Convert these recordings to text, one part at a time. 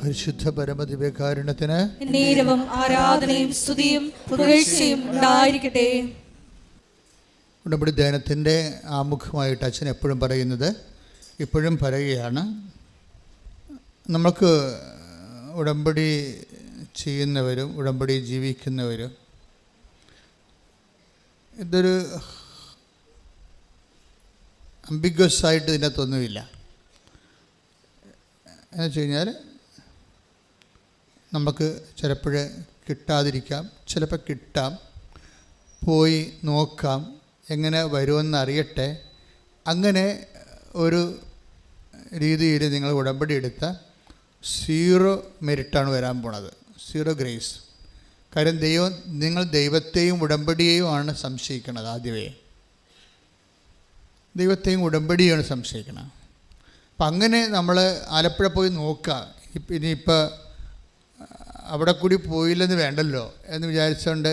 പരിശുദ്ധ പരമദിവ്യകാരുണ്യത്തിന് നേരവും ആരാധനയും സ്തുതിയും പുകഴ്ചയും ഉണ്ടായിരിക്കട്ടെ. ഉടമ്പടി ധ്യാനത്തിൻ്റെ ആമുഖമായിട്ട് അച്ഛൻ എപ്പോഴും പറയുന്നത്, ഇപ്പോഴും പറയുകയാണ്, നമുക്ക് ഉടമ്പടി ചെയ്യുന്നവരും ഉടമ്പടി ജീവിക്കുന്നവരും ഇതൊരു അംബിഗ്വസ് ആയിട്ട് ഇതിനകത്തൊന്നുമില്ല. എന്ന് വെച്ച് കഴിഞ്ഞാൽ നമുക്ക് ചിലപ്പോൾ കിട്ടാതിരിക്കാം, ചിലപ്പോൾ കിട്ടാം, പോയി നോക്കാം, എങ്ങനെ വരുമെന്ന് അറിയട്ടെ. അങ്ങനെ ഒരു രീതിയിൽ നിങ്ങൾ ഉടമ്പടി എടുത്ത 0 മെരിറ്റാണ് വരാൻ പോണത്, 0 ഗ്രേസ്. കാര്യം നിങ്ങൾ ദൈവത്തെയും ഉടമ്പടിയെയുമാണ് സംശയിക്കുന്നത്. ആദ്യമേ ദൈവത്തെയും ഉടമ്പടിയാണ് സംശയിക്കണം. അപ്പം അങ്ങനെ നമ്മൾ ആലപ്പുഴ പോയി നോക്കുക, ഇനിയിപ്പോൾ അവിടെ കൂടി പോയില്ലെന്ന് വേണ്ടല്ലോ എന്ന് വിചാരിച്ചുകൊണ്ട്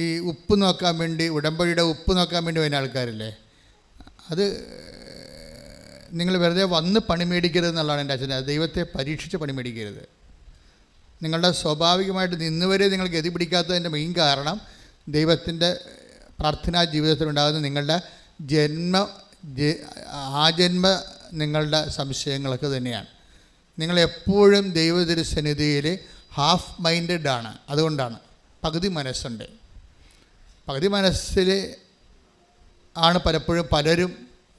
ഈ ഉപ്പ് നോക്കാൻ വേണ്ടി, ഉടമ്പടിയുടെ ഉപ്പ് നോക്കാൻ വേണ്ടി വരുന്ന ആൾക്കാരില്ലേ, അത് നിങ്ങൾ വെറുതെ വന്ന് പണി മേടിക്കരുത് എന്നുള്ളതാണ് എൻ്റെ അച്ഛൻ. ദൈവത്തെ പരീക്ഷിച്ച് പണി മേടിക്കരുത്. നിങ്ങളുടെ സ്വാഭാവികമായിട്ട് നിന്നുവരെ നിങ്ങൾ ഗതി പിടിക്കാത്തതിൻ്റെ മെയിൻ കാരണം ദൈവത്തിൻ്റെ പ്രാർത്ഥനാ ജീവിതത്തിലുണ്ടാകുന്ന നിങ്ങളുടെ ആജന്മ നിങ്ങളുടെ സംശയങ്ങളൊക്കെ തന്നെയാണ്. നിങ്ങളെപ്പോഴും ദൈവതിരുസന്നിധിയിൽ ഹാഫ് മൈൻഡഡ് ആണ്. അതുകൊണ്ടാണ് പകുതി മനസ്സുണ്ട്. പകുതി മനസ്സിൽ ആണ് പലപ്പോഴും പലരും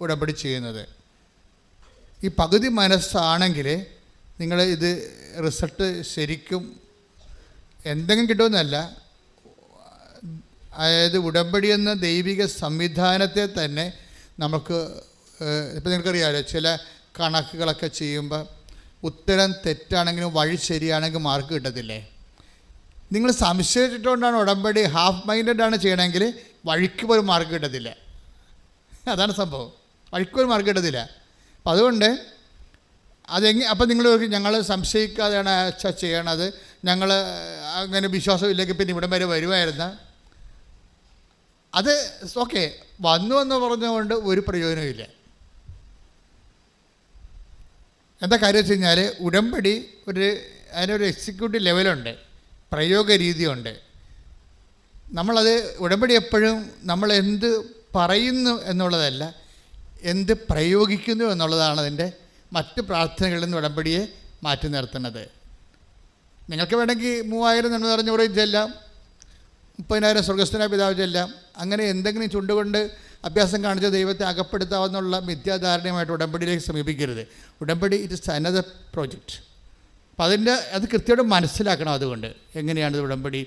ഉടമ്പടി ചെയ്യുന്നത്. ഈ പകുതി മനസ്സാണെങ്കിൽ നിങ്ങൾ ഇത് റിസൾട്ട് ശരിക്കും എന്തെങ്കിലും കിട്ടുമെന്നല്ല, അതായത് ഉടമ്പടി എന്ന ദൈവിക സംവിധാനത്തെ തന്നെ നമുക്ക് ഇപ്പോൾ നിങ്ങൾക്കറിയാമല്ലോ, ചില കണക്കുകളൊക്കെ ചെയ്യുമ്പോൾ ഉത്തരം തെറ്റാണെങ്കിലും വഴി ശരിയാണെങ്കിൽ മാർക്ക് കിട്ടത്തില്ലേ. നിങ്ങൾ സംശയിച്ചിട്ടുകൊണ്ടാണ് ഉടമ്പടി ഹാഫ് മൈൻഡഡ് ചെയ്യണമെങ്കിൽ വഴിക്ക് പോലും മാർക്ക് കിട്ടത്തില്ല. അതാണ് സംഭവം, വഴിക്ക് പോലും മാർക്ക് കിട്ടത്തില്ല. അപ്പം അതുകൊണ്ട് അപ്പം നിങ്ങൾ ഞങ്ങൾ സംശയിക്കാതെയാണ് ചെയ്യണത്, ഞങ്ങൾ അങ്ങനെ വിശ്വാസമില്ലെങ്കിൽ പിന്നെ ഇവിടം വരെ വരുമായിരുന്ന അത് ഓക്കെ, വന്നു എന്ന് പറഞ്ഞുകൊണ്ട് ഒരു പ്രയോജനമില്ല. എന്താ കാര്യം വെച്ച് കഴിഞ്ഞാൽ ഉടമ്പടി അതിനൊരു എക്സിക്യൂട്ടീവ് ലെവലുണ്ട്, പ്രയോഗ രീതിയുണ്ട്. നമ്മളത് ഉടമ്പടി എപ്പോഴും നമ്മൾ എന്ത് പറയുന്നു എന്നുള്ളതല്ല, എന്ത് പ്രയോഗിക്കുന്നു എന്നുള്ളതാണ് അതിൻ്റെ മറ്റ് പ്രാർത്ഥനകളിൽ നിന്ന് ഉടമ്പടിയെ മാറ്റി നിർത്തുന്നത്. നിങ്ങൾക്ക് വേണമെങ്കിൽ 3000 നന്മ നിറഞ്ഞ ചെല്ലാം, 30,000 സ്വർഗസ്ഥനായ പിതാവ് ചെല്ലാം. അങ്ങനെ എന്തെങ്കിലും ചുണ്ടുകൊണ്ട് അഭ്യാസം കാണിച്ച ദൈവത്തെ അകപ്പെടുത്താവുന്നുള്ള മിഥ്യാധാരണയുമായിട്ട് ഉടമ്പടിയിലേക്ക് സമീപിക്കരുത്. ഉടമ്പടി ഇറ്റ് ഇസ് അനദർ പ്രോജക്റ്റ്. അപ്പം അത് കൃത്യമായിട്ട് മനസ്സിലാക്കണം. അതുകൊണ്ട് എങ്ങനെയാണിത് ഉടമ്പടി?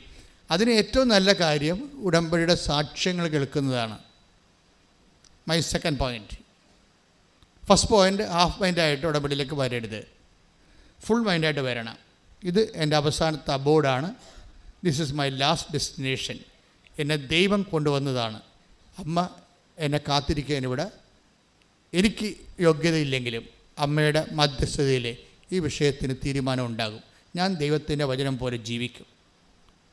അതിന് ഏറ്റവും നല്ല കാര്യം ഉടമ്പടിയുടെ സാക്ഷ്യങ്ങൾ കേൾക്കുന്നതാണ്. My second point. First point, half മൈൻഡായിട്ട് ഉടമ്പടിയിലേക്ക് വരരുത്, ഫുൾ മൈൻഡായിട്ട് വരണം. ഇത് എൻ്റെ അവസാനത്തെ അബോർഡാണ്. This is my last destination. എന്നെ ദൈവം കൊണ്ടുവന്നതാണ്. അമ്മ എന്നെ കാത്തിരിക്കാൻ ഇവിടെ. എനിക്ക് യോഗ്യതയില്ലെങ്കിലും അമ്മയുടെ മധ്യസ്ഥതയിൽ ഈ വിഷയത്തിന് തീരുമാനം ഉണ്ടാകും. ഞാൻ ദൈവത്തിൻ്റെ വചനം പോലെ ജീവിക്കും.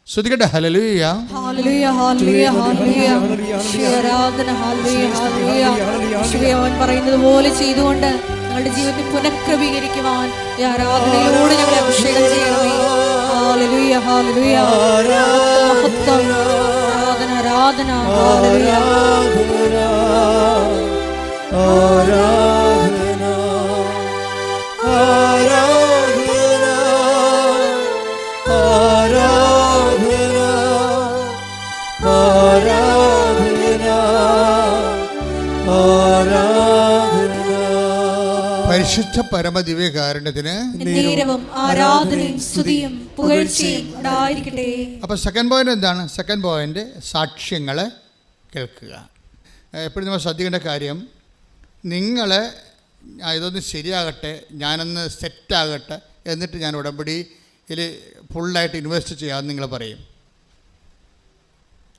ശ്രുതികട്ടെ. ഹല്ലേലൂയ, ഹല്ലേലൂയ, ഹല്ലേലൂയ, ഹല്ലേലൂയ. ആരാധന, ഹല്ലേലൂയ, ഹല്ലേലൂയ. അവൻ പറയുന്നത് പോലെ ചെയ്തുകൊണ്ട് ഞങ്ങളുടെ ജീവിതത്തെ പുനഃക്രമീകരിക്കുവാൻ ഈ ആരാധനയിലൂടെ ഞങ്ങളെ അഭിഷേകം ചെയ്യണമേ. ഹല്ലേലൂയ, ഹല്ലേലൂയ. മഹത്വം, ആരാധന, ആരാധന, ഹല്ലേലൂയ, ആരാധന, ആരാധന, ആരാധന, ആരാധന, ആരാധന. പരിശുദ്ധ പരമദിവ്യകാരുണ്യത്തിന് നേരവും ആരാധനയും സ്തുതിയും പുകഴ്ചയും ഉണ്ടായിരിക്കട്ടെ. അപ്പോൾ സെക്കൻഡ് പോയിൻ്റ് എന്താണ്? സെക്കൻഡ് പോയിൻ്റ് സാക്ഷ്യങ്ങൾ കേൾക്കുക. എപ്പോഴും നമ്മൾ ശ്രദ്ധിക്കേണ്ട കാര്യം, നിങ്ങൾ ഇതൊന്ന് ശരിയാകട്ടെ, ഞാനൊന്ന് സെറ്റാകട്ടെ, എന്നിട്ട് ഞാൻ ഉടമ്പടിയിൽ ഫുള്ളായിട്ട് ഇൻവെസ്റ്റ് ചെയ്യാമെന്ന് നിങ്ങൾ പറയും.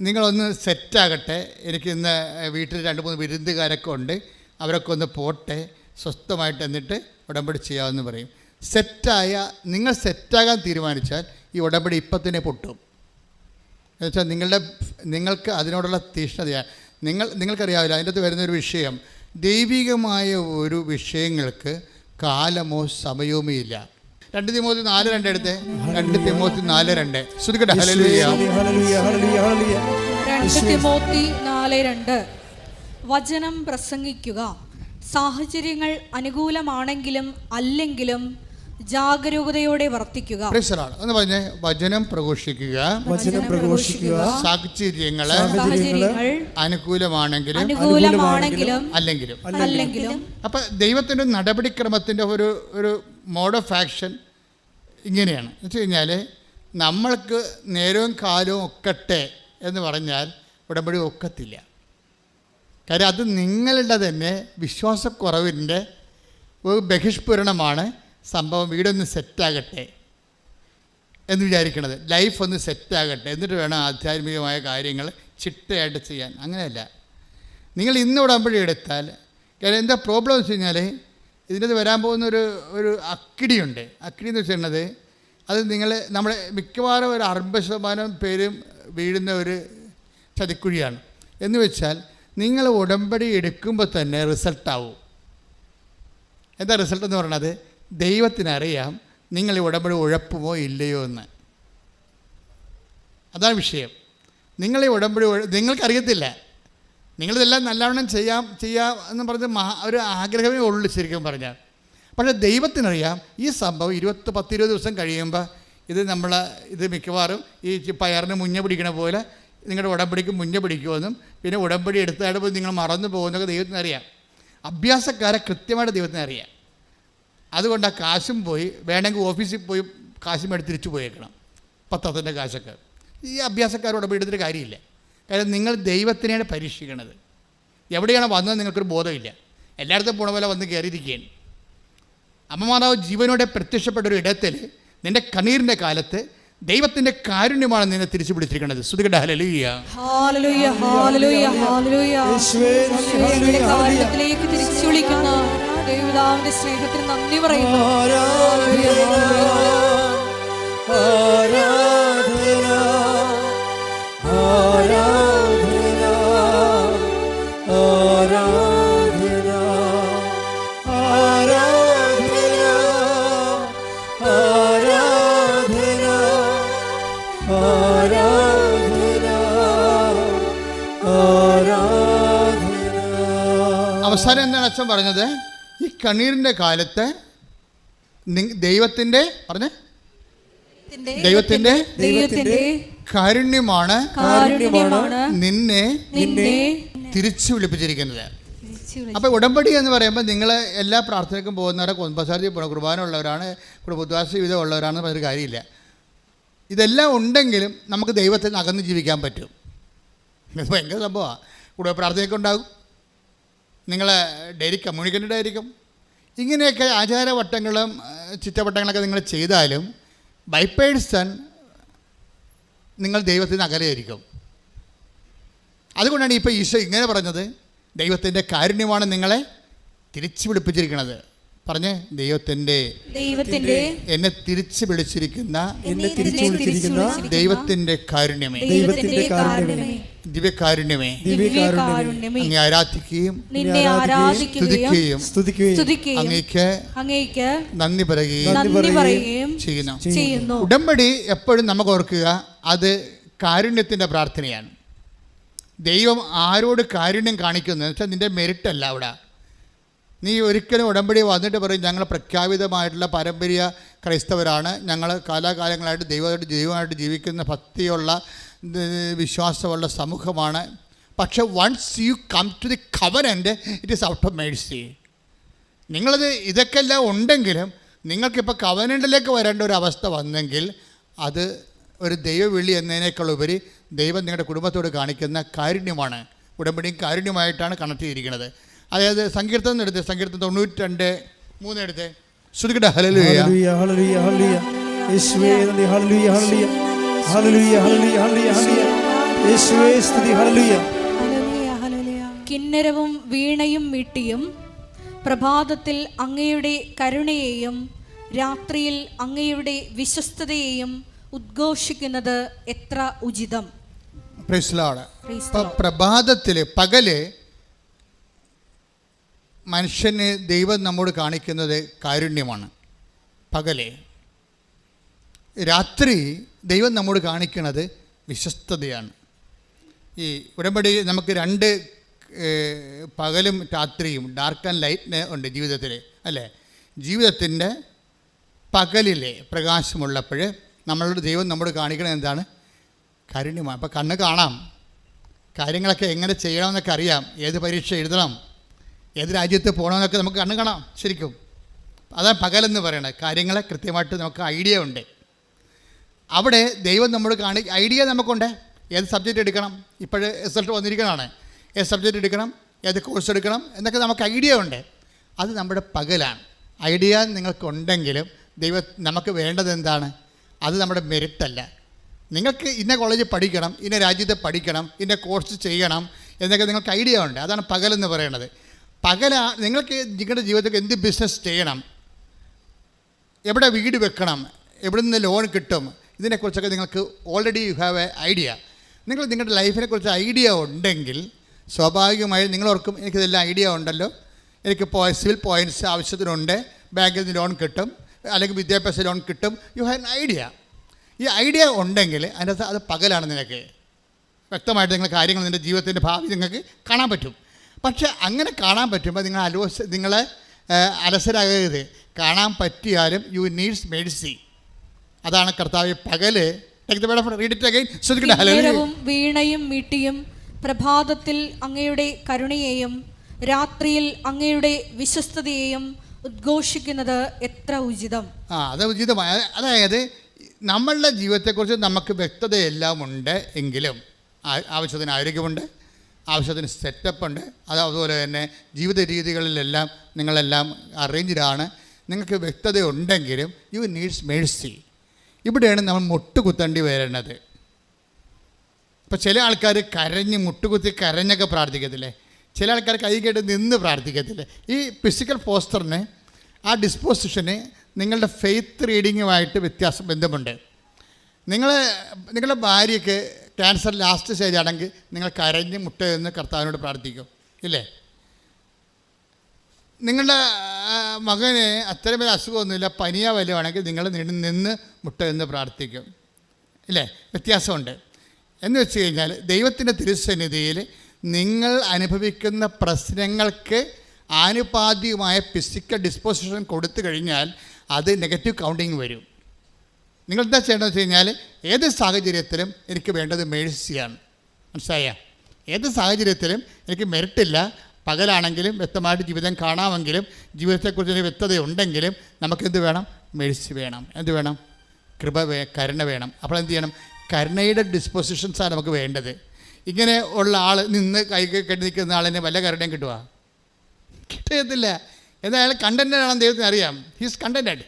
നിങ്ങളൊന്ന് സെറ്റാകട്ടെ, എനിക്ക് ഇന്ന് വീട്ടിൽ 2-3 വിരുന്നുകാരൊക്കെ ഉണ്ട്, അവരൊക്കെ ഒന്ന് പോട്ടെ സ്വസ്ഥമായിട്ട്, എന്നിട്ട് ഉടമ്പടി ചെയ്യാമെന്ന് പറയും. നിങ്ങൾ സെറ്റാകാൻ തീരുമാനിച്ചാൽ ഈ ഉടമ്പടി ഇപ്പം തന്നെ പൊട്ടും. എന്നുവെച്ചാൽ നിങ്ങൾക്ക് അതിനോടുള്ള തീഷ്ണതയാണ്. നിങ്ങൾക്കറിയാവില്ല, അതിൻ്റെ അകത്ത് വരുന്നൊരു വിഷയം, ദൈവികമായ ഒരു വിഷയങ്ങൾക്ക് കാലമോ സമയവുമേ ഇല്ല. 2 തിമോത്തി 4:2 എടുത്തേ. 2 തിമോത്തി 4:2. ശ്രുതിക്കട്ടെ ഹല്ലേലൂയ. 2 തിമോത്തി 4:2. വചനം പ്രസംഗിക്കുക, സാഹചര്യങ്ങൾ അനുകൂലമാണെങ്കിലും അല്ലെങ്കിലും ജാഗരൂകതയോടെ വർത്തിക്കുക. എന്ന് പറഞ്ഞേ, വചനം പ്രഘോഷിക്കുക, സാഹചര്യങ്ങള് അനുകൂലമാണെങ്കിലും അല്ലെങ്കിലും. അപ്പൊ ദൈവത്തിന്റെ നടപടിക്രമത്തിന്റെ ഒരു മോഡ് ഓഫ് ആക്ഷൻ ഇങ്ങനെയാണ്. എന്ന് വെച്ച് കഴിഞ്ഞാൽ നമ്മൾക്ക് നേരവും കാലവും ഒക്കട്ടെ എന്ന് പറഞ്ഞാൽ ഉടമ്പടി ഒക്കത്തില്ല. കാര്യം അത് നിങ്ങളുടെ തന്നെ വിശ്വാസക്കുറവിൻ്റെ ഒരു ബഹിഷ്പൂരണമാണ്. സംഭവം വീടൊന്ന് സെറ്റാകട്ടെ എന്ന് വിചാരിക്കണത്, ലൈഫ് ഒന്ന് സെറ്റാകട്ടെ, എന്നിട്ട് വേണം ആധ്യാത്മികമായ കാര്യങ്ങൾ ചിട്ടയായിട്ട് ചെയ്യാൻ. അങ്ങനെയല്ല. നിങ്ങൾ ഇന്ന് ഉടമ്പടി എടുത്താൽ, കാര്യം എന്താ പ്രോബ്ലം എന്ന് വെച്ച് കഴിഞ്ഞാൽ ഇതിനകത്ത് വരാൻ പോകുന്ന ഒരു അക്കിടിയുണ്ട്. അക്കിടി എന്ന് വെച്ചിട്ടുള്ളത് അത് നമ്മളെ മിക്കവാറും ഒരു 60% പേരും വീഴുന്ന ഒരു ചതിക്കുഴിയാണ്. എന്ന് വെച്ചാൽ നിങ്ങൾ ഉടമ്പടി എടുക്കുമ്പോൾ തന്നെ റിസൾട്ടാവും. എന്താ റിസൾട്ട് എന്ന് പറയുന്നത്? ദൈവത്തിനറിയാം നിങ്ങൾ ഈ ഉടമ്പടി ഉഴപ്പുമോ ഇല്ലയോ എന്ന്. അതാണ് വിഷയം. നിങ്ങൾ ഈ ഉടമ്പടി നിങ്ങൾക്കറിയത്തില്ല. നിങ്ങളിതെല്ലാം നല്ലവണ്ണം ചെയ്യാം എന്ന് പറഞ്ഞ് ഒരു ആഗ്രഹമേ ഉള്ളൂ ശരിക്കും പറഞ്ഞാൽ. പക്ഷേ ദൈവത്തിനറിയാം ഈ സംഭവം 10-20 ദിവസം കഴിയുമ്പോൾ ഇത് മിക്കവാറും ഈ പയറിന് മുഞ്ഞ പിടിക്കണ പോലെ നിങ്ങളുടെ ഉടമ്പടിക്ക് മുഞ്ഞ പിടിക്കുമെന്നും പിന്നെ ഉടമ്പടി എടുത്തായിട്ട് പോയി നിങ്ങൾ മറന്നു പോകുന്നതൊക്കെ ദൈവത്തിനറിയാം. അഭ്യാസക്കാരെ കൃത്യമായിട്ട് ദൈവത്തിനറിയാം. അതുകൊണ്ട് ആ കാശും പോയി, വേണമെങ്കിൽ ഓഫീസിൽ പോയി കാശും എടുത്ത് തിരിച്ചു പോയേക്കണം, 10 കാശൊക്കെ. ഈ അഭ്യാസക്കാർ ഉടമ്പടി എടുത്തിട്ട് കാര്യമില്ല. കാര്യം നിങ്ങൾ ദൈവത്തിനെയാണ് പരീക്ഷിക്കണത്. എവിടെയാണ് വന്നത് നിങ്ങൾക്കൊരു ബോധമില്ല. എല്ലായിടത്തും പോണ പോലെ വന്ന് കയറിയിരിക്കുകയാണ്. അമ്മമാതാവ് ജീവനോടെ പ്രത്യക്ഷപ്പെട്ടൊരു ഇടത്തിൽ നിൻ്റെ കണ്ണീരിൻ്റെ കാലത്ത് ദൈവത്തിൻ്റെ കാരുണ്യമാണ് നിന്നെ തിരിച്ചു പിടിച്ചിരിക്കുന്നത്. സ്തുതിക്കട്ടെ ഹല്ലേലൂയ. ഹല്ലേലൂയ ഹല്ലേലൂയ ഹല്ലേലൂയ. യേശുവേ കാരുണ്യത്തിലേക്ക് തിരിച്ചു വിളിക്കുന്ന ദൈവപിതാവിന്റെ സ്നേഹത്തിന് നന്ദി പറയുന്നു. അവസാനം എന്താണ് അച്ഛൻ പറഞ്ഞത്? ഈ കണ്ണീരിൻ്റെ കാലത്ത് ദൈവത്തിൻ്റെ കാരുണ്യമാണ് നിന്നെ തിരിച്ചു വിളിപ്പിച്ചിരിക്കുന്നത്. അപ്പോൾ ഉടമ്പടി എന്ന് പറയുമ്പോൾ നിങ്ങൾ എല്ലാ പ്രാർത്ഥനയ്ക്കും പോകുന്നവരെ, കുമ്പസാരത്തിൽ കുർബാന ഉള്ളവരാണ്, ബുദ്ധാസ ജീവിതം ഉള്ളവരാണെന്ന് പറഞ്ഞൊരു കാര്യമില്ല. ഇതെല്ലാം ഉണ്ടെങ്കിലും നമുക്ക് ദൈവത്തിൽ നിന്ന് അകന്ന് ജീവിക്കാൻ പറ്റും. ഇത് ഭയങ്കര സംഭവമാണ്. കുടുംബ പ്രാർത്ഥനയൊക്കെ ഉണ്ടാകും, നിങ്ങൾ ഡെയിലി കമ്മ്യൂണിക്കേറ്റഡ് ആയിരിക്കും. ഇങ്ങനെയൊക്കെ ആചാരവട്ടങ്ങളും ചിറ്റവട്ടങ്ങളൊക്കെ നിങ്ങൾ ചെയ്താലും ബൈ പേഴ്സൺ നിങ്ങൾ ദൈവത്തിൽ നിന്ന് അകലെയായിരിക്കും. അതുകൊണ്ടാണ് ഇപ്പോൾ ഈശോ ഇങ്ങനെ പറഞ്ഞത്, ദൈവത്തിൻ്റെ കാരുണ്യമാണ് നിങ്ങളെ തിരിച്ചു വിളിപ്പിച്ചിരിക്കുന്നത്. പറഞ്ഞേ, ദൈവത്തിൻ്റെ എന്നെ തിരിച്ചു വിളിച്ചിരിക്കുന്ന ദൈവത്തിൻ്റെ കാരുണ്യമേ, ദിവ്യകാരുണ്യമേ, അങ്ങേ ആരാധിക്കുകയും സ്തുതിക്കുകയും അങ്ങേക്ക് നന്ദി പറയുകയും ചെയ്യുന്നു. ഉടമ്പടി എപ്പോഴും നമുക്ക് ഓർക്കുക, അത് കാരുണ്യത്തിൻ്റെ പ്രാർത്ഥനയാണ്. ദൈവം ആരോട് കാരുണ്യം കാണിക്കുന്നത് വെച്ചാൽ നിൻ്റെ മെരിറ്റല്ല. അവിടെ നീ ഒരിക്കലും ഉടമ്പടി വന്നിട്ട് പറയും ഞങ്ങൾ പ്രഖ്യാപിതമായിട്ടുള്ള പാരമ്പര്യ ക്രൈസ്തവരാണ്, ഞങ്ങൾ കാലാകാലങ്ങളായിട്ട് ദൈവമായിട്ട് ജീവിക്കുന്ന ഭക്തിയുള്ള വിശ്വാസമുള്ള സമൂഹമാണ്. പക്ഷെ once you come to the covenant it is out of mercy. ഇതൊക്കെ എല്ലാം ഉണ്ടെങ്കിലും നിങ്ങൾക്കിപ്പോൾ കവനൻ്റിലേക്ക് വരേണ്ട ഒരു അവസ്ഥ വന്നെങ്കിൽ അത് ഒരു ദൈവവിളി എന്നതിനേക്കാളുപരി ദൈവം നിങ്ങളുടെ കുടുംബത്തോട് കാണിക്കുന്ന കാരുണ്യമാണ്. ഉടമ്പടിയും കാരുണ്യമായിട്ടാണ് കണക്ട് ചെയ്തിരിക്കുന്നത്. അതായത് സങ്കീർത്തനം എടുത്ത്, സങ്കീർത്തനം 92:3 എടുത്ത്. ശ്രുതിക്കട്ടെ ഹല്ലേലൂയ ഹല്ലേലൂയ ഹല്ലേലൂയ. യേശുവേ നന്ദി. ഹല്ലേലൂയ ഹല്ലേലൂയ ഹല്ലേലൂയ ഹല്ലേലൂയ ഹല്ലേലൂയ. യേശുവേ സ്തുതി. ഹല്ലേലൂയ ഹല്ലേലൂയ. കിന്നരവും വീണയും മീട്ടിയും പ്രഭാതത്തിൽ അങ്ങയുടെ കരുണയെയും രാത്രിയിൽ അങ്ങയുടെ വിശ്വസ്തതയെയും ഉദ്ഘോഷിക്കുന്നത് എത്ര ഉചിതം. Praise Lord. പ്രഭാതത്തിൽ പകല് മനുഷ്യന് ദൈവം നമ്മോട് കാണിക്കുന്നത് കാരുണ്യമാണ്. പകല് രാത്രി ദൈവം നമ്മോട് കാണിക്കുന്നത് വിശ്വസ്തതയാണ്. ഈ ഉടമ്പടി നമുക്ക് രണ്ട് പകലും രാത്രിയും, ഡാർക്ക് ആൻഡ് ലൈറ്റ് ഉണ്ട് ജീവിതത്തിൽ, അല്ലേ? ജീവിതത്തിൻ്റെ പകലിലെ പ്രകാശമുള്ളപ്പോൾ നമ്മളുടെ ദൈവം നമ്മോട് കാണിക്കുന്നത് എന്താണ്? കാരുണ്യമാണ്. അപ്പോൾ കണ്ണ് കാണാം, കാര്യങ്ങളൊക്കെ എങ്ങനെ ചെയ്യണമെന്നൊക്കെ അറിയാം, ഏത് പരീക്ഷ എഴുതണം, ഏത് രാജ്യത്ത് പോകണമെന്നൊക്കെ നമുക്ക് കണ്ണ് കാണാം ശരിക്കും. അതാണ് പകലെന്ന് പറയുന്നത്. കാര്യങ്ങളെ കൃത്യമായിട്ട് നമുക്ക് ഐഡിയ ഉണ്ട്. അവിടെ ദൈവം നമ്മോട് ഐഡിയ നമുക്കുണ്ട്. ഏത് സബ്ജക്റ്റ് എടുക്കണം, ഇപ്പോഴ് റിസൾട്ട് വന്നിരിക്കണതാണ്, ഏത് സബ്ജക്റ്റ് എടുക്കണം, ഏത് കോഴ്സ് എടുക്കണം എന്നൊക്കെ നമുക്ക് ഐഡിയ ഉണ്ട്. അത് നമ്മുടെ പകലാണ്. ഐഡിയ നിങ്ങൾക്കുണ്ടെങ്കിലും നമുക്ക് വേണ്ടത് എന്താണ്? അത് നമ്മുടെ മെറിറ്റല്ല. നിങ്ങൾക്ക് ഇന്ന കോളേജിൽ പഠിക്കണം, ഇന്ന രാജ്യത്ത് പഠിക്കണം, ഇന്ന കോഴ്സ് ചെയ്യണം എന്നൊക്കെ നിങ്ങൾക്ക് ഐഡിയ ഉണ്ട്. അതാണ് പകലെന്ന് പറയുന്നത്. നിങ്ങൾക്ക് നിങ്ങളുടെ ജീവിതത്തിൽ എന്ത് ബിസിനസ് ചെയ്യണം, എവിടെ വീട് വെക്കണം, എവിടെ നിന്ന് ലോൺ കിട്ടും, ഇതിനെക്കുറിച്ചൊക്കെ നിങ്ങൾക്ക് already you have A idea. നിങ്ങളുടെ ലൈഫിനെ കുറിച്ച് ഐഡിയ ഉണ്ടെങ്കിൽ സ്വാഭാവികമായും നിങ്ങളോർക്കും എനിക്കിതെല്ലാം ഐഡിയ ഉണ്ടല്ലോ, എനിക്ക് സിവിൽ പോയിൻറ്റ്സ് ആവശ്യത്തിനുണ്ട്, ബാങ്കിൽ നിന്ന് ലോൺ കിട്ടും, അല്ലെങ്കിൽ വിദ്യാഭ്യാസ ലോൺ കിട്ടും. You have an idea. ഈ ഐഡിയ ഉണ്ടെങ്കിൽ അതിനകത്ത് അത് പകലാണ്. നിനക്ക് വ്യക്തമായിട്ട് നിങ്ങൾ കാര്യങ്ങൾ നിൻ്റെ ജീവിതത്തിൻ്റെ ഭാവി നിങ്ങൾക്ക് കാണാൻ പറ്റും. പക്ഷേ അങ്ങനെ കാണാൻ പറ്റുമ്പോൾ നിങ്ങളെ അലസരാകരുത്. കാണാൻ പറ്റിയാലും യു നീഡ്സ് മെഡിസി. അതാണ് കർത്താവ് പകല് വീണയും മീട്ടിയും പ്രഭാതത്തിൽ അങ്ങയുടെ കരുണയെയും രാത്രിയിൽ അങ്ങയുടെ വിശ്വസ്തതയെയും ഉദ്ഘോഷിക്കുന്നത് എത്ര ഉചിതം. അത് ഉചിതമായ, അതായത് നമ്മളുടെ ജീവിതത്തെക്കുറിച്ച് നമുക്ക് വ്യക്തതയെല്ലാം ഉണ്ട് എങ്കിലും ആവശ്യത്തിന് ആരോഗ്യമുണ്ട്, ആവശ്യത്തിന് സെറ്റപ്പുണ്ട്, അതുപോലെ തന്നെ ജീവിത രീതികളിലെല്ലാം നിങ്ങളെല്ലാം അറേഞ്ച്ഡാണ്. നിങ്ങൾക്ക് വ്യക്തത ഉണ്ടെങ്കിലും യു നീഡ്സ് മേഴ്സി. ഇവിടെയാണ് നമ്മൾ മുട്ടുകുത്തേണ്ടി വരുന്നത്. ഇപ്പോൾ ചില ആൾക്കാർ മുട്ടുകുത്തി കരഞ്ഞൊക്കെ പ്രാർത്ഥിക്കത്തില്ലേ, ചില ആൾക്കാർ കൈ കേട്ട് നിന്ന് പ്രാർത്ഥിക്കത്തില്ലേ. ഈ ഫിസിക്കൽ പോസ്റ്ററിന്, ആ ഡിസ്പോസിഷന് നിങ്ങളുടെ ഫെയ്ത്ത് റീഡിങ്ങുമായിട്ട് ബന്ധമുണ്ട്. നിങ്ങളുടെ ഭാര്യയ്ക്ക് ക്യാൻസർ ലാസ്റ്റ് സ്റ്റേജ് ആണെങ്കിൽ നിങ്ങൾ കരഞ്ഞ് മുട്ടയെന്ന് കർത്താവിനോട് പ്രാർത്ഥിക്കും, ഇല്ലേ? നിങ്ങളുടെ മകന് അത്രയും വലിയ അസുഖമൊന്നുമില്ല, പനിയാ വല്ലതുമാണെങ്കിൽ നിങ്ങൾ നിന്ന് മുട്ടയെന്ന് പ്രാർത്ഥിക്കും, ഇല്ലേ? വ്യത്യാസമുണ്ട്. എന്ന് വെച്ച് കഴിഞ്ഞാൽ ദൈവത്തിൻ്റെ തിരുസന്നിധിയിൽ നിങ്ങൾ അനുഭവിക്കുന്ന പ്രശ്നങ്ങൾക്ക് ആനുപാതികമായ ഫിസിക്കൽ ഡിസ്പോസിഷൻ കൊടുത്തു കഴിഞ്ഞാൽ അത് നെഗറ്റീവ് കൗണ്ടിങ് വരും. നിങ്ങളെന്താ ചെയ്യേണ്ടതെന്ന് വെച്ച് കഴിഞ്ഞാൽ ഏത് സാഹചര്യത്തിലും എനിക്ക് വേണ്ടത് മേഴ്സിയാണ്. മനസ്സിലായ? ഏത് സാഹചര്യത്തിലും എനിക്ക് മെറിറ്റില്ല. പകലാണെങ്കിലും വ്യക്തമായിട്ട് ജീവിതം കാണാമെങ്കിലും ജീവിതത്തെക്കുറിച്ചൊരു വ്യക്തതയുണ്ടെങ്കിലും നമുക്കെന്ത് വേണം? മേഴ്സി വേണം. എന്ത് വേണം? കരുണ വേണം. അപ്പോൾ എന്ത് ചെയ്യണം? കരുണയുടെ ഡിസ്പോസിഷൻസാണ് നമുക്ക് വേണ്ടത്. ഇങ്ങനെ ഉള്ള ആൾ നിന്ന് കൈ കെട്ടി നിൽക്കുന്ന ആളിനെ വല്ല കരുണയും കിട്ടുക? കിട്ടത്തില്ല. എന്നാൽ അയാൾ കണ്ടൻറ്റഡാണെന്ന് ദൈവത്തിന് അറിയാം. He's contented.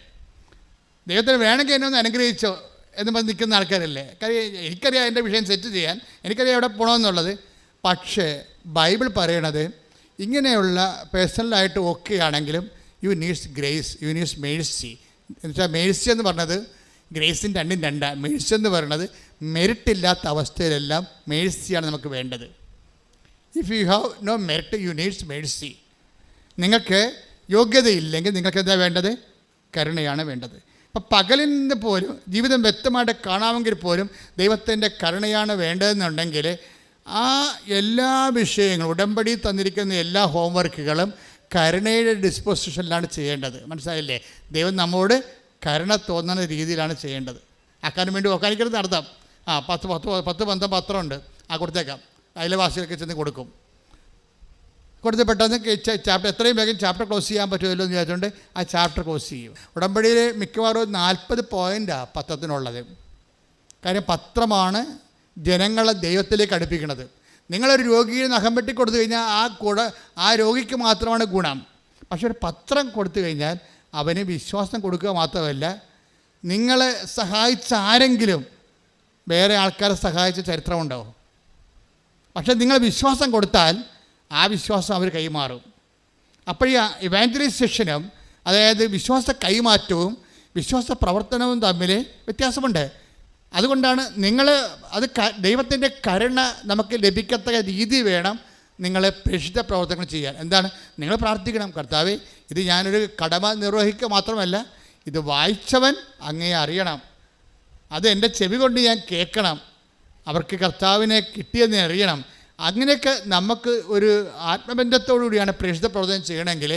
ദൈവത്തിന് വേണമെങ്കിൽ എന്നെ ഒന്ന് അനുഗ്രഹിച്ചോ എന്ന് പറഞ്ഞ് നിൽക്കുന്ന ആൾക്കാരല്ലേ. എനിക്കറിയാം എൻ്റെ വിഷയം സെറ്റ് ചെയ്യാൻ, എനിക്കറിയാം എവിടെ പോകണമെന്നുള്ളത്. പക്ഷേ ബൈബിൾ പറയണത് ഇങ്ങനെയുള്ള പേഴ്സണലായിട്ട് ഓക്കെ ആണെങ്കിലും you needs grace, you needs mercy. എന്നുവെച്ചാൽ മേഴ്സി എന്ന് പറഞ്ഞത് ഗ്രേസിൻ്റെ രണ്ടാണ്. മേഴ്സി എന്ന് പറയുന്നത് മെറിറ്റില്ലാത്ത അവസ്ഥയിലെല്ലാം മേഴ്സിയാണ് നമുക്ക് വേണ്ടത്. If you have no merit you needs mercy. നിങ്ങൾക്ക് യോഗ്യതയില്ലെങ്കിൽ നിങ്ങൾക്ക് എന്താ വേണ്ടത്? കരുണയാണ് വേണ്ടത്. അപ്പം പകലിൽ നിന്ന് പോലും ജീവിതം വ്യക്തമായിട്ട് കാണാമെങ്കിൽ പോലും ദൈവത്തിൻ്റെ കരുണയാണ് വേണ്ടതെന്നുണ്ടെങ്കിൽ ആ എല്ലാ വിഷയങ്ങളും ഉടമ്പടി തന്നിരിക്കുന്ന എല്ലാ ഹോംവർക്കുകളും കരുണയുടെ ഡിസ്പോസിഷനിലാണ് ചെയ്യേണ്ടത്. മനസ്സിലായില്ലേ? ദൈവം നമ്മോട് കരുണ തോന്നുന്ന രീതിയിലാണ് ചെയ്യേണ്ടത്. ആക്കാനും വേണ്ടി ഒക്കാനിക്കരുത് നടത്താം. 10 പത്രമുണ്ട്, കൊടുത്തേക്കാം. അയൽവാസികൾക്ക് ചെന്ന് കൊടുക്കും. കൊടുത്ത് പെട്ടെന്ന് ചാപ്റ്റർ എത്രയും വേഗം ചാപ്റ്റർ ക്ലോസ് ചെയ്യാൻ പറ്റുമല്ലോ എന്ന് വിചാരിച്ചുകൊണ്ട് ആ ചാപ്റ്റർ ക്ലോസ് ചെയ്യും. ഉടമ്പടിയിൽ മിക്കവാറും 40 പോയിൻ്റാണ് പത്രത്തിനുള്ളത്. കാര്യം പത്രമാണ് ജനങ്ങളെ ദൈവത്തിലേക്ക് അടുപ്പിക്കുന്നത്. നിങ്ങളൊരു രോഗിയെ നഖം വെട്ടി കൊടുത്തു കഴിഞ്ഞാൽ ആ രോഗിക്ക് മാത്രമാണ് ഗുണം. പക്ഷെ ഒരു പത്രം കൊടുത്തു കഴിഞ്ഞാൽ അവന് വിശ്വാസം കൊടുക്കുക മാത്രമല്ല, നിങ്ങളെ സഹായിച്ച ആരെങ്കിലും വേറെ ആൾക്കാരെ സഹായിച്ച ചരിത്രമുണ്ടോ? പക്ഷെ നിങ്ങൾ വിശ്വാസം കൊടുത്താൽ ആ വിശ്വാസം അവർ കൈമാറും. അപ്പോൾ ഈ ഇവാഞ്ചലൈസേഷനും, അതായത് വിശ്വാസ കൈമാറ്റവും വിശ്വാസ പ്രവർത്തനവും തമ്മിൽ വ്യത്യാസമുണ്ട്. അതുകൊണ്ടാണ് ദൈവത്തിൻ്റെ കരുണ നമുക്ക് ലഭിക്കത്തക്ക രീതി വേണം നിങ്ങളെ പ്രേക്ഷിത പ്രവർത്തനങ്ങൾ ചെയ്യാൻ. എന്താണ്? നിങ്ങൾ പ്രാർത്ഥിക്കണം, കർത്താവേ, ഇത് ഞാനൊരു കടമ നിർവഹിക്കുക മാത്രമല്ല, ഇത് വായിച്ചവൻ അങ്ങയെ അറിയണം, അത് എൻ്റെ ചെവി കൊണ്ട് ഞാൻ കേൾക്കണം, അവർക്ക് കർത്താവിനെ കിട്ടിയെന്ന് അറിയണം. അങ്ങനെയൊക്കെ നമുക്ക് ഒരു ആത്മബന്ധത്തോടുകൂടിയാണ് പ്രേക്ഷിത പ്രവർത്തനം ചെയ്യണമെങ്കിൽ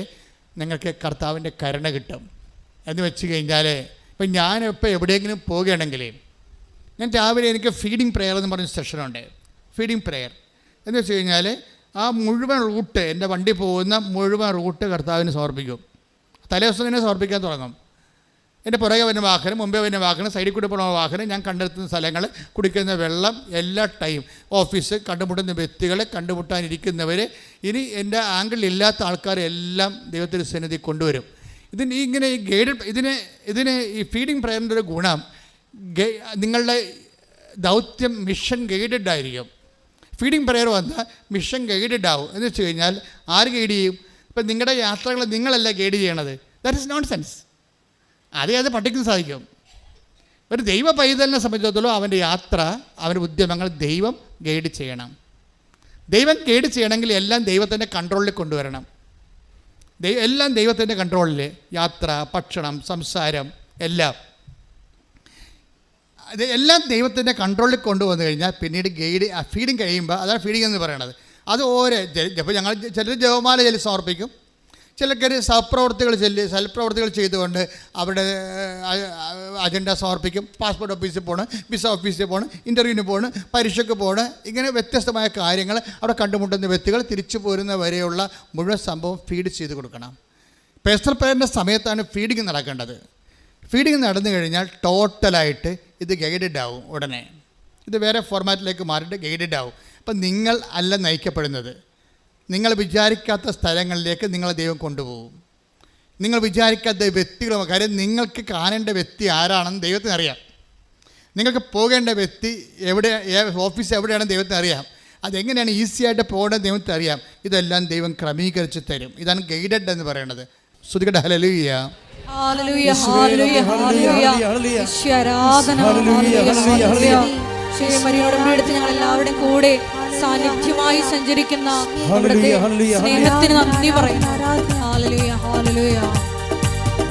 നിങ്ങൾക്ക് കർത്താവിൻ്റെ കരുണ കിട്ടും. എന്ന് വെച്ച് കഴിഞ്ഞാൽ ഇപ്പം ഞാനിപ്പോൾ എവിടെയെങ്കിലും പോവുകയാണെങ്കിൽ ഞാൻ രാവിലെ എനിക്ക് ഫീഡിങ് പ്രെയർ എന്ന് പറഞ്ഞ സെഷനുണ്ട്. ഫീഡിങ് പ്രെയർ എന്ന് വെച്ച് കഴിഞ്ഞാൽ ആ മുഴുവൻ റൂട്ട്, എൻ്റെ വണ്ടി പോകുന്ന മുഴുവൻ റൂട്ട് കർത്താവിന് സമർപ്പിക്കും. തലേദിവസം തന്നെ സമർപ്പിക്കാൻ തുടങ്ങും. എൻ്റെ പുറകെ വരുന്ന വാഹനം, മുമ്പേ വരുന്ന വാഹനം, സൈഡിൽ കൂടെ പോകുന്ന വാഹനം, ഞാൻ കണ്ടെത്തുന്ന സ്ഥലങ്ങൾ, കുടിക്കുന്ന വെള്ളം, എല്ലാ ടൈം, ഓഫീസ്, കണ്ടുമുട്ടുന്ന വ്യക്തികൾ, കണ്ടുമുട്ടാനിരിക്കുന്നവർ, ഇനി എൻ്റെ ആംഗിളിലില്ലാത്ത ആൾക്കാരെല്ലാം ദൈവത്തിൻ്റെ സന്നിധി കൊണ്ടുവരും. ഇങ്ങനെ ഈ ഇതിനെ ഈ ഫീഡിങ് പ്രയറിൻ്റെ ഒരു ഗുണം, നിങ്ങളുടെ ദൗത്യം മിഷൻ ഗൈഡഡ് ആയിരിക്കും. ഫീഡിങ് പ്രയർ വന്നാൽ മിഷൻ ഗൈഡഡ് ആവും. എന്ന് വെച്ച് കഴിഞ്ഞാൽ ആര് ഗൈഡ് ചെയ്യും? ഇപ്പം നിങ്ങളുടെ യാത്രകൾ നിങ്ങളല്ല ഗൈഡ് ചെയ്യണത്. That is known sense. അത് പഠിക്കാൻ സാധിക്കും. ഒരു ദൈവ പൈതലിനെ സംബന്ധിച്ചിടത്തോളം അവൻ്റെ യാത്ര, അവൻ്റെ ഉദ്യമങ്ങൾ ദൈവം ഗൈഡ് ചെയ്യണം. ദൈവം ഗൈഡ് ചെയ്യണമെങ്കിൽ എല്ലാം ദൈവത്തിൻ്റെ കൺട്രോളിൽ കൊണ്ടുവരണം. എല്ലാം ദൈവത്തിൻ്റെ കൺട്രോളിൽ, യാത്ര, ഭക്ഷണം, സംസാരം, എല്ലാം ദൈവത്തിൻ്റെ കൺട്രോളിൽ കൊണ്ടുവന്നു കഴിഞ്ഞാൽ പിന്നീട് ഫീഡിങ് കഴിയുമ്പോൾ, അതാണ് ഫീഡിങ് എന്ന് പറയുന്നത്. അത് അപ്പോൾ ഞങ്ങൾ ചിലർ ജപമാല ചൊല്ലി സമർപ്പിക്കും, ചിലർ സൽപ്രവർത്തികൾ ചെയ്തുകൊണ്ട് അവരുടെ അജണ്ട സമർപ്പിക്കും. പാസ്പോർട്ട് ഓഫീസിൽ പോകണം, വിസ ഓഫീസിൽ പോകണം, ഇൻ്റർവ്യൂവിന് പോകണം, പരീക്ഷയ്ക്ക് പോകണം. ഇങ്ങനെ വ്യത്യസ്തമായ കാര്യങ്ങൾ അവിടെ കണ്ടുമുട്ടുന്ന വ്യക്തികൾ തിരിച്ചു പോരുന്ന വരെയുള്ള മുഴുവൻ സംഭവം ഫീഡ് ചെയ്ത് കൊടുക്കണം. പേഴ്സണൽ പ്രയറിൻ്റെ സമയത്താണ് ഫീഡിങ് നടക്കേണ്ടത്. ഫീഡിങ് നടന്നു കഴിഞ്ഞാൽ ടോട്ടലായിട്ട് ഇത് ഗൈഡഡ് ആവും. ഉടനെ ഇത് വേറെ ഫോർമാറ്റിലേക്ക് മാറിയിട്ട് ഗൈഡഡ് ആവും. അപ്പം നിങ്ങൾ അല്ല നയിക്കപ്പെടുന്നത്, നിങ്ങൾ വിചാരിക്കാത്ത സ്ഥലങ്ങളിലേക്ക് നിങ്ങളെ ദൈവം കൊണ്ടുപോകും. നിങ്ങൾ വിചാരിക്കാത്ത വ്യക്തികളും, കാര്യം നിങ്ങൾക്ക് കാണേണ്ട വ്യക്തി ആരാണെന്ന് ദൈവത്തിന് അറിയാം. നിങ്ങൾക്ക് പോകേണ്ട വ്യക്തി ഓഫീസ് എവിടെയാണെന്ന് ദൈവത്തിന് അറിയാം. അതെങ്ങനെയാണ് ഈസിയായിട്ട് പോകേണ്ടത് ദൈവത്തിന് അറിയാം. ഇതെല്ലാം ദൈവം ക്രമീകരിച്ച് തരും. ഇതാണ് ഗൈഡഡ് എന്ന് പറയുന്നത്. ശ്രുതികട ഹല്ലേലൂയ. ഹല്ലേലൂയ, ഹല്ലേലൂയ, ഹല്ലേലൂയ. ആരാധന, ഹല്ലേലൂയ. മരിയോടൊപ്പം ഞങ്ങൾ എല്ലാവരുടെയും കൂടെ സാന്നിധ്യമായി സഞ്ചരിക്കുന്ന സ്നേഹത്തിന് നന്ദി പറയുന്നു. Hallelujah, hallelujah.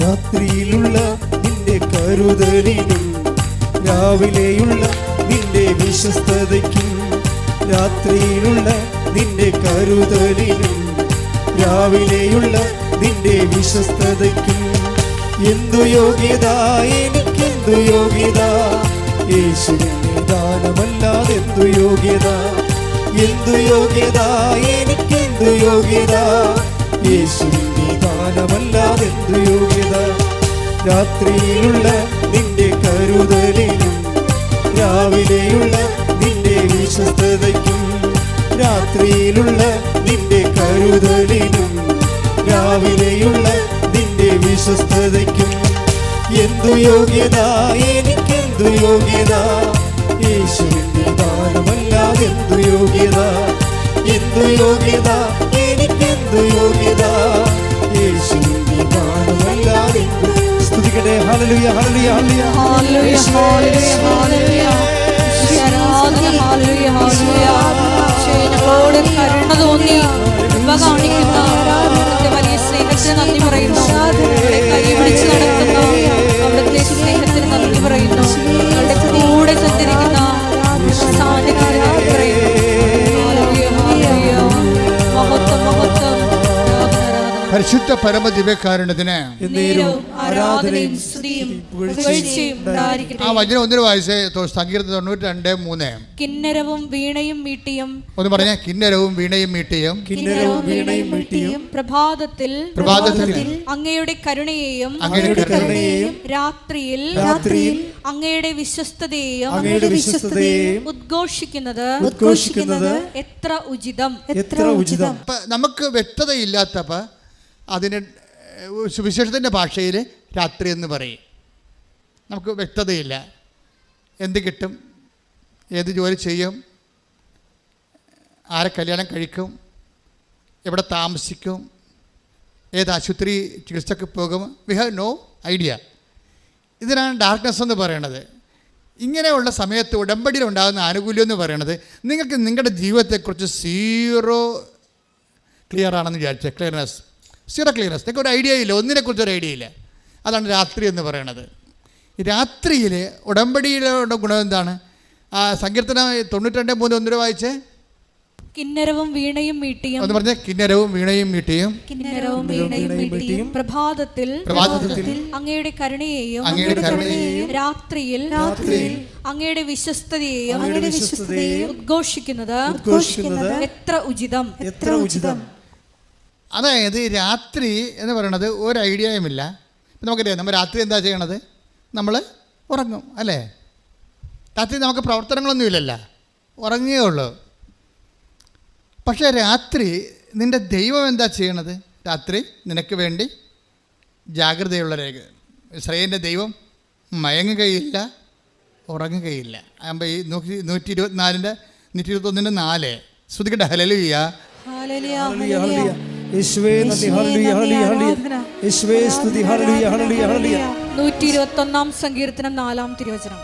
രാത്രിയിലുള്ള നിന്റെ കരുതലിനും രാവിലെയുള്ള നിന്റെ വിശ്വസ്തതയ്ക്കും, രാത്രിയിലുള്ള നിന്റെ കരുതലിനും രാവിലെയുള്ള നിന്റെ വിശ്വസ്തതയ്ക്കും എന്തു യോഗ്യത, എനിക്കെന്തു യോഗ്യത, യേശുവിന്റെ ദാനമല്ലാതെ എന്തു യോഗ്യത, എന്തു യോഗ്യത, എനിക്കെന്തു യോഗ്യത, യേശുവിന്റെ ദാനമല്ലാതെ എന്തു യോഗ്യത. രാത്രിയിലുള്ള നിന്റെ കരുതലിനും രാവിലെയുള്ള നിന്റെ വിശ്വസ്തതയ്ക്കും, രാത്രിയിലുള്ള നിന്റെ കരുതലിനും രാവിലെയുള്ള നിന്റെ വിശ്വസ്തതയ്ക്കും എന്തു യോഗ്യത, എനിക്കെന്തു യോഗ്യത, യേശുവിന്റെ ദാനമല്ലാതെ എന്തു യോഗ്യത, എന്തു യോഗ്യത, എനിക്കെന്തു യോഗ്യത, യേശുവിന്റെ ദാനമല്ലാതെ. സ്തുതിക്കട്ടെ. ഹല്ലേലൂയ, ഹല്ലേലൂയ, ഹല്ലേലൂയ, ഹല്ലേലൂയ, ഹല്ലേലൂയ. ആരാധന, ഹല്ലേലൂയ, ഹല്ലേലൂയ. ഞങ്ങളോട് കരുണ തോന്നി കൃപ കാണിക്കുന്ന അവിടുത്തെ വലിയ സ്നേഹത്തിന് നന്ദി പറയുന്നു. ഞങ്ങളെ കൈപിടിച്ച് നടത്തുന്ന അവിടുത്തെ സ്നേഹത്തിന് നന്ദി പറയുന്നു. ഞങ്ങളുടെ കൂടെ സഞ്ചരിക്കുന്ന സാന്നിധ്യത്തിന് നന്ദി പറയുന്നു. ഹല്ലേലൂയ, ഹല്ലേലൂയ. മഹത്വം, മഹത്വം. പരിശുദ്ധ പരമദിവ്യകാരുണ്യത്തിന് ആരാധനയും സ്തുതിയും പുകഴ്ചയും ഉണ്ടായിരിക്കട്ടെ. ആ വചനം ഒന്നിനു വായിച്ചേ. സങ്കീർത്തനം 92:3. കിന്നരവും വീണയും മീട്ടിയും. ഒന്ന് പറഞ്ഞേ. കിന്നരവും വീണയും മീട്ടിയും. കിന്നരവും വീണയും മീട്ടിയും പ്രഭാതത്തിൽ അങ്ങയുടെ കരുണയെയും രാത്രിയിൽ അങ്ങയുടെ വിശ്വസ്തതയെയും ഉദ്ഘോഷിക്കുന്നത് എത്ര ഉചിതം, എത്ര ഉചിതം. നമുക്ക് വ്യക്തതയില്ലാത്തപ്പോൾ അതിന് സുവിശേഷത്തിൻ്റെ ഭാഷയിൽ രാത്രി എന്ന് പറയും. നമുക്ക് വ്യക്തതയില്ല. എന്ത് കിട്ടും, ഏത് ജോലി ചെയ്യും, ആരെ കല്യാണം കഴിക്കും, എവിടെ താമസിക്കും, ഏത് ആശുപത്രി ചികിത്സക്ക് പോകും, വി ഹാവ് നോ ഐഡിയ. ഇതിനാണ് ഡാർക്ക്നെസ് എന്ന് പറയണത്. ഇങ്ങനെയുള്ള സമയത്ത് ഉടമ്പടിയിൽ ഉണ്ടാകുന്ന ആനുകൂല്യം എന്ന് പറയണത് നിങ്ങൾക്ക് നിങ്ങളുടെ ജീവിതത്തെക്കുറിച്ച് സീറോ ക്ലിയർ ആണെന്ന് വിചാരിച്ചേ. Zero clearness. നിങ്ങൾക്ക് ഒരു ഐഡിയ ഇല്ല, ഒന്നിനെക്കുറിച്ചൊരു ഐഡിയ ഇല്ല. അതാണ് രാത്രി എന്ന് പറയണത്. രാത്രിയിൽ ഉടമ്പടിയുടെ ഗുണം എന്താണ്? സങ്കീർത്തനം 92:3 ഒന്നുകൂടെ വായിച്ചേ. കിന്നരവും വീണയും മീട്ടിയും എന്ന് പറഞ്ഞ കിന്നരവും വീണയും മീട്ടിയും കിന്നരവും വീണയും മീട്ടിയും പ്രഭാതത്തിൽ അങ്ങയുടെ കരുണയെയും രാത്രിയിൽ അങ്ങയുടെ വിശ്വസ്തതയെയും ഉദ്ഘോഷിക്കുന്നത് എത്ര ഉചിതം. അതായത് രാത്രി എന്ന് പറയുന്നത് ഒരു ഐഡിയയുമില്ല. ഇപ്പം നമുക്കറിയാം, നമ്മൾ രാത്രി എന്താ ചെയ്യണത്? നമ്മൾ ഉറങ്ങും അല്ലേ? രാത്രി നമുക്ക് പ്രവർത്തനങ്ങളൊന്നുമില്ലല്ലോ, ഉറങ്ങുകയേ ഉള്ളൂ. പക്ഷേ രാത്രി നിൻ്റെ ദൈവം എന്താ ചെയ്യണത്? രാത്രി നിനക്ക് വേണ്ടി ജാഗ്രതയുള്ള രേഖ. ഇസ്രായേലിൻ്റെ ദൈവം മയങ്ങുകയില്ല, ഉറങ്ങുകയില്ല. ആകുമ്പോൾ ഈ 124 121:4 ശ്രുതിക്കട്ടെ. ഹല്ലേലൂയ. യേശുവേ നന്ദി. ഹല്ലേലൂയ ഹല്ലേലൂയ യേശുവേ സ്തുതി. ഹല്ലേലൂയ ഹല്ലേലൂയ ഹല്ലേലൂയ. 121 സങ്കീർത്തനം 4-ാം തിരുവചനം.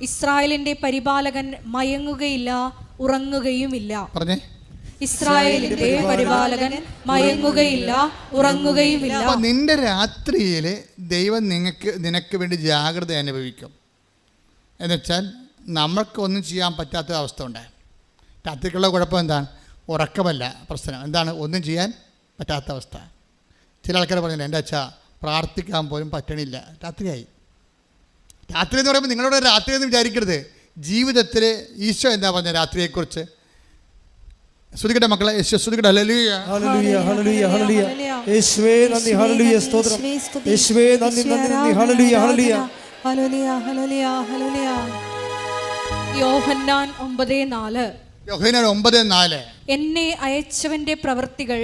ഇസ്രായേലിന്റെ പരിപാലകൻ മയങ്ങുകയില്ല, ഉറങ്ങുകയുമില്ല. പറഞ്ഞേ. ഇസ്രായേലിന്റെ പരിപാലകൻ മയങ്ങുകയില്ല, ഉറങ്ങുകയുമില്ല. അപ്പോൾ നിന്റെ രാത്രിയിൽ ദൈവം നിനക്ക് വേണ്ടി ജാഗ്രത അനുഭവിക്കും. എന്നുവെച്ചാൽ നമ്മൾക്കൊന്നും ചെയ്യാൻ പറ്റാത്ത അവസ്ഥ ഉണ്ടായി. രാത്രിക്കുള്ള കുഴപ്പം എന്താണ്? ഉറക്കമല്ല പ്രശ്നം. എന്താണ്? ഒന്നും ചെയ്യാൻ പറ്റാത്ത അവസ്ഥ. ചില ആൾക്കാർ പറഞ്ഞില്ല, എൻ്റെ അച്ഛാ പ്രാർത്ഥിക്കാൻ പോലും പറ്റണില്ല, രാത്രിയായി. രാത്രി എന്ന് പറയുമ്പോൾ നിങ്ങളോട് രാത്രി എന്ന് വിചാരിക്കരുത്. ജീവിതത്തിൽ ഈശോ എന്താ പറഞ്ഞത് രാത്രിയെക്കുറിച്ച്? ശ്രുതിക്കട്ടെ മക്കളെ. ശ്രുതിക്കട്ടെ. ഹല്ലേലൂയ ഹല്ലേലൂയ ഹല്ലേലൂയ ഹല്ലേലൂയ യേശുവേ നന്ദി. ഹല്ലേലൂയ സ്തോത്രം. യേശുവേ നന്ദി നന്ദി നന്ദി. ഹല്ലേലൂയ ഹല്ലേലൂയ ഹല്ലേലൂയ ഹല്ലേലൂയ ഹല്ലേലൂയ. യോഹന്നാൻ 9:4. യോഹന്നാൻ 9:4. എന്നെ അയച്ചവന്റെ പ്രവൃത്തികൾ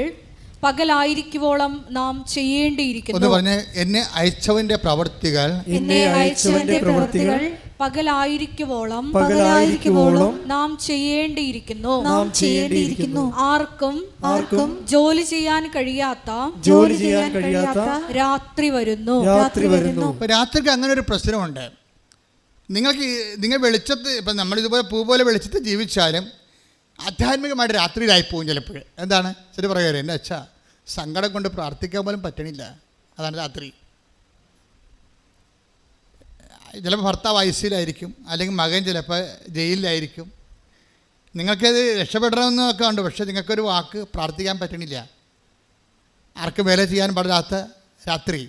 പകലായിരിക്കുവോളം നാം ചെയ്യേണ്ടിയിരിക്കുന്നു. ഒന്ന് പറഞ്ഞേ. എന്നെ അയച്ചവന്റെ പ്രവൃത്തികൾ പകലായിരിക്കുവോളം നാം ചെയ്യേണ്ടിയിരിക്കുന്നു. ആർക്കും ജോലി ചെയ്യാൻ കഴിയാത്ത രാത്രി വരുന്നു. രാത്രിക്ക് അങ്ങനെ ഒരു പ്രശ്നമുണ്ട്. നിങ്ങൾ വെളിച്ചത്ത്, ഇപ്പം നമ്മളിതുപോലെ പൂ പോലെ വെളിച്ചത്ത് ജീവിച്ചാലും ആധ്യാത്മികമായിട്ട് രാത്രിയിലായിപ്പോവും ചിലപ്പോൾ. എന്താണ്? ശരി പറയുക, എൻ്റെ അച്ഛാ സങ്കടം കൊണ്ട് പ്രാർത്ഥിക്കാൻ പോലും പറ്റണില്ല. അതാണ് രാത്രി. ചിലപ്പോൾ ഭർത്താവ് ഐസിയിലായിരിക്കും, അല്ലെങ്കിൽ മകൻ ചിലപ്പോൾ ജയിലിലായിരിക്കും. നിങ്ങൾക്കത് രക്ഷപ്പെടണമെന്നൊക്കെ ഉണ്ട്, പക്ഷേ നിങ്ങൾക്കൊരു വാക്ക് പ്രാർത്ഥിക്കാൻ പറ്റണില്ല. ആർക്കും വേല ചെയ്യാൻ പാടില്ലാത്ത രാത്രി,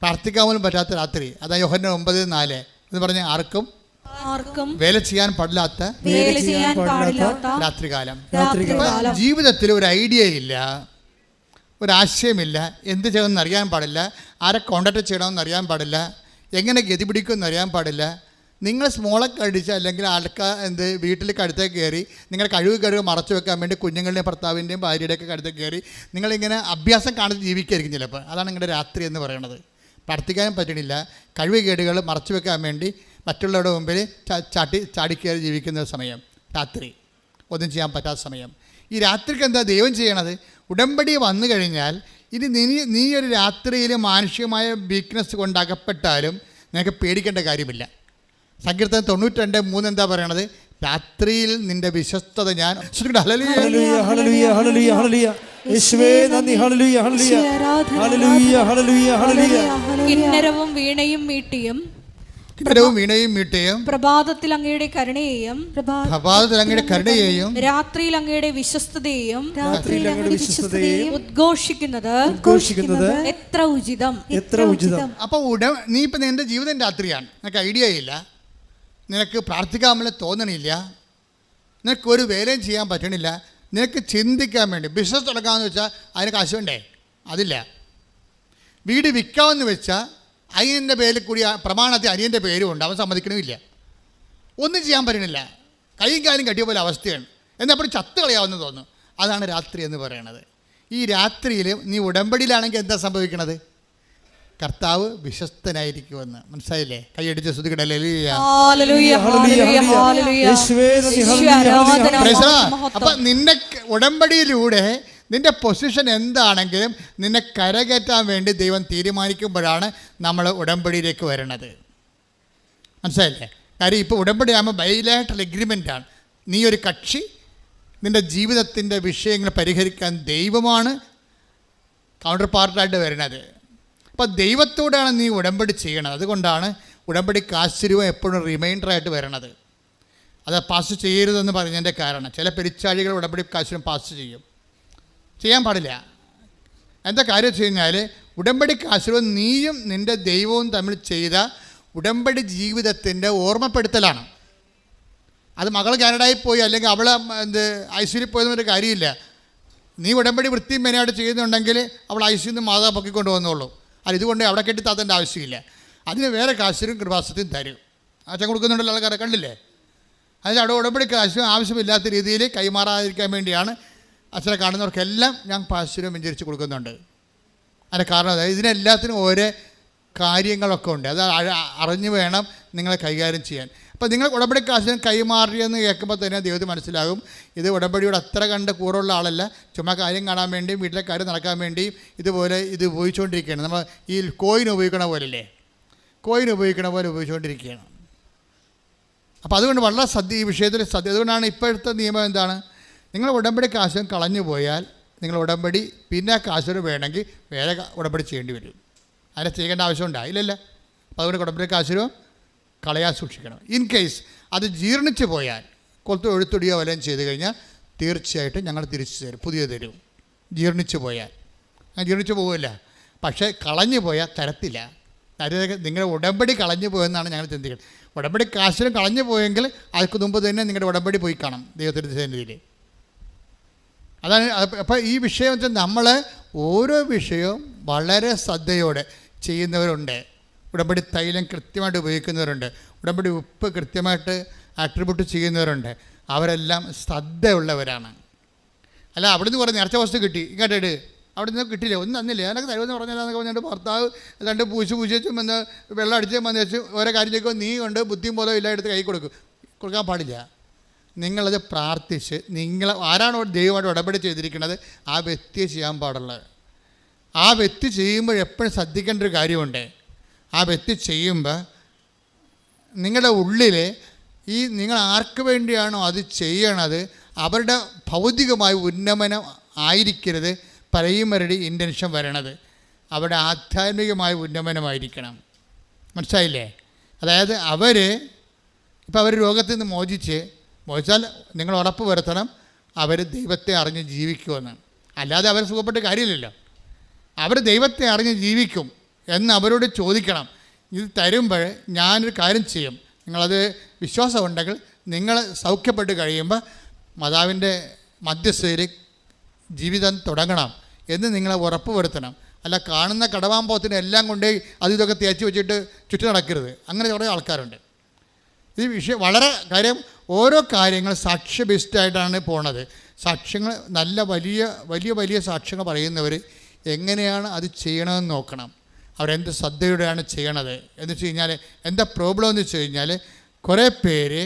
പ്രാർത്ഥിക്കാൻ പോലും പറ്റാത്ത രാത്രി. അതാ യോഹന്നാൻ 9:4 എന്ന് പറഞ്ഞാൽ ആർക്കും വേല ചെയ്യാൻ പാടില്ലാത്ത രാത്രികാലം. ജീവിതത്തിൽ ഒരു ഐഡിയ ഇല്ല, ഒരാശയമില്ല, എന്ത് ചെയ്യണമെന്ന് അറിയാൻ പാടില്ല, ആരെ കോണ്ടാക്ട് ചെയ്യണമെന്ന് അറിയാൻ പാടില്ല, എങ്ങനെ ഗതി പിടിക്കുമെന്ന് അറിയാൻ പാടില്ല. നിങ്ങൾ സ്മോളൊക്കെ അടിച്ച് അല്ലെങ്കിൽ വീട്ടിൽ കഴുത്തേക്ക് കയറി നിങ്ങളുടെ കഴിവ് മറച്ചു വെക്കാൻ വേണ്ടി കുഞ്ഞുങ്ങളുടെയും ഭർത്താവിൻ്റെയും ഭാര്യയുടെയൊക്കെ കഴുത്തേക്ക് കയറി നിങ്ങളിങ്ങനെ അഭ്യാസം കാണിച്ച് ജീവിക്കായിരിക്കും ചിലപ്പോൾ. അതാണ് നിങ്ങളുടെ രാത്രി എന്ന് പറയുന്നത്. പ്രാർത്ഥിക്കാനും പറ്റണില്ല, കഴിവുകേടുകൾ മറച്ചു വെക്കാൻ വേണ്ടി മറ്റുള്ളവരുടെ മുമ്പിൽ ചാടിക്കയറി ജീവിക്കുന്ന സമയം രാത്രി, ഒന്നും ചെയ്യാൻ പറ്റാത്ത സമയം. ഈ രാത്രിക്ക് എന്താ ദൈവം ചെയ്യണത്? ഉടമ്പടി വന്നു കഴിഞ്ഞാൽ ഇനി നീ ഒരു രാത്രിയിൽ മാനുഷികമായ വീക്ക്നെസ് കൊണ്ടകപ്പെട്ടാലും നിനക്ക് പേടിക്കേണ്ട കാര്യമില്ല. സങ്കീർത്തനം 92:3 എന്താ പറയണത്? രാത്രിയിൽ നിന്റെ വിശ്വസ്തത ഞാൻ. കിന്നരവും വീണയും മീട്ടിയും പ്രഭാതത്തിൽ അങ്ങയുടെ കരുണയെയും രാത്രിയിൽ അങ്ങയുടെ വിശ്വസ്തതയെയും ഉദ്ഘോഷിക്കുന്നത് എത്ര ഉചിതം. അപ്പോൾ നീ ഇപ്പം നിന്റെ ജീവിതം രാത്രിയാണ്, നിനക്ക് ഐഡിയ ഇല്ല, നിനക്ക് പ്രാർത്ഥിക്കാമെന്ന് തോന്നണില്ല, നിനക്കൊരു വേലയും ചെയ്യാൻ പറ്റണില്ല, നിനക്ക് ചിന്തിക്കാൻ വേണ്ടി ബിസിനസ് തുടങ്ങാമെന്ന് വെച്ചാൽ അതിന് കാശ് വേണ്ടേ? അതില്ല. വീട് വിൽക്കാമെന്ന് വെച്ചാൽ അനിയൻ്റെ പേരിൽ കൂടി പ്രമാണത്തിൽ അനിയൻ്റെ പേരുമുണ്ട്, അവൻ സമ്മതിക്കണമില്ല. ഒന്നും ചെയ്യാൻ പറ്റണില്ല, കൈയും കാലും കെട്ടിയ പോലെ അവസ്ഥയാണ്. എന്നപ്പോൾ ചത്ത് കളയാമെന്ന് തോന്നുന്നു. അതാണ് രാത്രി എന്ന് പറയണത്. ഈ രാത്രിയിൽ നീ ഉടമ്പടിയിലാണെങ്കിൽ എന്താ സംഭവിക്കണത്? കർത്താവ് വിശ്വസ്തനായിരിക്കുമെന്ന്. മനസ്സിലായില്ലേ? കൈയടിച്ച് ശ്രുതിക്കട്ടെ. അപ്പം നിന്റെ ഉടമ്പടിയിലൂടെ നിന്റെ പൊസിഷൻ എന്താണെങ്കിലും നിന്നെ കരകയറ്റാൻ വേണ്ടി ദൈവം തീരുമാനിക്കുമ്പോഴാണ് നമ്മൾ ഉടമ്പടിയിലേക്ക് വരണത്. മനസ്സിലായില്ലേ? കാര്യം ഇപ്പോൾ ഉടമ്പടി ആകുമ്പോൾ ബൈലാറ്ററൽ എഗ്രിമെൻ്റാണ്. നീ ഒരു കക്ഷി, നിൻ്റെ ജീവിതത്തിൻ്റെ വിഷയങ്ങൾ പരിഹരിക്കാൻ ദൈവമാണ് കൗണ്ടർ പാർട്ടായിട്ട് വരുന്നത്. അപ്പോൾ ദൈവത്തോടാണ് നീ ഉടമ്പടി ചെയ്യണത്. അതുകൊണ്ടാണ് ഉടമ്പടി കാശുരൂപം എപ്പോഴും റിമൈൻഡറായിട്ട് വരണത്. അത് പാസ് ചെയ്യരുതെന്ന് പറഞ്ഞതിൻ്റെ കാരണം ചില പെരിച്ചാഴികൾ ഉടമ്പടി കാശുരൂപം പാസ് ചെയ്യാൻ പാടില്ല. എന്താ കാര്യം വെച്ച് കഴിഞ്ഞാൽ ഉടമ്പടി കാശുരൂപം നീയും നിൻ്റെ ദൈവവും തമ്മിൽ ചെയ്ത ഉടമ്പടി ജീവിതത്തിൻ്റെ ഓർമ്മപ്പെടുത്തലാണ്. അത് മകൾ കാനഡയിൽ പോയി അല്ലെങ്കിൽ അവൾ ഐശ്വര്യയിൽ പോയെന്നൊരു കാര്യമില്ല. നീ ഉടമ്പടി വൃത്തിയും മെനയായിട്ട് ചെയ്യുന്നുണ്ടെങ്കിൽ അവൾ ഐശ്വര്യം മാതാ പൊക്കിക്കൊണ്ട് വന്നോളൂ. അത് ഇതുകൊണ്ട് അവിടെ കെട്ടി താത്തേണ്ട ആവശ്യമില്ല. അതിന് വേറെ കാശും കൃപാസത്യം തരും. അച്ഛൻ കൊടുക്കുന്നുണ്ടല്ലോ ആൾക്കാരെ കണ്ടില്ലേ. അതിന് അവിടെ ഉടമ്പടി കാശും ആവശ്യമില്ലാത്ത രീതിയിൽ കൈമാറാതിരിക്കാൻ വേണ്ടിയാണ് അച്ഛനെ കാണുന്നവർക്കെല്ലാം ഞാൻ പാശുരം വെഞ്ചരിച്ച് കൊടുക്കുന്നുണ്ട്. അതിൻ്റെ കാരണം അതായത് ഇതിനെല്ലാത്തിനും ഓരോ കാര്യങ്ങളൊക്കെ ഉണ്ട്. അത് അറിഞ്ഞു വേണം നിങ്ങളെ കൈകാര്യം ചെയ്യാൻ. അപ്പോൾ നിങ്ങൾ ഉടമ്പടി കാശിന് കൈമാറിയെന്ന് കേൾക്കുമ്പോൾ തന്നെ ദൈവത്തിന് മനസ്സിലാകും ഇത് ഉടമ്പടിയോട് അത്ര കണ്ട് കൂറുള്ള ആളല്ല, ചുമ്മാ കാര്യം കാണാൻ വേണ്ടിയും വീട്ടിലെ കാര്യം നടക്കാൻ വേണ്ടിയും ഇതുപോലെ ഇത് ഉപയോഗിച്ചുകൊണ്ടിരിക്കുകയാണ്. നമ്മൾ ഈ കോയിൻ ഉപയോഗിക്കണ പോലല്ലേ, കോയിൻ ഉപയോഗിക്കണ പോലെ ഉപയോഗിച്ചുകൊണ്ടിരിക്കുകയാണ്. അപ്പോൾ അതുകൊണ്ട് വളരെ ഈ വിഷയത്തിൽ അതുകൊണ്ടാണ് ഇപ്പോഴത്തെ നിയമം എന്താണ്, നിങ്ങൾ ഉടമ്പടി കാശും കളഞ്ഞു പോയാൽ നിങ്ങൾ ഉടമ്പടി പിന്നെ കാശും വേണമെങ്കിൽ വേറെ ഉടമ്പടി ചെയ്യേണ്ടി വരും. അതിനെ ചെയ്യേണ്ട ആവശ്യമുണ്ടോ? ഇല്ലല്ല. അപ്പോൾ അതുകൊണ്ട് ഉടമ്പടി കാശും കളയാൻ സൂക്ഷിക്കണം. ഇൻ കേസ് അത് ജീർണിച്ച് പോയാൽ എഴുത്തൊടിയോ വല്ലതും ചെയ്ത് കഴിഞ്ഞാൽ തീർച്ചയായിട്ടും ഞങ്ങൾ തിരിച്ചു തരും, പുതിയ തരും. ജീർണിച്ച് പോയാൽ ജീർണിച്ച് പോകില്ല, പക്ഷേ കളഞ്ഞു പോയാൽ തരത്തില്ല. നിങ്ങളുടെ ഉടമ്പടി കളഞ്ഞു പോയെന്നാണ് ഞങ്ങൾ ചിന്തിക്കുന്നത്. ഉടമ്പടി കാശിലും കളഞ്ഞു പോയെങ്കിൽ അതിന് മുമ്പ് തന്നെ നിങ്ങളുടെ ഉടമ്പടി പോയി കാണാം ദൈവത്തിൻ്റെ സന്നിധിയിൽ. അതാണ്. അപ്പോൾ ഈ വിഷയം വെച്ചാൽ നമ്മൾ ഓരോ വിഷയവും വളരെ ശ്രദ്ധയോടെ ചെയ്യുന്നവരുണ്ട്. ഉടമ്പടി തൈലം കൃത്യമായിട്ട് ഉപയോഗിക്കുന്നവരുണ്ട്, ഉടമ്പടി ഉപ്പ് കൃത്യമായിട്ട് ആട്രിബ്യൂട്ട് ചെയ്യുന്നവരുണ്ട്. അവരെല്ലാം ശ്രദ്ധയുള്ളവരാണ്. അല്ല അവിടുന്ന് കുറേ നേർച്ച വസ്തു കിട്ടി ഇങ്ങോട്ട് അവിടെ നിന്ന് കിട്ടില്ല, ഒന്നും തന്നില്ല, ഞാനൊക്കെ തരുമെന്ന് പറഞ്ഞാൽ പറഞ്ഞിട്ട് ഭർത്താവ് രണ്ട് പൂശിച്ചും വന്ന് വെള്ളം അടിച്ചും വന്ന് വെച്ച് ഓരോ കാര്യം ചെയ്യുമ്പോൾ നീ കൊണ്ട് ബുദ്ധിയും ബോധവും എല്ലാം എടുത്ത് കൈ കൊടുക്കാൻ പാടില്ല. നിങ്ങളത് പ്രാർത്ഥിച്ച് നിങ്ങൾ ആരാണോ ദൈവമായിട്ട് ഉടമ്പടി ചെയ്തിരിക്കുന്നത് ആ വ്യക്തിയെ ചെയ്യാൻ പാടുള്ളത്. ആ വ്യക്തി ചെയ്യുമ്പോൾ എപ്പോഴും ശ്രദ്ധിക്കേണ്ട ഒരു കാര്യമുണ്ട്. ആ വ്യക്തി ചെയ്യുമ്പോൾ നിങ്ങളുടെ ഉള്ളിൽ നിങ്ങൾ ആർക്ക് വേണ്ടിയാണോ അത് ചെയ്യണത് അവരുടെ ഭൗതികമായ ഉന്നമനം ആയിരിക്കരുത് പരയുമരുടെ ഇൻറ്റൻഷൻ വരണത്, അവരുടെ ആധ്യാത്മികമായ ഉന്നമനമായിരിക്കണം. മനസ്സിലായില്ലേ? അതായത് ഇപ്പോൾ അവർ രോഗത്തിൽ നിന്ന് മോചിച്ചാൽ നിങ്ങൾ ഉറപ്പ് വരുത്തണം അവർ ദൈവത്തെ അറിഞ്ഞ് ജീവിക്കുമെന്ന്. അല്ലാതെ അവർ സുഖപ്പെട്ട് കാര്യമില്ലല്ലോ. അവർ ദൈവത്തെ അറിഞ്ഞ് ജീവിക്കും എന്ന് അവരോട് ചോദിക്കണം. ഇത് തരുമ്പോൾ ഞാനൊരു കാര്യം ചെയ്യും, നിങ്ങളത് വിശ്വാസമുണ്ടെങ്കിൽ നിങ്ങൾ സൗഖ്യപ്പെട്ട് കഴിയുമ്പോൾ മാതാവിൻ്റെ മധ്യസ്ഥയിൽ ജീവിതം തുടങ്ങണം എന്ന് നിങ്ങളെ ഉറപ്പ് വരുത്തണം. അല്ല കാണുന്ന കടവാമ്പോത്തിന് എല്ലാം കൊണ്ടേ ഇതൊക്കെ തേച്ച് വെച്ചിട്ട് ചുറ്റി നടക്കരുത്. അങ്ങനെ കുറേ ആൾക്കാരുണ്ട്. ഈ വിഷയം വളരെ കാര്യം ഓരോ കാര്യങ്ങൾ സാക്ഷ്യ ബേസ്ഡായിട്ടാണ് പോണത്. സാക്ഷ്യങ്ങൾ നല്ല വലിയ വലിയ വലിയ സാക്ഷ്യങ്ങൾ പറയുന്നവർ എങ്ങനെയാണ് അത് ചെയ്യണമെന്ന് നോക്കണം. അവരെന്ത് ശ്രദ്ധയോടെയാണ് ചെയ്യണത് എന്ന് വെച്ച് കഴിഞ്ഞാൽ എന്താ പ്രോബ്ലം എന്ന് വെച്ച് കഴിഞ്ഞാൽ കുറേ പേര്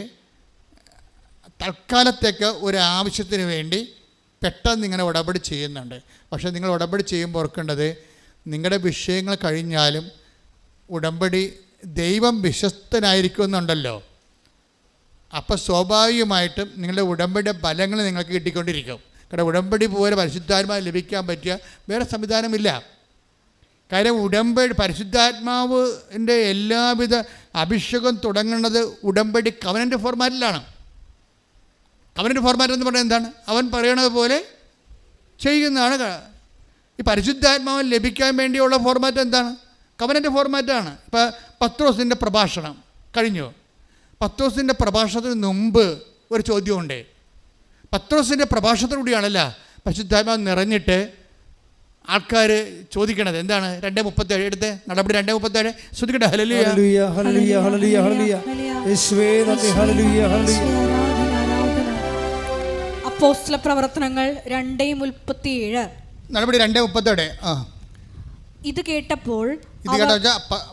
തൽക്കാലത്തേക്ക് ഒരു ആവശ്യത്തിന് വേണ്ടി പെട്ടെന്ന് ഇങ്ങനെ ഉടമ്പടി ചെയ്യുന്നുണ്ട്. പക്ഷേ നിങ്ങൾ ഉടമ്പടി ചെയ്യുമ്പോൾ ഓർക്കേണ്ടത് നിങ്ങളുടെ വിഷയങ്ങൾ കഴിഞ്ഞാലും ഉടമ്പടി ദൈവം വിശ്വസ്തനായിരിക്കുമെന്നുണ്ടല്ലോ. അപ്പോൾ സ്വാഭാവികമായിട്ടും നിങ്ങളുടെ ഉടമ്പടിയുടെ ഫലങ്ങൾ നിങ്ങൾക്ക് കിട്ടിക്കൊണ്ടിരിക്കും. കാരണം ഉടമ്പടി പോലെ പരിശുദ്ധാത്മാവ് ലഭിക്കാൻ പറ്റിയ വേറെ സംവിധാനമില്ല. കാര്യം പരിശുദ്ധാത്മാവിൻ്റെ എല്ലാവിധ അഭിഷേകം തുടങ്ങുന്നത് ഉടമ്പടി കവനൻ്റ് ഫോർമാറ്റിലാണ്. കവനൻ്റ് ഫോർമാറ്റ് എന്ന് പറഞ്ഞാൽ എന്താണ്? അവൻ പറയണത് പോലെ ചെയ്യുന്നതാണ്. ഈ പരിശുദ്ധാത്മാവൻ ലഭിക്കാൻ വേണ്ടിയുള്ള ഫോർമാറ്റ് എന്താണ്? കവനൻ്റ് ഫോർമാറ്റാണ്. ഇപ്പോൾ പത്രോസിൻ്റെ പ്രഭാഷണം കഴിഞ്ഞു. പത്രോസിൻ്റെ പ്രഭാഷണത്തിന് മുമ്പ് ഒരു ചോദ്യമുണ്ട്. പത്രോസിൻ്റെ പ്രഭാഷണത്തിലൂടെയാണല്ല പരിശുദ്ധാത്മാവ് നിറഞ്ഞിട്ട് ആൾക്കാർ ചോദിക്കണത് എന്താണ്? 2:37 എടുത്ത് നടപടി 2:37 ശ്രദ്ധിക്കട്ടെ. ഹല്ലേലൂയ ഹല്ലേലൂയ ഹല്ലേലൂയ ഹല്ലേലൂയ യേശുവേ നന്ദി ഹല്ലേലൂയ ഹല്ലേലൂയ. അപ്പോസ്തല പ്രവർത്തനങ്ങൾ 2:37 നടപടി 2:37. ഇത് കേട്ടപ്പോൾ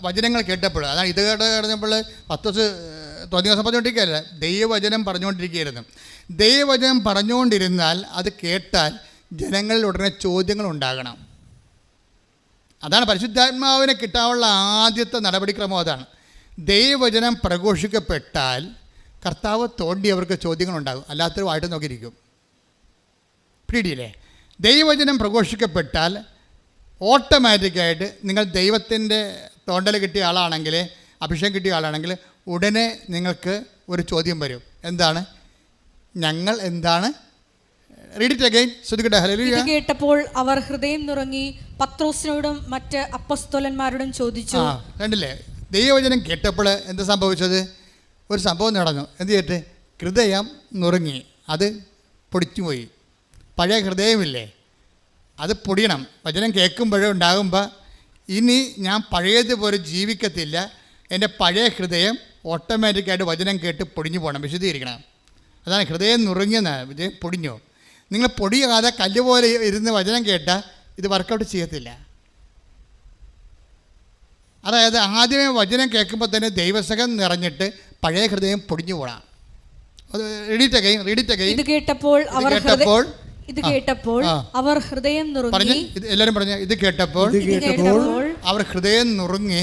വചനങ്ങൾ കേട്ടപ്പോൾ അതാണ് ഇത് കേട്ടപ്പോൾ പത്രോസ് ദിവസം പറഞ്ഞുകൊണ്ടിരിക്കുകയല്ല, ദൈവവചനം പറഞ്ഞുകൊണ്ടിരിക്കുകയായിരുന്നു. ദൈവവചനം പറഞ്ഞുകൊണ്ടിരുന്നാൽ അത് കേട്ടാൽ ജനങ്ങളിൽ ഉടനെ ചോദ്യങ്ങൾ ഉണ്ടാകണം. അതാണ് പരിശുദ്ധാത്മാവിനെ കിട്ടാനുള്ള ആദ്യത്തെ നടപടിക്രമം. അതാണ് ദൈവവചനം പ്രഘോഷിക്കപ്പെട്ടാൽ കർത്താവ് തോണ്ടി അവർക്ക് ചോദ്യങ്ങളുണ്ടാകും, അല്ലാത്തൊരു വായിട്ട് നോക്കിയിരിക്കും. പിടിയില്ലേ? ദൈവവചനം പ്രഘോഷിക്കപ്പെട്ടാൽ ഓട്ടോമാറ്റിക്കായിട്ട് നിങ്ങൾ ദൈവത്തിൻ്റെ തോണ്ടൽ കിട്ടിയ ആളാണെങ്കിൽ അഭിഷേകം കിട്ടിയ ആളാണെങ്കിൽ ഉടനെ നിങ്ങൾക്ക് ഒരു ചോദ്യം വരും. എന്താണ്? ഞങ്ങൾ എന്താണ്? Read it again. ശ്രദ്ധിക്കട്ടെ. ഹല്ലേലൂയ. ഇത് കേട്ടപ്പോൾ അവർ ഹൃദയം നുറങ്ങി പത്രോസിനോടും മറ്റ് അപ്പസ്തോലന്മാരോടും ചോദിച്ചു. കണ്ടില്ലേ? ദൈവവചനം കേട്ടപ്പോൾ എന്താ സംഭവിച്ചത്? ഒരു സംഭവം നടന്നു. എന്ത് ചെയ്തിട്ട്? ഹൃദയം നുറുങ്ങി, അത് പൊടിച്ചുപോയി. പഴയ ഹൃദയമില്ലേ, അത് പൊടിയണം. വചനം കേൾക്കുമ്പോഴേ ഉണ്ടാകുമ്പോൾ ഇനി ഞാൻ പഴയതുപോലെ ജീവിക്കത്തില്ല, എൻ്റെ പഴയ ഹൃദയം ഓട്ടോമാറ്റിക്കായിട്ട് വചനം കേട്ട് പൊടിഞ്ഞു പോകണം, വിശദീകരിക്കണം. അതാണ് ഹൃദയം നുറുങ്ങിയെന്ന്. പൊടിഞ്ഞു. നിങ്ങൾ പൊടിയാതെ കല്ല് പോലെ ഇരുന്ന് വചനം കേട്ടാൽ ഇത് വർക്കൗട്ട് ചെയ്യത്തില്ല. അതായത് ആദ്യമേ വചനം കേൾക്കുമ്പോൾ തന്നെ ദൈവസകം നിറഞ്ഞിട്ട് പഴയ ഹൃദയം പൊടിഞ്ഞു പോകണം. അത് റീഡ് ഇറ്റ് അഗൈൻ. ഇത് കേട്ടപ്പോൾ അവർ ഹൃദയം നുറുങ്ങി. എല്ലാവരും പറഞ്ഞു. ഇത് കേട്ടപ്പോൾ അവർ ഹൃദയം നുറുങ്ങി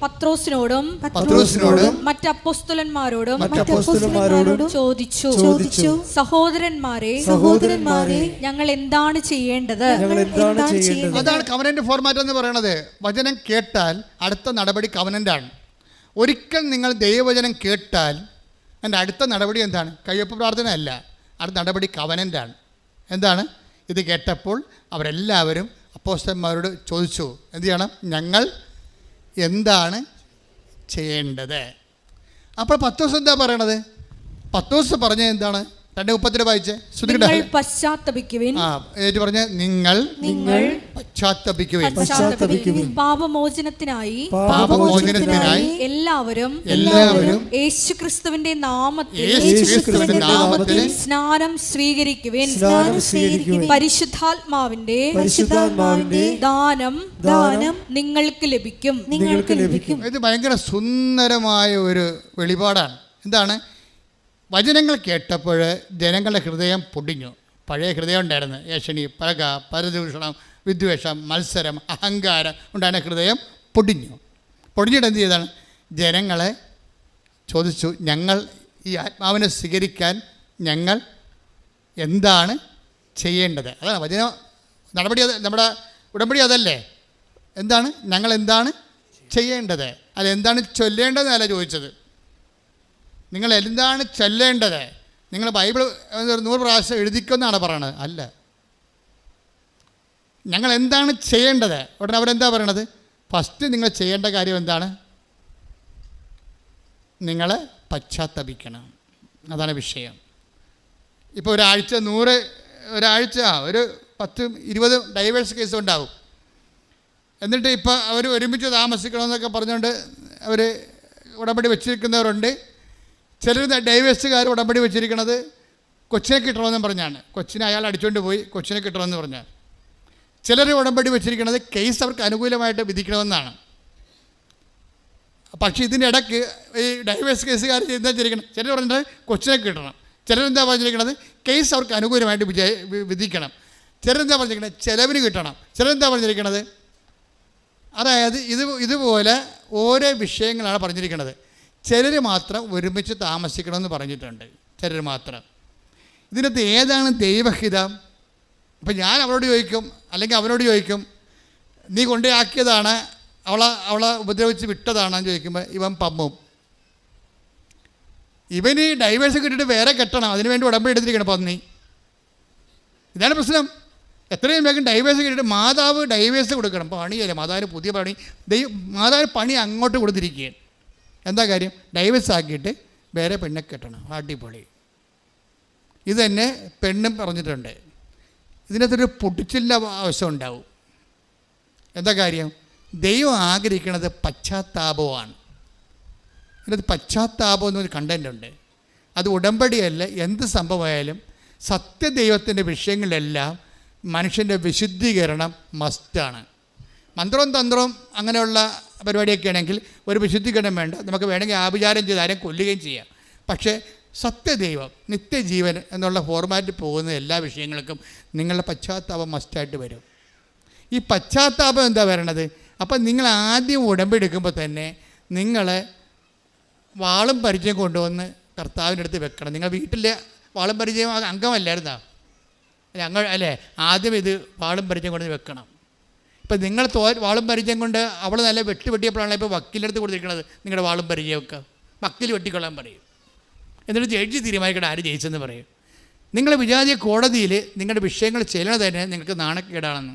പത്രോസിനോടും മറ്റ് അപ്പോസ്തലന്മാരോടും ചോദിച്ചു, സഹോദരന്മാരെ ഞങ്ങൾ എന്താണ് ചെയ്യേണ്ടത്? അതാണ് കവനന്റ് ഫോർമാറ്റ് എന്ന് പറയുന്നത്. വചനം കേട്ടാൽ അടുത്ത നടപടി കവനന്റാണ്. ഒരിക്കൽ നിങ്ങൾ ദൈവവചനം കേട്ടാൽ എൻ്റെ അടുത്ത നടപടി എന്താണ്? കയ്യൊപ്പ് പ്രാർത്ഥന അല്ല, അടുത്ത നടപടി കവനൻ്റാണ്. എന്താണ്? ഇത് കേട്ടപ്പോൾ അവരെല്ലാവരും അപ്പോസ്തലന്മാരോട് ചോദിച്ചു, എന്ത് ചെയ്യണം? ഞങ്ങൾ എന്താണ് ചെയ്യേണ്ടത്? അപ്പോൾ പത്രോസ് എന്താ പറയണത്? പത്രോസ് പറഞ്ഞത് എന്താണ്? 2:32 വായിച്ചേ. പശ്ചാത്തപിക്കുവിൻ. പറഞ്ഞ നിങ്ങൾ പശ്ചാത്തപിക്കുവിൻ. പാപമോചനത്തിനായി എല്ലാവരും യേശുക്രിസ്തുവിന്റെ നാമത്തിൽ സ്നാനം സ്വീകരിക്കുവിൻ. പരിശുദ്ധാത്മാവിന്റെ ദാനം നിങ്ങൾക്ക് ലഭിക്കും. ഇത് ഭയങ്കര സുന്ദരമായ ഒരു വെളിപാടാണ്. എന്താണ്? വചനങ്ങൾ കേട്ടപ്പോൾ ജനങ്ങളുടെ ഹൃദയം പൊടിഞ്ഞു. പഴയ ഹൃദയം ഉണ്ടായിരുന്നു. ഏഷണി, പക, പരദൂഷണം, വിദ്വേഷം, മത്സരം, അഹങ്കാരം ഉണ്ടായ ഹൃദയം പൊടിഞ്ഞിട്ട് എന്ത് ചെയ്താണ്? ജനങ്ങളെ ചോദിച്ചു, ഞങ്ങൾ ഈ ആത്മാവിനെ സ്വീകരിക്കാൻ ഞങ്ങൾ എന്താണ് ചെയ്യേണ്ടത്? അതാണ് വചന നടപടി. നമ്മുടെ ഉടമ്പടി അതല്ലേ? എന്താണ്? ഞങ്ങൾ എന്താണ് ചെയ്യേണ്ടത്? അതെന്താണ് ചൊല്ലേണ്ടതെന്നല്ല ചോദിച്ചത്. നിങ്ങൾ എന്താണ് ചൊല്ലേണ്ടത്? നിങ്ങൾ ബൈബിൾ 100 പ്രാവശ്യം എഴുതിക്കുമെന്നാണ് പറയണത്. അല്ല, ഞങ്ങൾ എന്താണ് ചെയ്യേണ്ടത്? ഉടനെ അവരെന്താ പറയണത്? ഫസ്റ്റ് നിങ്ങൾ ചെയ്യേണ്ട കാര്യം എന്താണ്? നിങ്ങൾ പശ്ചാത്തപിക്കണം. അതാണ് വിഷയം. ഇപ്പോൾ ഒരു 10-20 ഡൈവേഴ്സ് കേസ് ഉണ്ടാവും. എന്നിട്ട് ഇപ്പോൾ അവർ ഒരുമിച്ച് താമസിക്കണമെന്നൊക്കെ പറഞ്ഞുകൊണ്ട് അവർ ഉടമ്പടി വെച്ചിരിക്കുന്നവരുണ്ട്. ചിലർ ഡൈവേഴ്സുകാർ ഉടമ്പടി വെച്ചിരിക്കുന്നത് കൊച്ചിനെ കിട്ടണമെന്ന് പറഞ്ഞാണ്. കൊച്ചിനെ അയാൾ അടിച്ചുകൊണ്ട് പോയി, കൊച്ചിനെ കിട്ടണമെന്ന് പറഞ്ഞാൽ. ചിലർ ഉടമ്പടി വെച്ചിരിക്കുന്നത് കേസ് അവർക്ക് അനുകൂലമായിട്ട് വിധിക്കണമെന്നാണ്. പക്ഷേ ഇതിൻ്റെ ഇടയ്ക്ക് ഈ ഡൈവേഴ്സ് കേസുകാർ എന്താ ചെയ്തിരിക്കണം? ചിലർ പറഞ്ഞിട്ട് കൊച്ചിനെ കിട്ടണം. ചിലരെന്താ പറഞ്ഞിരിക്കുന്നത്? കേസ് അവർക്ക് അനുകൂലമായിട്ട് വിധിക്കണം. ചിലരെന്താ പറഞ്ഞിരിക്കുന്നത്? ചിലവിന് കിട്ടണം. ചിലരെന്താ പറഞ്ഞിരിക്കുന്നത്? അതായത് ഇതുപോലെ ഓരോ വിഷയങ്ങളാണ് പറഞ്ഞിരിക്കുന്നത്. ചിലർ മാത്രം ഒരുമിച്ച് താമസിക്കണമെന്ന് പറഞ്ഞിട്ടുണ്ട്. ചിലർ മാത്രം. ഇതിനകത്ത് ഏതാണ് ദൈവഹിതം? ഇപ്പം ഞാൻ അവളോട് ചോദിക്കും, അല്ലെങ്കിൽ അവനോട് ചോദിക്കും, നീ കൊണ്ടുപോയാക്കിയതാണ്, അവളെ ഉപദ്രവിച്ച് വിട്ടതാണെന്ന് ചോദിക്കുമ്പോൾ ഇവൻ പമ്മും. ഇവന് ഡൈവേഴ്സ് കിട്ടിയിട്ട് വേറെ കെട്ടണം, അതിനുവേണ്ടി ഉടമ്പടി എടുത്തിരിക്കണം പന്നി. ഇതാണ് പ്രശ്നം. എത്രയും വേഗം ഡൈവേഴ്സ് കിട്ടിയിട്ട് മാതാവ് ഡൈവേഴ്സ് കൊടുക്കണം. പണിയല്ല, മാതാവിന് പുതിയ പണി. മാതാവിന് പണി അങ്ങോട്ട് കൊടുത്തിരിക്കുകയാണ്. എന്താ കാര്യം? ഡൈവേഴ്സ് ആക്കിയിട്ട് വേറെ പെണ്ണെ കെട്ടണം. അടിപൊളി. ഇത് തന്നെ പെണ്ണും പറഞ്ഞിട്ടുണ്ട്. ഇതിനകത്തൊരു പൊട്ടിച്ചിലിൻ്റെ ആവശ്യം ഉണ്ടാവും. എന്താ കാര്യം? ദൈവം ആഗ്രഹിക്കുന്നത് പശ്ചാത്താപമാണ്. ഇതിനകത്ത് പശ്ചാത്താപം എന്നൊരു കണ്ടൻ്റ് ഉണ്ട്. അത് ഉടമ്പടിയല്ല, എന്ത് സംഭവമായാലും സത്യദൈവത്തിൻ്റെ വിഷയങ്ങളിലെല്ലാം മനുഷ്യൻ്റെ വിശുദ്ധീകരണം മസ്റ്റാണ്. മന്ത്രവും തന്ത്രവും അങ്ങനെയുള്ള പരിപാടിയൊക്കെ ആണെങ്കിൽ ഒരു വിശുദ്ധീകരണം വേണ്ട. നമുക്ക് വേണമെങ്കിൽ ആഭിചാരം ചെയ്ത് ആരെയും കൊല്ലുകയും ചെയ്യാം. പക്ഷേ സത്യദൈവം, നിത്യജീവൻ എന്നുള്ള ഫോർമാറ്റിൽ പോകുന്ന എല്ലാ വിഷയങ്ങൾക്കും നിങ്ങളുടെ പശ്ചാത്താപം മസ്റ്റായിട്ട് വരും. ഈ പശ്ചാത്താപം എന്താ വരണത്? അപ്പം നിങ്ങൾ ആദ്യം ഉടമ്പെടുക്കുമ്പോൾ തന്നെ നിങ്ങൾ വാളും പരിചയം കൊണ്ടുവന്ന് കർത്താവിൻ്റെ അടുത്ത് വെക്കണം. നിങ്ങൾ വീട്ടിലെ വാളും പരിചയം അംഗമല്ലായിരുന്നോ? അല്ലേ? ആദ്യം ഇത് വാളും പരിചയം കൊണ്ടുവന്ന് വെക്കണം. ഇപ്പം നിങ്ങൾ വാളും പരിചയം കൊണ്ട് അവൾ നല്ല വെട്ടിയപ്പോഴാണ് ഇപ്പോൾ വക്കീലിൻ്റെ അടുത്ത് കൊടുത്തിരിക്കുന്നത്. നിങ്ങളുടെ വാളും പരിചയമൊക്കെ വക്കീൽ വെട്ടിക്കൊള്ളാൻ പറയും. എന്നിട്ട് ജഡ്ജി തീരുമാനിക്കണം ആര് ജയിച്ചെന്ന് പറയും. നിങ്ങൾ വിചാരിച്ച കോടതിയിൽ നിങ്ങളുടെ വിഷയങ്ങൾ ചെല്ലണത് തന്നെ നിങ്ങൾക്ക് നാണക്കേടാണെന്ന്.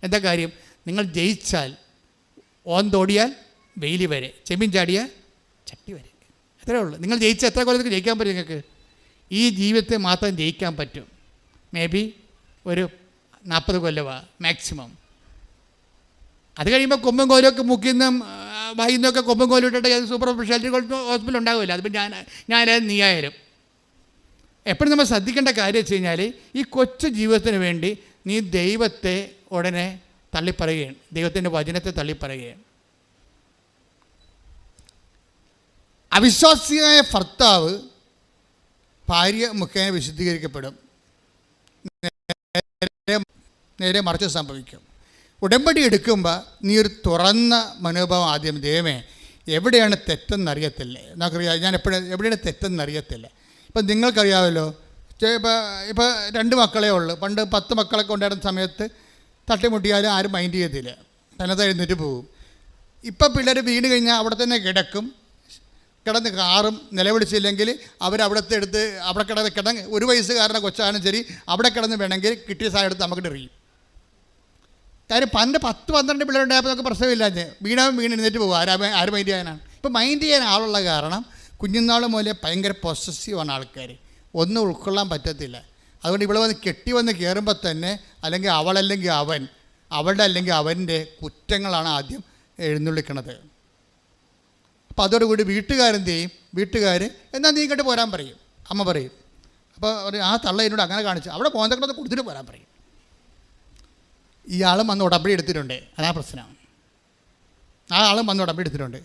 എന്താ കാര്യം? നിങ്ങൾ ജയിച്ചാൽ ഓന്തോടിയാൽ വെയിലി വരെ, ചെമ്മീൻ ചാടിയാൽ ചട്ടി വരെ. അത്രേ ഉള്ളൂ. നിങ്ങൾ ജയിച്ചാൽ എത്ര കൊല്ലത്തേക്ക് ജയിക്കാൻ പറ്റും? നിങ്ങൾക്ക് ഈ ജീവിതത്തെ മാത്രം ജയിക്കാൻ പറ്റും. മേ ബി ഒരു 40 കൊല്ലമാണ് മാക്സിമം. അത് കഴിയുമ്പോൾ കൊമ്പും കോലൊക്കെ മുക്കിന്നും വൈകുന്നൊക്കെ കൊമ്പും കോലും ഇട്ടിട്ട് സൂപ്പർ സ്പെഷ്യാലിറ്റി ഹോസ്പിറ്റൽ ഉണ്ടാവില്ല. അതിപ്പോൾ ഞാനായാലും നീയായാലും എപ്പോഴും നമ്മൾ ശ്രദ്ധിക്കേണ്ട കാര്യം വെച്ച് കഴിഞ്ഞാൽ ഈ കൊച്ചു ജീവിതത്തിന് വേണ്ടി നീ ദൈവത്തെ ഉടനെ തള്ളിപ്പറയുകയാണ്, ദൈവത്തിൻ്റെ വചനത്തെ തള്ളിപ്പറയുകയാണ്. അവിശ്വാസിയായ ഭർത്താവ് ഭാര്യ മുഖേന വിശുദ്ധീകരിക്കപ്പെടും. നേരെ മറിച്ച് സംഭവിക്കും. ഉടമ്പടി എടുക്കുമ്പോൾ നീ ഒരു തുറന്ന മനോഭാവം ആദ്യം, ദൈവമേ എവിടെയാണ് തെറ്റെന്നറിയത്തില്ലേ, നമുക്കറിയാം ഞാൻ എവിടെയാണ് തെറ്റെന്നറിയത്തില്ല. ഇപ്പം നിങ്ങൾക്കറിയാമല്ലോ, ഇപ്പോൾ 2 മക്കളേ ഉള്ളൂ. പണ്ട് 10 മക്കളൊക്കെ ഉണ്ടായിരുന്ന സമയത്ത് തട്ടിമുട്ടിയാലും ആരും മൈൻഡ് ചെയ്യത്തില്ല, തനത് എഴുന്നേറ്റ് പോകും. ഇപ്പം പിള്ളേർ വീണ് കഴിഞ്ഞാൽ അവിടെ തന്നെ കിടന്ന് കാറും. നിലവിളിച്ചില്ലെങ്കിൽ അവരവിടുത്തെ എടുത്ത് അവിടെ കിടന്ന് 1 വയസ്സുകാരൻ്റെ കൊച്ചാണ് ശരി, അവിടെ കിടന്ന് വേണമെങ്കിൽ കിട്ടിയ സാധനം എടുത്ത് നമുക്ക് എറിയും. കാര്യം പണ്ട് 10-12 പിള്ളേരുണ്ടായപ്പോൾ നമുക്ക് പ്രശ്നമില്ലാഞ്ഞ് വീണ് എഴുന്നേറ്റ് പോകും. ആര് മൈൻഡ് ചെയ്യാനാണ്? ഇപ്പം മൈൻഡ് ചെയ്യാൻ ആളുള്ള കാരണം കുഞ്ഞുനാൾ മുതലേ ഭയങ്കര പൊസസീവാണ് ആൾക്കാർ, ഒന്നും ഉൾക്കൊള്ളാൻ പറ്റത്തില്ല. അതുകൊണ്ട് ഇവിടെ വന്ന് കെട്ടി വന്ന് കയറുമ്പോൾ തന്നെ അല്ലെങ്കിൽ അവളല്ലെങ്കിൽ അവൻ, അവളുടെ അല്ലെങ്കിൽ അവൻ്റെ കുറ്റങ്ങളാണ് ആദ്യം എഴുന്നള്ളിക്കണത്. അപ്പോൾ അതോടുകൂടി വീട്ടുകാരെന്ത് ചെയ്യും? വീട്ടുകാർ എന്നാൽ നീ ഇങ്ങോട്ട് പോരാൻ പറയും, അമ്മ പറയും. അപ്പോൾ ആ തള്ള എന്നോട് അങ്ങനെ കാണിച്ചു, അവിടെ പോന്നൊക്കെ കൊടുത്തിട്ട് പോരാൻ പറയും. ഇയാളും വന്ന് ഉടമ്പടി എടുത്തിട്ടുണ്ട്, അതാ പ്രശ്നം. ആ ആളും വന്ന് ഉടമ്പടി എടുത്തിട്ടുണ്ട്.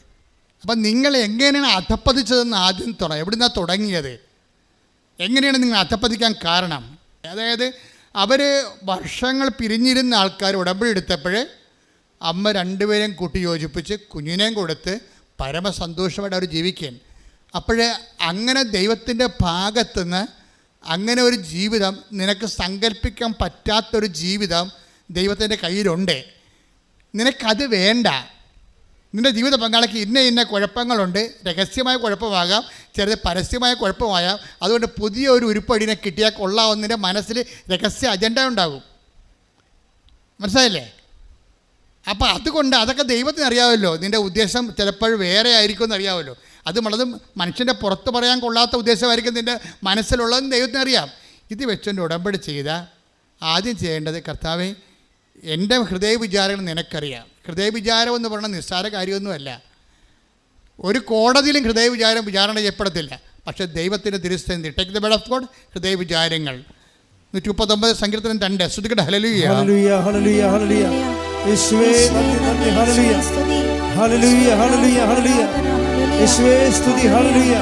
അപ്പം നിങ്ങൾ എങ്ങനെയാണ് അധപ്പതിച്ചതെന്ന് ആദ്യം എവിടുന്നാണ് തുടങ്ങിയത്? എങ്ങനെയാണ് നിങ്ങൾ അധപ്പതിക്കാൻ കാരണം? അതായത് അവർ വർഷങ്ങൾ പിരിഞ്ഞിരുന്ന ആൾക്കാർ ഉടമ്പടി എടുത്തപ്പോൾ അമ്മ 2 പേരെയും കൂട്ടി യോജിപ്പിച്ച് കുഞ്ഞിനെയും കൊടുത്ത് പരമസന്തോഷമായിട്ട് അവർ ജീവിക്കാൻ. അപ്പോൾ അങ്ങനെ ദൈവത്തിൻ്റെ ഭാഗത്തുനിന്ന് അങ്ങനെ ഒരു ജീവിതം, നിനക്ക് സങ്കല്പിക്കാൻ പറ്റാത്തൊരു ജീവിതം ദൈവത്തിൻ്റെ കയ്യിലുണ്ട്. നിനക്കത് വേണ്ട. നിൻ്റെ ജീവിത പങ്കാളിക്ക് ഇന്ന കുഴപ്പങ്ങളുണ്ട്, രഹസ്യമായ കുഴപ്പമാകാം, ചെറുത് പരസ്യമായ കുഴപ്പമാകാം. അതുകൊണ്ട് പുതിയ ഒരു ഉരുപ്പടിനെ കിട്ടിയാൽ കൊള്ളാവുന്നതിൻ്റെ മനസ്സിൽ രഹസ്യ അജണ്ട ഉണ്ടാകും. മനസ്സിലായില്ലേ? അപ്പോൾ അതുകൊണ്ട് അതൊക്കെ ദൈവത്തിന് അറിയാമല്ലോ. നിൻ്റെ ഉദ്ദേശം ചിലപ്പോൾ വേറെ ആയിരിക്കും എന്നറിയാമല്ലോ. അത് വളരെയും മനുഷ്യൻ്റെ പുറത്ത് പറയാൻ കൊള്ളാത്ത ഉദ്ദേശമായിരിക്കും നിൻ്റെ മനസ്സിലുള്ളതെന്ന് ദൈവത്തിന് അറിയാം. ഇത് വെച്ചുകൊണ്ട് ഉടമ്പടി ചെയ്താൽ ആദ്യം ചെയ്യേണ്ടത്, കർത്താവേ എൻ്റെ ഹൃദയ വിചാരങ്ങൾ നിനക്കറിയാം. ഹൃദയ വിചാരം എന്ന് പറയുന്നത് നിസ്സാര കാര്യമൊന്നുമല്ല. ഒരു കോടതിയിലും ഹൃദയ വിചാരണ ചെയ്യപ്പെടത്തില്ല. പക്ഷേ ദൈവത്തിൻ്റെ തിരുസ്ഥിതി, take the bed of God, ഹൃദയ വിചാരങ്ങൾ. 139 സങ്കീർത്തനം 2. ശ്രുതികട്ടെ ഹല്ലേലൂയ ഹല്ലേലൂയ ഹല്ലേലൂയ ഹല്ലേലൂയ. യേശുവേ നന്ദി ഹല്ലേലൂയ ഹല്ലേലൂയ ഹല്ലേലൂയ ഹല്ലേലൂയ. യേശുവേ സ്തുതി ഹല്ലേലൂയ.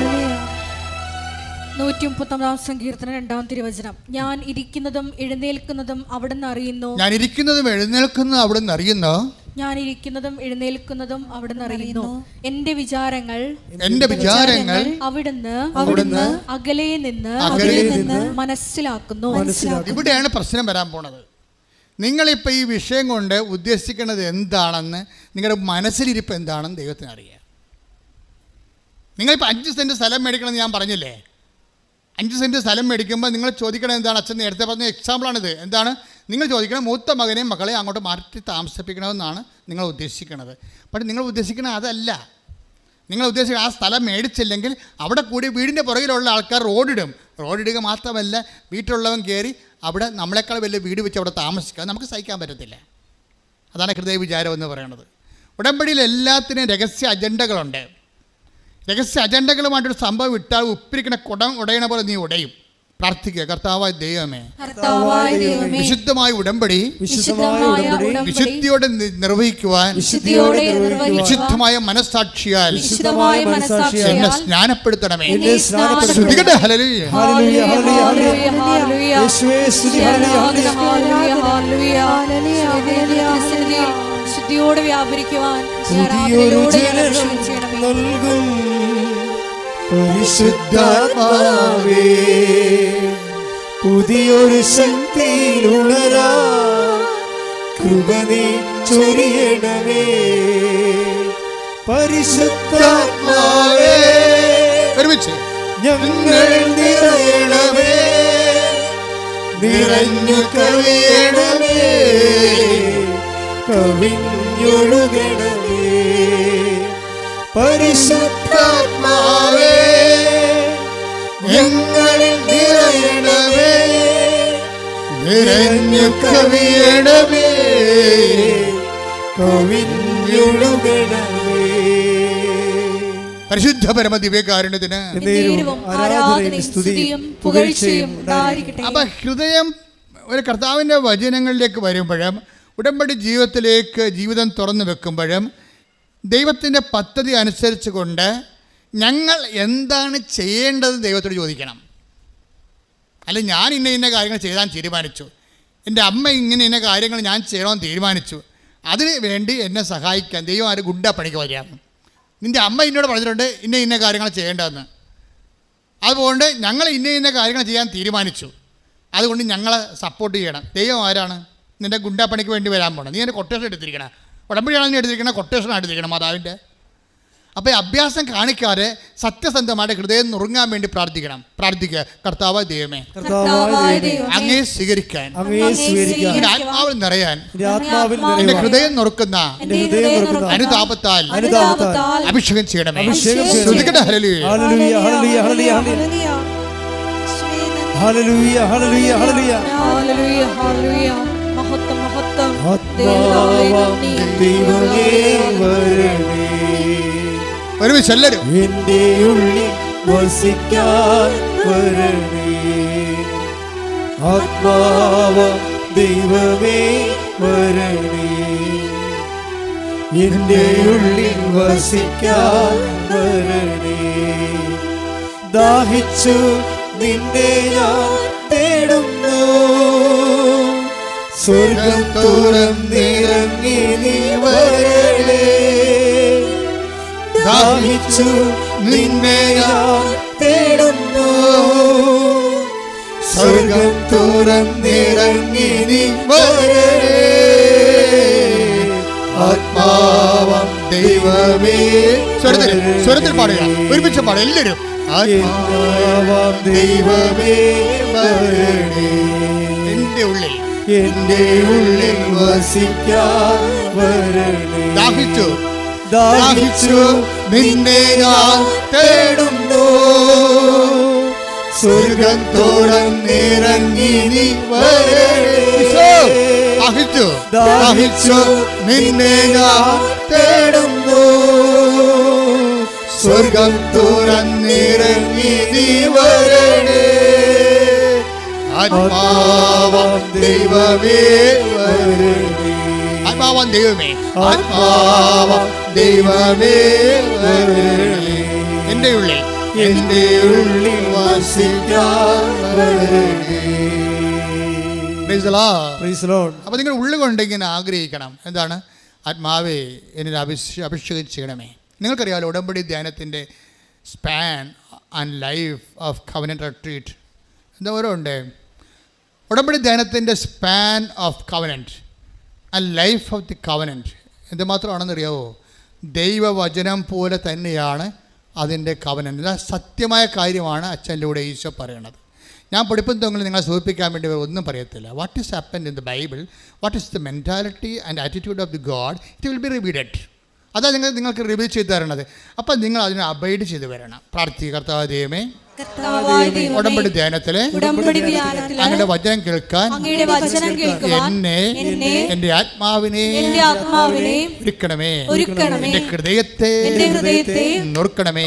139 സങ്കീർത്തനം 2-ാം തിരുവചനം. ഞാൻ ഇരിക്കുന്നതും എഴുന്നേൽക്കുന്നതും അവിടുന്ന് അറിയുന്നു. ഞാൻ ഇരിക്കുന്നതും എഴുന്നേൽക്കുന്നതും അവിടുന്ന് അറിയുന്നു. ഞാൻ ഇരിക്കുന്നതും എഴുന്നേൽക്കുന്നതും അവിടുന്ന് അറിയുന്നു. എന്റെ വിചാരങ്ങൾ അവിടുന്ന് അകലെ നിന്ന് മനസ്സിലാക്കുന്നു. ഇവിടെയാണ് പ്രശ്നം വരാൻ പോണത്. നിങ്ങളിപ്പോൾ ഈ വിഷയം കൊണ്ട് ഉദ്ദേശിക്കുന്നത് എന്താണെന്ന്, നിങ്ങളുടെ മനസ്സിലിരിപ്പ് എന്താണെന്ന് ദൈവത്തിന് അറിയാം. നിങ്ങളിപ്പോൾ 5 സെൻറ്റ് സ്ഥലം മേടിക്കണമെന്ന് ഞാൻ പറഞ്ഞില്ലേ? 5 സെൻറ്റ് സ്ഥലം മേടിക്കുമ്പോൾ നിങ്ങൾ ചോദിക്കണം എന്താണ്? അച്ഛൻ നേരത്തെ പറഞ്ഞ എക്സാമ്പിളാണിത്. എന്താണ് നിങ്ങൾ ചോദിക്കണം? മൂത്ത മകനെയും മക്കളെയും അങ്ങോട്ട് മാറ്റി താമസിപ്പിക്കണമെന്നാണ് നിങ്ങൾ ഉദ്ദേശിക്കുന്നത്. പക്ഷേ നിങ്ങൾ ഉദ്ദേശിക്കുന്നത് അതല്ല. നിങ്ങൾ ഉദ്ദേശിക്കുക ആ സ്ഥലം മേടിച്ചില്ലെങ്കിൽ അവിടെ കൂടി വീടിൻ്റെ പുറകിലുള്ള ആൾക്കാർ റോഡിടുക മാത്രമല്ല, വീട്ടിലുള്ളവൻ കയറി അവിടെ നമ്മളെക്കാൾ വലിയ വീട് വെച്ച് അവിടെ താമസിക്കുക. നമുക്ക് സഹിക്കാൻ പറ്റത്തില്ല. അതാണ് ഹൃദയ വിചാരം എന്ന് പറയുന്നത്. ഉടമ്പടിയിൽ എല്ലാത്തിനും രഹസ്യ അജണ്ടകളുണ്ട്. രഹസ്യ അജണ്ടകളുമായിട്ടൊരു സംഭവം ഇട്ടാൽ ഉപ്പിരിക്കുന്ന കുടം ഉടയണ പോലെ നീ ഉടയും. പ്രാർത്ഥിക്കുക, കർത്താവായ ദൈവമേ, വിശുദ്ധമായ ഉടമ്പടി വിശുദ്ധിയോടെ നിർവഹിക്കുവാൻ വിശുദ്ധമായ മനസ്സാക്ഷിയാൽ എന്നെ സ്നാനപ്പെടുത്തണമേ. ശുദ്ധിയോടെ വ്യാപരിക്കുവാൻ നൽകും പരിശുദ്ധാത്മാവേ, പുതിയൊരു ശക്തിയിലുണരാ കൃപ നീ ചൊരിയണമേ. പരിശുദ്ധാത്മാവേ ഒരുമിച്ച് ഞങ്ങൾ നിറയണമേ, നിറഞ്ഞു കവിയണമേ, കവിഞ്ഞൊഴുകണമേ. പരിശുദ്ധാത്മാവേ ഞങ്ങളിൽ നിറയണമേ, നിറഞ്ഞു കവിയണമേ, കവിഞ്ഞൊഴുകണമേ. പരിശുദ്ധ പരമ ദിവ്യകാരുണ്യത്തിന് ആരാധനയും സ്തുതിയും പുകഴ്ചയും ഉണ്ടായിരിക്കട്ടെ. അപ്പൊ ഹൃദയം ഒരു കർത്താവിൻ്റെ വചനങ്ങളിലേക്ക് വരുമ്പോഴും ഉടമ്പടി ജീവിതത്തിലേക്ക് ജീവിതം തുറന്നു വെക്കുമ്പോഴും ദൈവത്തിൻ്റെ പദ്ധതി അനുസരിച്ച് കൊണ്ട് ഞങ്ങൾ എന്താണ് ചെയ്യേണ്ടത് ദൈവത്തോട് ചോദിക്കണം. അല്ല ഞാൻ ഇന്ന കാര്യങ്ങൾ ചെയ്താൻ തീരുമാനിച്ചു, എൻ്റെ അമ്മ ഇന്ന കാര്യങ്ങൾ ഞാൻ ചെയ്യണമെന്ന് തീരുമാനിച്ചു, അതിന് വേണ്ടി എന്നെ സഹായിക്കാൻ ദൈവം ആര് ഗുണ്ട പണിക്ക് വരികയാണ്. നിൻ്റെ അമ്മ എന്നോട് പറഞ്ഞിട്ടുണ്ട് ഇന്ന കാര്യങ്ങൾ ചെയ്യേണ്ടതെന്ന്. അതുകൊണ്ട് ഞങ്ങൾ ഇന്ന കാര്യങ്ങൾ ചെയ്യാൻ തീരുമാനിച്ചു, അതുകൊണ്ട് ഞങ്ങളെ സപ്പോർട്ട് ചെയ്യണം. ദൈവം ആരാണ്? നിൻ്റെ ഗുണ്ടാപ്പണിക്ക് വേണ്ടി വരാൻ പോകണം. നീ എൻ്റെ കൊട്ടേഷൻ എടുത്തിരിക്കണം, ഉടമ്പടിയാണ് നീ എടുത്തിരിക്കണം, കൊട്ടേഷനാണ് എടുത്തിരിക്കണം മാതാവിൻ്റെ. അപ്പോൾ ഈ അഭ്യാസം കാണിക്കാതെ സത്യസന്ധമായിട്ട് ഹൃദയം നുറുങ്ങാൻ വേണ്ടി പ്രാർത്ഥിക്കുക. കർത്താവ് ദൈവമേ, അങ്ങേ സ്വീകരിക്കാൻ, എൻ്റെ ആത്മാവിൽ നിറയാൻ, എൻ്റെ ഹൃദയം നുറുക്കുന്ന അനുതാപത്താൽ അഭിഷേകം ചെയ്യണമേ. ശ്രദ്ധിക്കട്ടെ. ഹല്ലേലൂയ, ഹല്ലേലൂയ, ഹല്ലേലൂയ, ഹല്ലേലൂയ, ഹല്ലേലൂയ, ഹല്ലേലൂയ, ഹല്ലേലൂയ, ഹല്ലേലൂയ. മഹത്വം, മഹത്വം. ദൈവമേ വരണേ, ഒരുമിച്ച് എല്ലാവരും എൻ്റെ ഉള്ളിൽ വസിക്കാൻ വരണേ. ആത്മാവ ദൈവമേ വരണേ, എൻ്റെ ഉള്ളിൽ വസിക്കാൻ വരണേ. ദാഹിച്ചു നിന്നെ ഞാൻ തേടുന്നു, സ്വർഗം തുറന്നിറങ്ങി നീ വരണേ. ദാഹിച്ചു നിന്നെ ഞാൻ തേടുന്നു, സ്വർഗം തുറന്നിറങ്ങി നീ വരണേ. ആത്മാവം ദൈവമേ, സ്വരത്തിൽ പാടുക, ഒരുമിച്ച് പാടുക എല്ലാവരും. ആത്മാവം ദൈവമേ വരണേ, എൻ്റെ ഉള്ളിൽ, എൻ്റെ ഉള്ളിൽ വസിക്കാൻ വരണേ. ദാഹിച്ചു ദാഹിച്ചു നിന്നെ ഞാൻ തേടുന്നു, സ്വർഗം തുറന്നിറങ്ങി നീ വരണേ. ദാഹിച്ചു നിന്നെ ഞാൻ തേടുന്നു, സ്വർഗം തുറന്നിറങ്ങി നീ വരണേ. ആത്മാവം ദൈവമേ വരണേ, ആത്മാവാൻ ദൈവമേ, ആത്മാവം ദൈവമേ വരണേ. എൻ്റെ ഉള്ളിൽ, എൻ്റെ ഉള്ളിൽ വസിക്കാൻ വരണേ. Praise the Lord. Praise the Lord. അപ്പോൾ നിങ്ങൾ ഉള്ളുകൊണ്ട് ഇങ്ങനെ ആഗ്രഹിക്കണം. എന്താണ്? ആത്മാവേ എന്നിൽ അഭിഷേകം ചെയ്യണമേ. നിങ്ങൾക്കറിയാമല്ലോ ഉടമ്പടി ധ്യാനത്തിൻ്റെ span and life of covenant retreat എന്താ ഓരോ ഉണ്ട്. ഉടമ്പടി ധ്യാനത്തിൻ്റെ span of covenant and life of the covenant എന്തുമാത്രമാണെന്നറിയാവോ? ദൈവവചനം പോലെ തന്നെയാണ് അതിൻ്റെ കവനന്റ്. ഇത് സത്യമായ കാര്യമാണ് അച്ഛനിലൂടെ ഈശോ പറയണത്. ഞാൻ പഠിപ്പും തൊങ്ങിൽ നിങ്ങളെ സൂചിപ്പിക്കാൻ വേണ്ടി ഒന്നും പറയത്തില്ല. What is happen in the Bible, what is the mentality and attitude of the God, it will be revealed. അതാണ് നിങ്ങൾക്ക് റിവീൽ ചെയ്ത് തരണത്. അപ്പം നിങ്ങൾ അതിനെ അബൈഡ് ചെയ്ത് വരണം. പ്രാർത്ഥിക്കുക. കർത്താവ് ദൈവമേ, ഉടമ്പടി ധ്യാനത്തിലെ അങ്ങയുടെ വചനം കേൾക്കാൻ എന്നെ, എൻ്റെ ആത്മാവിനെ ഒരുക്കണമേ, എൻ്റെ ഹൃദയത്തെ നുറുക്കണമേ,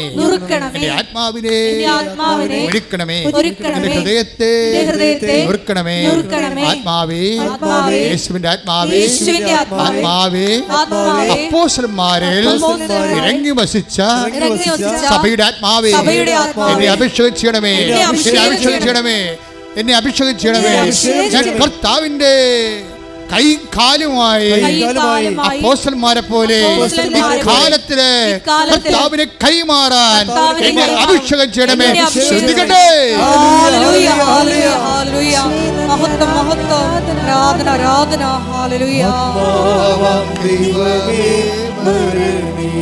എൻ്റെ ആത്മാവിനെ ഒരുക്കണമേ, എൻ്റെ ഹൃദയത്തെ നുറുക്കണമേ. ആത്മാവേ, യേശുവിൻ്റെ ആത്മാവേ, ആത്മാവേ, അപ്പോസ്തലന്മാരിൽ ഇറങ്ങി വസിച്ച സഭയുടെ ആത്മാവേ, എന്നെ അഭിഷേകം ചെയ്യണമേ, എന്നെ അഭിഷേകം ചെയ്യണമേ, എന്നെ അഭിഷേകം ചെയ്യണമേ. ഞാൻ കർത്താവിൻ്റെ കൈ കാലുമായി അപ്പോസ്തലന്മാരെ പോലെ ഇക്കാലത്തില് കർത്താവിനെ കൈമാറാൻ എന്നെ അഭിഷേകം ചെയ്യണമേ. ശ്രദ്ധിക്കട്ടെ. മഹത്വം മഹത്വം ആരാധന ആരാധന ഹല്ലേലൂയ ആത്മാവാം ദൈവമേ വരണേ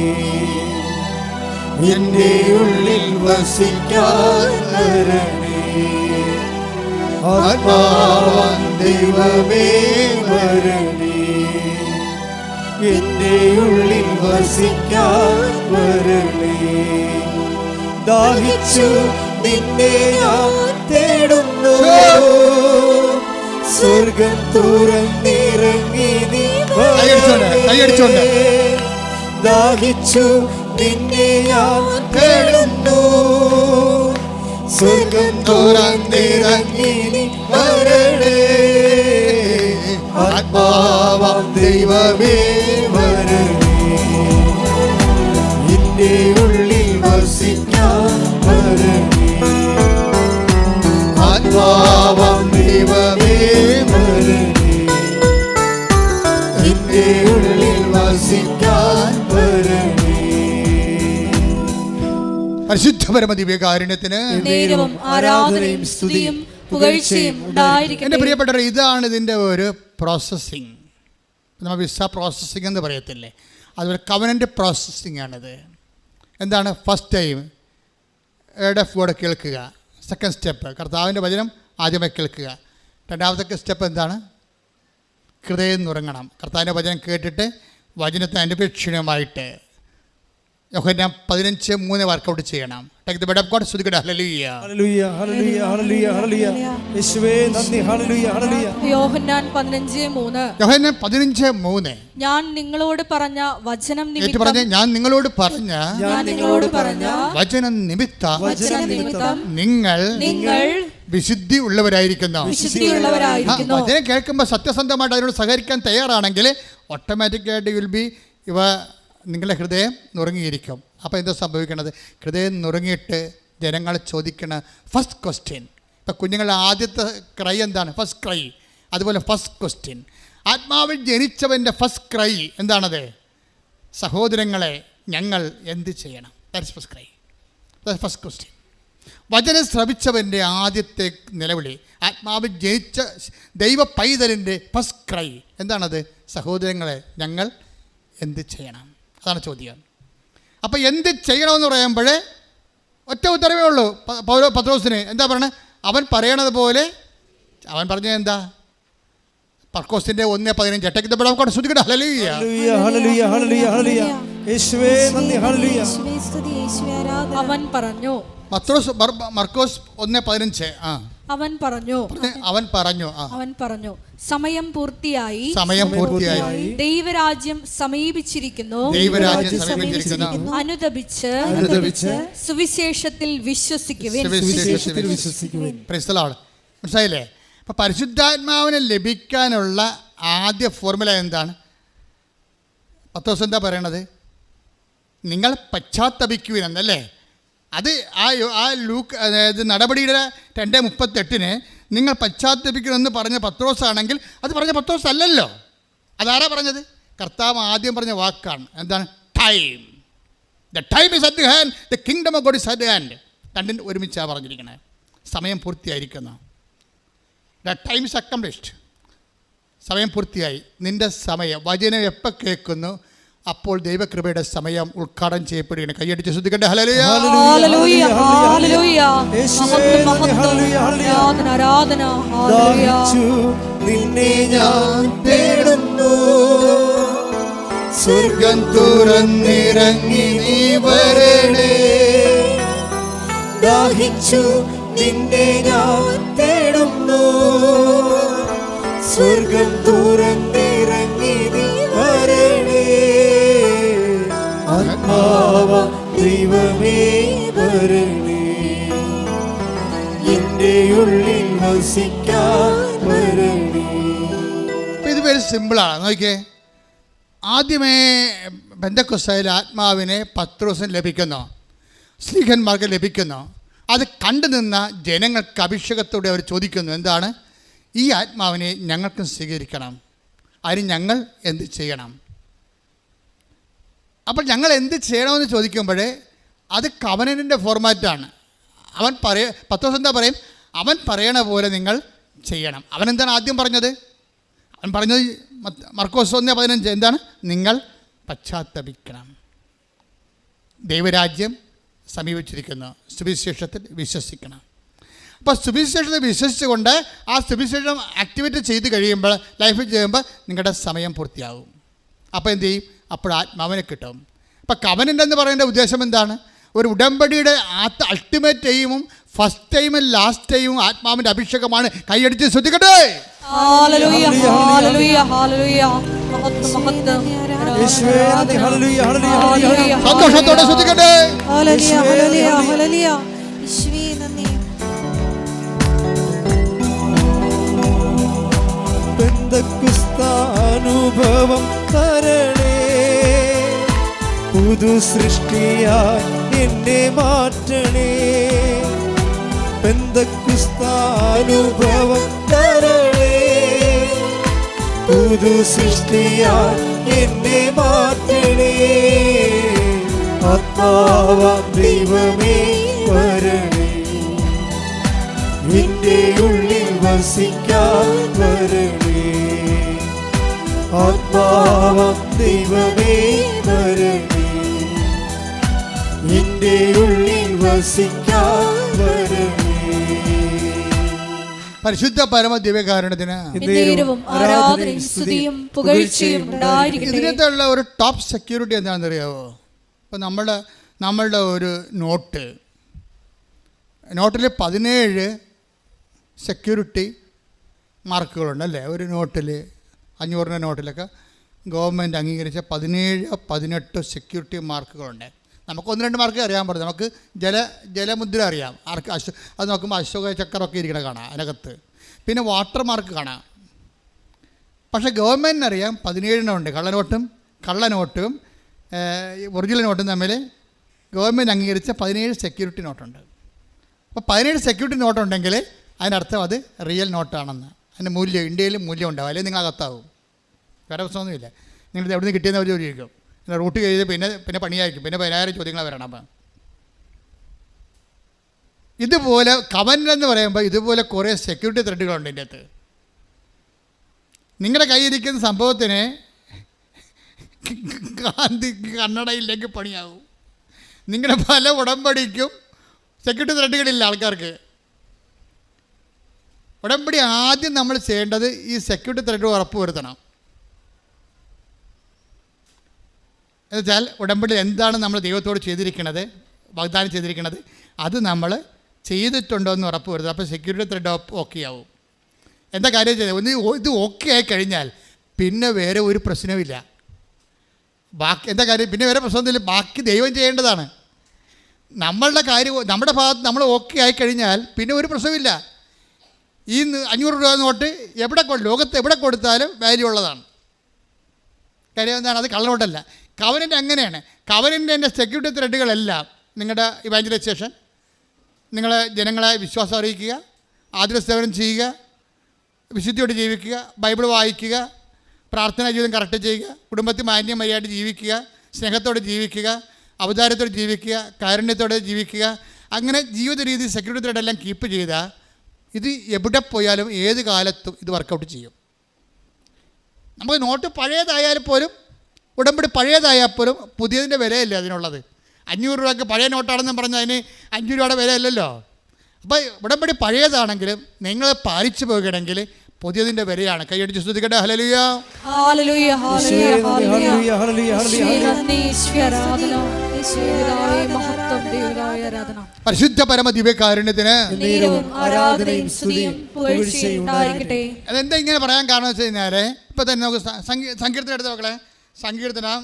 എന്റെ ഉള്ളിൽ വസിക്കാൻ വരണേ ആത്മാവാം ദൈവമേ വരണേ എന്റെ ഉള്ളിൽ വസിക്കാൻ വരണേ ദാഹിച്ചു നിന്നെ ഞാൻ തേടുന്നു സ്വർഗം തുറന്നിറങ്ങി നീ കൈയടിച്ചോണ്ട്. ദാഹിച്ചു നിന്നെ ഞാൻ തേടുന്നു സ്വർഗം തുറന്നിറങ്ങി നീ വരണേ ആത്മാവാം ദൈവമേ വരണേ എന്റെ ഉള്ളിൽ വസിക്കാൻ വരണേ ആത്മാവാം ദൈവമേ വരണേ എന്റെ ഉള്ളിൽ വസിക്കാൻ വരണേ പരിശുദ്ധ പരമ ദിവ്യകാരുണ്യത്തിന് നേരവും ആരാധനയും സ്തുതിയും പുകഴ്ചയും ഉണ്ടായിരിക്കട്ടെ. എൻ്റെ പ്രിയപ്പെട്ടവർ, ഇതാണ് ഇതിൻ്റെ ഒരു പ്രോസസ്സിങ്. നമ്മൾ വിസ പ്രോസസ്സിങ് എന്ന് പറയത്തില്ലേ, അതൊരു കവനൻ്റ് പ്രോസസ്സിങ് ആണിത്. എന്താണ്? ഫസ്റ്റ് ടൈം വേർഡ് കേൾക്കുക. സെക്കൻഡ് സ്റ്റെപ്പ് കർത്താവിൻ്റെ വചനം ആദ്യമായി കേൾക്കുക. രണ്ടാമത്തെ സ്റ്റെപ്പ് എന്താണ്? ഹൃദയം നുറങ്ങണം. കർത്താവിൻ്റെ വചനം കേട്ടിട്ട് വചനത്തിന് അനുപേക്ഷണമായിട്ട് യോഹന്നാൻ 15:3 വർക്കൗട്ട് ചെയ്യണം. Take the bed of God. സ്തുതിക്കട്ടെ. ഹല്ലേലൂയ ഹല്ലേലൂയ ഹല്ലേലൂയ ഹല്ലേലൂയ ഹല്ലേലൂയ യേശുവേ നന്ദി. ഹല്ലേലൂയ ഹല്ലേലൂയ. യോഹന്നാൻ 15:3. യോഹന്നാൻ 15:3 ഞാൻ നിങ്ങളോട് പറഞ്ഞ വചനം ഏറ്റു നിമിത്തം പറഞ്ഞ് ഞാൻ നിങ്ങളോട് പറഞ്ഞ വചനം നിമിത്തം നിങ്ങൾ വിശുദ്ധി ഉള്ളവരായിരിക്കുന്നു. വിശുദ്ധിയുള്ളവരായിരിക്കുന്നു. വചനം കേൾക്കുമ്പോൾ സത്യസന്ധമായിട്ട് അതിനോട് സഹകരിക്കാൻ തയ്യാറാണെങ്കിൽ ഓട്ടോമാറ്റിക്കായിട്ട് വിൽ ബി നിങ്ങളുടെ ഹൃദയം നുറങ്ങിയിരിക്കും. അപ്പോൾ എന്താ സംഭവിക്കണത്? ഹൃദയം നുറങ്ങിയിട്ട് ജനങ്ങൾ ചോദിക്കണ ഫസ്റ്റ് ക്വസ്റ്റ്യൻ, ഇപ്പം കുഞ്ഞുങ്ങളുടെ ആദ്യത്തെ ക്രൈ എന്താണ്? First cry. അതുപോലെ ഫസ്റ്റ് ക്വസ്റ്റ്യൻ, ആത്മാവിൽ ജനിച്ചവൻ്റെ ഫസ്റ്റ് ക്രൈ എന്താണത്? സഹോദരങ്ങളെ, ഞങ്ങൾ എന്ത് ചെയ്യണം? That's first cry. That's first question. വചനം ശ്രവിച്ചവൻ്റെ ആദ്യത്തെ നിലവിളി, ആത്മാവിൽ ജനിച്ച ദൈവ പൈതലിൻ്റെ ഫസ്റ്റ് ക്രൈ എന്താണത്? സഹോദരങ്ങളെ, ഞങ്ങൾ എന്ത് ചെയ്യണം? അതാണ് ചോദ്യം. അപ്പോൾ എന്ത് ചെയ്യണമെന്ന് പറയുമ്പോൾ ഒറ്റ ഉത്തരവേ ഉള്ളൂ പത്രോസിന്. എന്താ പറയണത്? അവൻ പറയണത് പോലെ അവൻ പറഞ്ഞത് എന്താ? പർക്കോസിന്റെ 1:15 ടേക്ക് ശ്രുതിക്കട്ടെ. ഹല്ലേലൂയ ഹല്ലേലൂയ ഹല്ലേലൂയ ഹല്ലേലൂയ യേശുവേ നന്ദി. ഹല്ലേലൂയ. അവൻ പറഞ്ഞു. മർക്കോസ് 1:15. അവൻ പറഞ്ഞു സമയം പൂർത്തിയായി, ദൈവരാജ്യം സമീപിച്ചിരിക്കുന്നു. അനുതപിച്ച് സുവിശേഷത്തിൽ വിശ്വസിക്കുവിൻ. മനസ്സിലായില്ലേ? അപ്പം പരിശുദ്ധാത്മാവിനെ ലഭിക്കാനുള്ള ആദ്യ ഫോർമുല എന്താണ്? പത്രോസ് എന്താ പറയണത്? നിങ്ങൾ പശ്ചാത്തപിക്കുവിൻ എന്നല്ലേ? അത് ആ ലൂക്ക്, അതായത് നടപടിയുടെ 2:38 നിങ്ങൾ പശ്ചാത്തപിക്കണമെന്ന് പറഞ്ഞ പത്രോസ് ആണെങ്കിൽ അത് പറഞ്ഞ പത്രോസ് അല്ലല്ലോ. അതാരാ പറഞ്ഞത്? കർത്താവ് ആദ്യം പറഞ്ഞ വാക്കാണ്. എന്താണ്? Time. The time is at hand, the kingdom of God is at hand. രണ്ടിനും ഒരുമിച്ചാണ് പറഞ്ഞിരിക്കുന്നത്. സമയം പൂർത്തിയായിരിക്കുന്നു. The time is accomplished. സമയം പൂർത്തിയായി. നിൻ്റെ സമയം, വചനം എപ്പോൾ കേൾക്കുന്നു അപ്പോൾ ദൈവകൃപയുടെ സമയം ഉദ്ഘാടനം ചെയ്യപ്പെടുകയാണ്. കൈയടിച്ച് ശ്രദ്ധിക്കട്ടെ. ഹല്ലേലൂയ ഹല്ലേലൂയ ഹല്ലേലൂയ ആരാധന. നിന്നെ ഞാൻ തേടുന്നു, സ്വർഗം തുറന്നിറങ്ങി നീ വരണേ. ദാഹിച്ചു നിന്നെ ഞാൻ തേടുന്നു, സ്വർഗം തുറന്നിറങ്ങി നീ വരണേ. ആത്മാവ ദൈവമേ വരണേ, എന്റെ ഉള്ളിൽ വസിക്കാൻ വരണേ. ഇത് വെരി സിമ്പിളാണ്. നോക്കിയേ, ആദ്യമേ പെന്തക്കോസ്തായിൽ ആത്മാവിനെ പത്രോസിന് ലഭിക്കുന്നു, സ്ലീഹന്മാർക്ക് ലഭിക്കുന്നു. അത് കണ്ടു നിന്ന ജനങ്ങൾക്ക് അഭിഷേകത്തോടെ അവർ ചോദിക്കുന്നു, എന്താണ്? ഈ ആത്മാവിനെ ഞങ്ങൾക്കും സ്വീകരിക്കണം, അതിന് ഞങ്ങൾ എന്ത് ചെയ്യണം? അപ്പോൾ ഞങ്ങൾ എന്ത് ചെയ്യണമെന്ന് ചോദിക്കുമ്പോൾ അത് കവനൻ്റെ ഫോർമാറ്റാണ്. പത്രോസ് എന്താ പറയും? അവൻ പറയണ പോലെ നിങ്ങൾ ചെയ്യണം. അവനെന്താണ് ആദ്യം പറഞ്ഞത്? അവൻ പറഞ്ഞത് മർക്കോസ് 1:15 എന്താണ്? നിങ്ങൾ പശ്ചാത്തപിക്കണം, ദൈവരാജ്യം സമീപിച്ചിരിക്കുന്നു, സുവിശേഷത്തിൽ വിശ്വസിക്കണം. അപ്പോൾ സുവിശേഷത്തിൽ വിശ്വസിച്ചുകൊണ്ട് ആ സുവിശേഷം ആക്ടിവേറ്റ് ചെയ്ത് കഴിയുമ്പോൾ, ലൈഫിൽ ചെയ്യുമ്പോൾ നിങ്ങളുടെ സമയം പൂർത്തിയാകും. അപ്പോൾ എന്ത് ചെയ്യും? അപ്പോൾ ആത്മാവിനെ കിട്ടും. അപ്പോൾ കവനൻ്റ് എന്ന് പറയുന്ന ഉദ്ദേശം എന്താണ്? ഒരു ഉടമ്പടിയുടെ അൾട്ടിമേറ്റ് ടൈമും ഫസ്റ്റ് ടൈമും ലാസ്റ്റ് ടൈമും ആത്മാവിൻ്റെ അഭിഷേകമാണ്. കൈയടിച്ച് ശ്രദ്ധിക്കട്ടെ. സന്തോഷത്തോടെ ശ്രദ്ധിക്കട്ടെ. അനുഭവം തരണേ, പുതു സൃഷ്ടിയായി എന്നെ മാറ്റണേ. പെന്തക്കുസ്താനുഭവം തരണേ, പുതു സൃഷ്ടിയായി എന്നെ മാറ്റണേ. ആത്മാവാം ദൈവമേ വരണേ, എന്റെ ഉള്ളിൽ വസിക്കാൻ വരണേ. ആത്മാവാം ദൈവമേ വരണേ, എന്റെ ഉള്ളിൽ വസിക്കാൻ വരണേ. പരിശുദ്ധ പരമ ദിവ്യകാരുണ്യത്തിന് ഇതിനകത്തുള്ള ഒരു ടോപ്പ് സെക്യൂരിറ്റി എന്താണെന്ന് അറിയാമോ? ഇപ്പം നമ്മളുടെ ഒരു നോട്ടിൽ 17 സെക്യൂരിറ്റി മാർക്കുകളുണ്ട് അല്ലേ? ഒരു നോട്ടിൽ 500 നോട്ടിലൊക്കെ ഗവൺമെൻറ് അംഗീകരിച്ച 17-18 സെക്യൂരിറ്റി മാർക്കുകളുണ്ട്. നമുക്ക് 1-2 മാർക്ക് അറിയാൻ പറ്റും. നമുക്ക് ജലമുദ്ര അറിയാം. അത് നോക്കുമ്പോൾ അശോക ചക്രമൊക്കെ ഇരിക്കണം കാണാം അതിനകത്ത്. പിന്നെ വാട്ടർ മാർക്ക് കാണാം. പക്ഷേ ഗവൺമെൻറ്റിനറിയാം 17 ഉണ്ട്. കള്ളനോട്ടും ഒറിജിനൽ നോട്ടും തമ്മിൽ ഗവൺമെൻറ് അംഗീകരിച്ച 17 സെക്യൂരിറ്റി നോട്ടുണ്ട്. അപ്പോൾ 17 സെക്യൂരിറ്റി നോട്ടുണ്ടെങ്കിൽ അതിനർത്ഥം അത് റിയൽ നോട്ടാണെന്ന്. അതിൻ്റെ മൂല്യം ഇന്ത്യയിൽ മൂല്യം ഉണ്ടാവും, അല്ലെങ്കിൽ നിങ്ങൾ അകത്താവും. വേറെ പ്രശ്നമൊന്നുമില്ല. നിങ്ങളിത് എവിടെ നിന്ന് കിട്ടിയെന്ന് അവർ ചോദിക്കും. റൂട്ട് ചെയ്ത് പിന്നെ പണിയായിരിക്കും. പിന്നെ 10,000 ചോദ്യങ്ങൾ വരണം. അപ്പം ഇതുപോലെ കവൻ്റ് എന്ന് പറയുമ്പോൾ ഇതുപോലെ കുറേ സെക്യൂരിറ്റി ത്രെഡുകളുണ്ട് ഇതിൻ്റെ അകത്ത്. നിങ്ങളുടെ കയ്യിരിക്കുന്ന സംഭവത്തിന് കണ്ണടയില്ലെങ്കിൽ പണിയാവും. നിങ്ങളുടെ പല ഉടമ്പടിക്കും സെക്യൂരിറ്റി ത്രെഡുകളില്ല ആൾക്കാർക്ക്. ഉടമ്പടി ആദ്യം നമ്മൾ ചെയ്യേണ്ടത് ഈ സെക്യൂരിറ്റി ത്രെഡ് ഉറപ്പ് വരുത്തണം. എന്നുവെച്ചാൽ ഉടമ്പടി എന്താണ് നമ്മൾ ദൈവത്തോട് ചെയ്തിരിക്കുന്നത്, വാഗ്ദാനം ചെയ്തിരിക്കുന്നത്, അത് നമ്മൾ ചെയ്തിട്ടുണ്ടോ എന്ന് ഉറപ്പ് വരുത്തുക. അപ്പോൾ സെക്യൂരിറ്റി ത്രെഡ് ഓക്കെ ആവും. എന്താ കാര്യം ചെയ്തത്? ഇത് ഓക്കെ ആയി കഴിഞ്ഞാൽ പിന്നെ വേറെ ഒരു പ്രശ്നമില്ല. എന്താ കാര്യം? പിന്നെ വേറെ പ്രശ്നമൊന്നുമില്ല. ബാക്കി ദൈവം ചെയ്യേണ്ടതാണ്. നമ്മളുടെ കാര്യം നമ്മുടെ ഭാഗത്ത് നമ്മൾ ഓക്കെ ആയിക്കഴിഞ്ഞാൽ പിന്നെ ഒരു പ്രശ്നമില്ല. ഈ 500 രൂപ നോട്ട് ലോകത്ത് എവിടെ കൊടുത്താലും വാല്യൂ ഉള്ളതാണ്. കാര്യം എന്താണ്? അത് കള്ളനോട്ടല്ല. കവനൻ്റ് അങ്ങനെയാണ്. കവനൻ്റിൻ്റെ സെക്യൂരിറ്റി ത്രെഡുകളെല്ലാം നിങ്ങളുടെ ഇവാഞ്ചലൈസേഷൻ, നിങ്ങൾ ജനങ്ങളെ വിശ്വാസം അറിയിക്കുക, ആതുര സേവനം ചെയ്യുക, വിശുദ്ധിയോടെ ജീവിക്കുക, ബൈബിൾ വായിക്കുക, പ്രാർത്ഥനാ ജീവിതം കറക്റ്റ് ചെയ്യുക, കുടുംബത്തിൽ മാന്യമര്യാദയായിട്ട് ജീവിക്കുക, സ്നേഹത്തോടെ ജീവിക്കുക, അവതാരത്തോടെ ജീവിക്കുക, കാരുണ്യത്തോടെ ജീവിക്കുക. അങ്ങനെ ജീവിത രീതി സെക്യൂരിറ്റി ത്രെഡെല്ലാം കീപ്പ് ചെയ്താൽ ഇത് എവിടെ പോയാലും ഏത് കാലത്തും ഇത് വർക്കൗട്ട് ചെയ്യും. നമുക്ക് നോട്ട് പഴയതായാലും പോലും, ഉടമ്പടി പഴയതായാൽ പോലും പുതിയതിൻ്റെ വിലയല്ലേ അതിനുള്ളത്. 500 രൂപയ്ക്ക് പഴയ നോട്ടാണെന്ന് പറഞ്ഞാൽ അതിന് 5 രൂപയുടെ വിലയല്ലല്ലോ. അപ്പോൾ ഉടമ്പടി പഴയതാണെങ്കിലും നിങ്ങൾ പാലിച്ചു പോകുകയാണെങ്കിൽ പുതിയതിൻ്റെ വിലയാണ്. കൈയടിച്ച് സ്തുതിക്കട്ടെ. ഹല്ലേലൂയ, ഹല്ലേലൂയ, ഹല്ലേലൂയ, ഹല്ലേലൂയ, പരിശുദ്ധ പരമ ദിവ്യകാരുണ്യത്തിന് അതെന്താ ഇങ്ങനെ പറയാൻ കാരണം വെച്ച് കഴിഞ്ഞാൽ, ഇപ്പം തന്നെ നമുക്ക് സങ്കീർത്തനം എടുത്ത് നോക്കളെ. സങ്കീർത്തനം